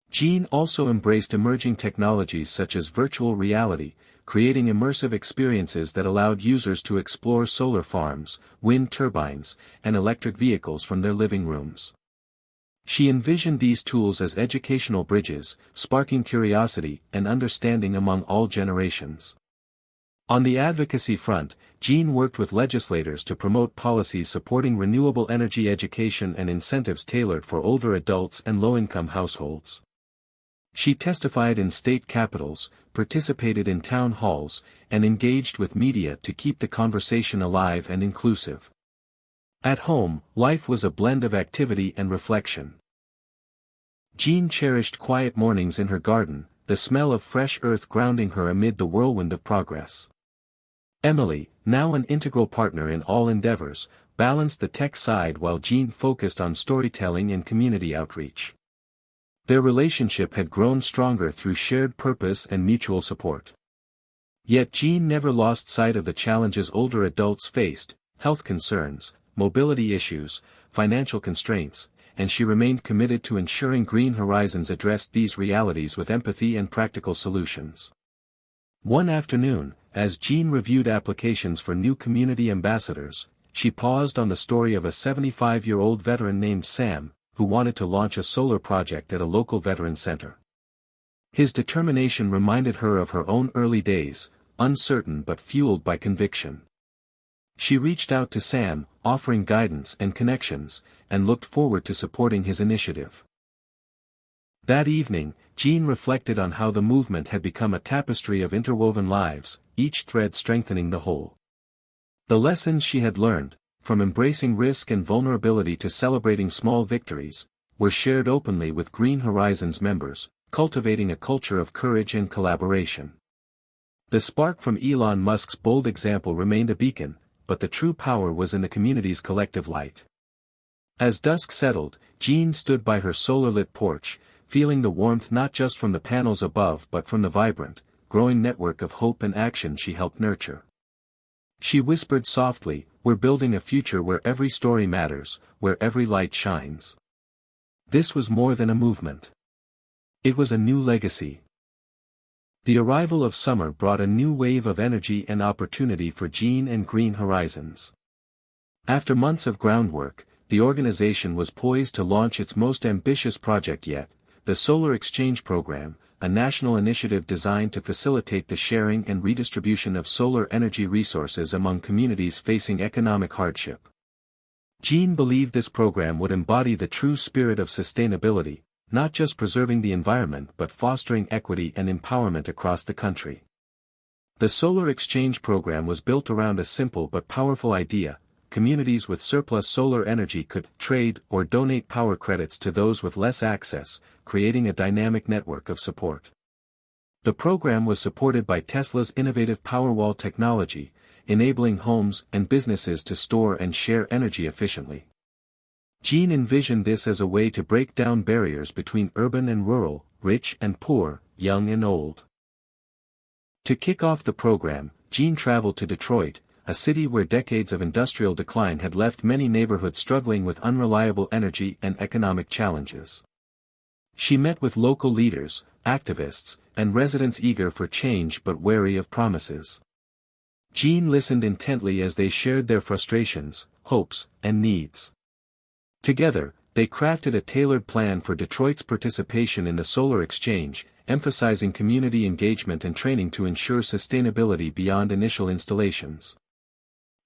Jean also embraced emerging technologies such as virtual reality, creating immersive experiences that allowed users to explore solar farms, wind turbines, and electric vehicles from their living rooms. She envisioned these tools as educational bridges, sparking curiosity and understanding among all generations. On the advocacy front, Jean worked with legislators to promote policies supporting renewable energy education and incentives tailored for older adults and low-income households. She testified in state capitals, participated in town halls, and engaged with media to keep the conversation alive and inclusive. At home, life was a blend of activity and reflection. Jean cherished quiet mornings in her garden, the smell of fresh earth grounding her amid the whirlwind of progress. Emily, now an integral partner in all endeavors, balanced the tech side while Jean focused on storytelling and community outreach. Their relationship had grown stronger through shared purpose and mutual support. Yet Jean never lost sight of the challenges older adults faced: health concerns, mobility issues, financial constraints, and she remained committed to ensuring Green Horizons addressed these realities with empathy and practical solutions. One afternoon, as Jean reviewed applications for new community ambassadors, she paused on the story of a 75-year-old veteran named Sam, who wanted to launch a solar project at a local veteran center. His determination reminded her of her own early days, uncertain but fueled by conviction. She reached out to Sam, offering guidance and connections, and looked forward to supporting his initiative. That evening, Jean reflected on how the movement had become a tapestry of interwoven lives, each thread strengthening the whole. The lessons she had learned, from embracing risk and vulnerability to celebrating small victories, were shared openly with Green Horizons members, cultivating a culture of courage and collaboration. The spark from Elon Musk's bold example remained a beacon, but the true power was in the community's collective light. As dusk settled, Jean stood by her solar-lit porch, feeling the warmth not just from the panels above but from the vibrant, growing network of hope and action she helped nurture. She whispered softly, "We're building a future where every story matters, where every light shines." This was more than a movement. It was a new legacy. The arrival of summer brought a new wave of energy and opportunity for Jean and Green Horizons. After months of groundwork, the organization was poised to launch its most ambitious project yet, the Solar Exchange Program, a national initiative designed to facilitate the sharing and redistribution of solar energy resources among communities facing economic hardship. Jean believed this program would embody the true spirit of sustainability, not just preserving the environment but fostering equity and empowerment across the country. The Solar Exchange Program was built around a simple but powerful idea: communities with surplus solar energy could trade or donate power credits to those with less access, creating a dynamic network of support. The program was supported by Tesla's innovative Powerwall technology, enabling homes and businesses to store and share energy efficiently. Jean envisioned this as a way to break down barriers between urban and rural, rich and poor, young and old. To kick off the program, Jean traveled to Detroit, a city where decades of industrial decline had left many neighborhoods struggling with unreliable energy and economic challenges. She met with local leaders, activists, and residents eager for change but wary of promises. Jean listened intently as they shared their frustrations, hopes, and needs. Together, they crafted a tailored plan for Detroit's participation in the solar exchange, emphasizing community engagement and training to ensure sustainability beyond initial installations.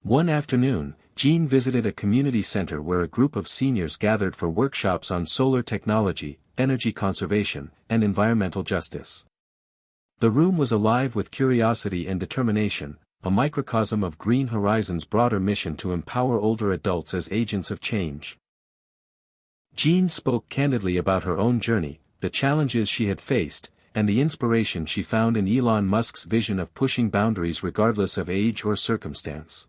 One afternoon, Jean visited a community center where a group of seniors gathered for workshops on solar technology, energy conservation, and environmental justice. The room was alive with curiosity and determination, a microcosm of Green Horizons' broader mission to empower older adults as agents of change. Jean spoke candidly about her own journey, the challenges she had faced, and the inspiration she found in Elon Musk's vision of pushing boundaries regardless of age or circumstance.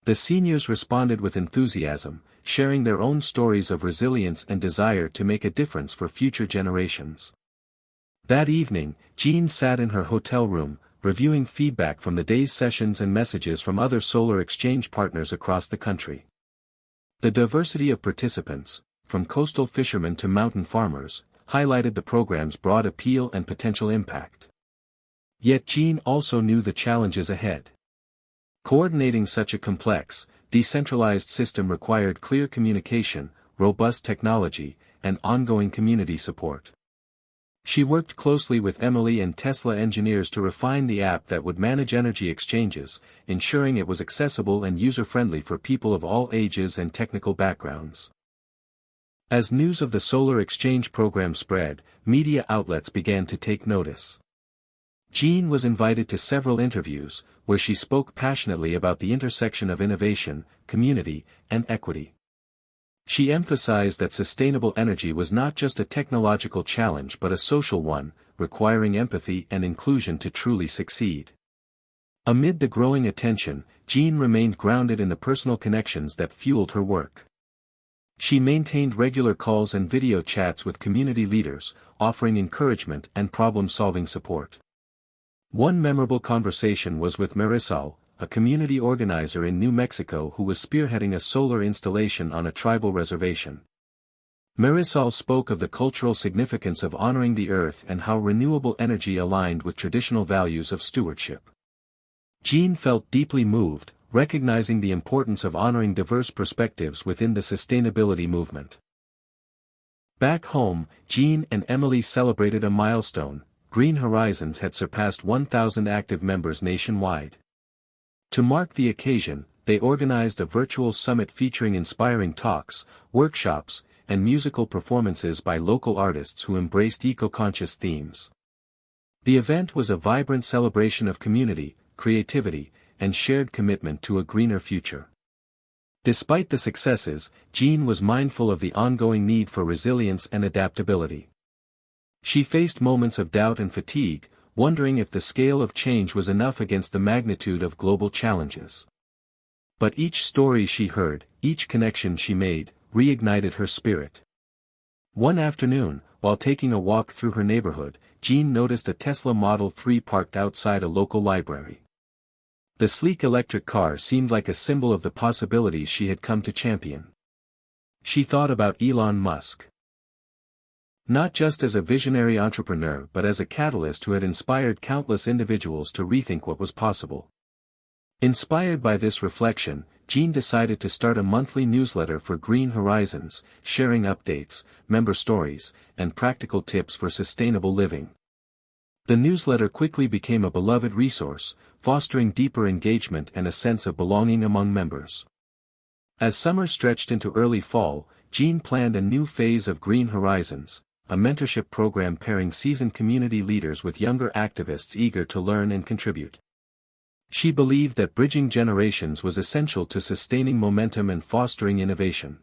The seniors responded with enthusiasm, sharing their own stories of resilience and desire to make a difference for future generations. That evening, Jean sat in her hotel room, reviewing feedback from the day's sessions and messages from other solar exchange partners across the country. The diversity of participants, from coastal fishermen to mountain farmers, highlighted the program's broad appeal and potential impact. Yet Jean also knew the challenges ahead. Coordinating such a complex, decentralized system required clear communication, robust technology, and ongoing community support. She worked closely with Emily and Tesla engineers to refine the app that would manage energy exchanges, ensuring it was accessible and user-friendly for people of all ages and technical backgrounds. As news of the solar exchange program spread, media outlets began to take notice. Jean was invited to several interviews, where she spoke passionately about the intersection of innovation, community, and equity. She emphasized that sustainable energy was not just a technological challenge but a social one, requiring empathy and inclusion to truly succeed. Amid the growing attention, Jean remained grounded in the personal connections that fueled her work. She maintained regular calls and video chats with community leaders, offering encouragement and problem-solving support. One memorable conversation was with Marisol, a community organizer in New Mexico who was spearheading a solar installation on a tribal reservation. Marisol spoke of the cultural significance of honoring the earth and how renewable energy aligned with traditional values of stewardship. Jean felt deeply moved, recognizing the importance of honoring diverse perspectives within the sustainability movement. Back home, Jean and Emily celebrated a milestone. Green Horizons had surpassed 1,000 active members nationwide. To mark the occasion, they organized a virtual summit featuring inspiring talks, workshops, and musical performances by local artists who embraced eco-conscious themes. The event was a vibrant celebration of community, creativity, and shared commitment to a greener future. Despite the successes, Jean was mindful of the ongoing need for resilience and adaptability. She faced moments of doubt and fatigue, wondering if the scale of change was enough against the magnitude of global challenges. But each story she heard, each connection she made, reignited her spirit. One afternoon, while taking a walk through her neighborhood, Jean noticed a Tesla Model 3 parked outside a local library. The sleek electric car seemed like a symbol of the possibilities she had come to champion. She thought about Elon Musk. Not just as a visionary entrepreneur but as a catalyst who had inspired countless individuals to rethink what was possible. Inspired by this reflection, Jean decided to start a monthly newsletter for Green Horizons, sharing updates, member stories, and practical tips for sustainable living. The newsletter quickly became a beloved resource, fostering deeper engagement and a sense of belonging among members. As summer stretched into early fall, Jean planned a new phase of Green Horizons, a mentorship program pairing seasoned community leaders with younger activists eager to learn and contribute. She believed that bridging generations was essential to sustaining momentum and fostering innovation.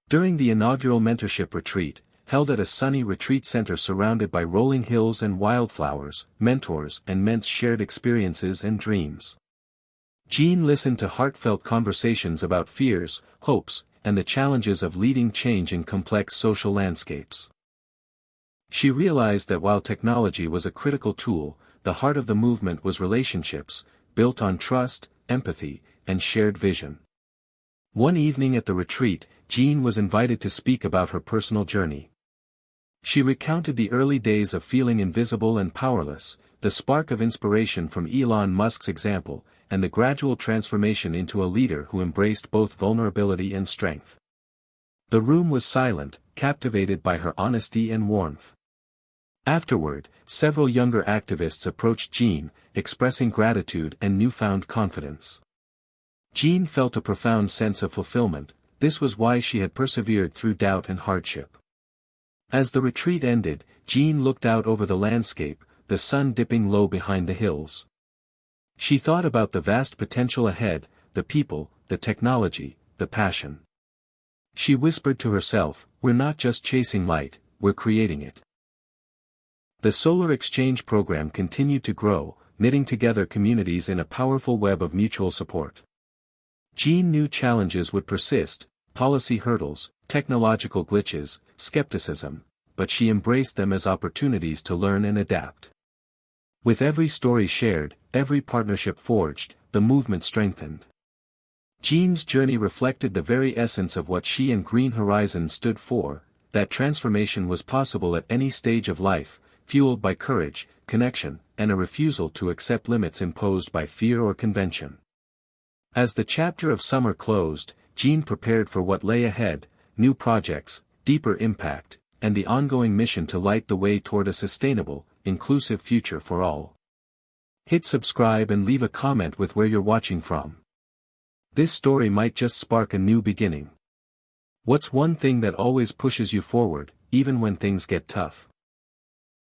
During the inaugural mentorship retreat, held at a sunny retreat center surrounded by rolling hills and wildflowers, mentors and ments shared experiences and dreams. Jean listened to heartfelt conversations about fears, hopes, and the challenges of leading change in complex social landscapes. She realized that while technology was a critical tool, the heart of the movement was relationships, built on trust, empathy, and shared vision. One evening at the retreat, Jean was invited to speak about her personal journey. She recounted the early days of feeling invisible and powerless, the spark of inspiration from Elon Musk's example, and the gradual transformation into a leader who embraced both vulnerability and strength. The room was silent, captivated by her honesty and warmth. Afterward, several younger activists approached Jean, expressing gratitude and newfound confidence. Jean felt a profound sense of fulfillment. This was why she had persevered through doubt and hardship. As the retreat ended, Jean looked out over the landscape, the sun dipping low behind the hills. She thought about the vast potential ahead, the people, the technology, the passion. She whispered to herself, "We're not just chasing light, we're creating it." The Solar Exchange program continued to grow, knitting together communities in a powerful web of mutual support. Jean knew challenges would persist, policy hurdles, technological glitches, skepticism, but she embraced them as opportunities to learn and adapt. With every story shared, every partnership forged, the movement strengthened. Jean's journey reflected the very essence of what she and Green Horizons stood for, that transformation was possible at any stage of life, fueled by courage, connection, and a refusal to accept limits imposed by fear or convention. As the chapter of summer closed, Jean prepared for what lay ahead: new projects, deeper impact, and the ongoing mission to light the way toward a sustainable, inclusive future for all. Hit subscribe and leave a comment with where you're watching from. This story might just spark a new beginning. What's one thing that always pushes you forward, even when things get tough?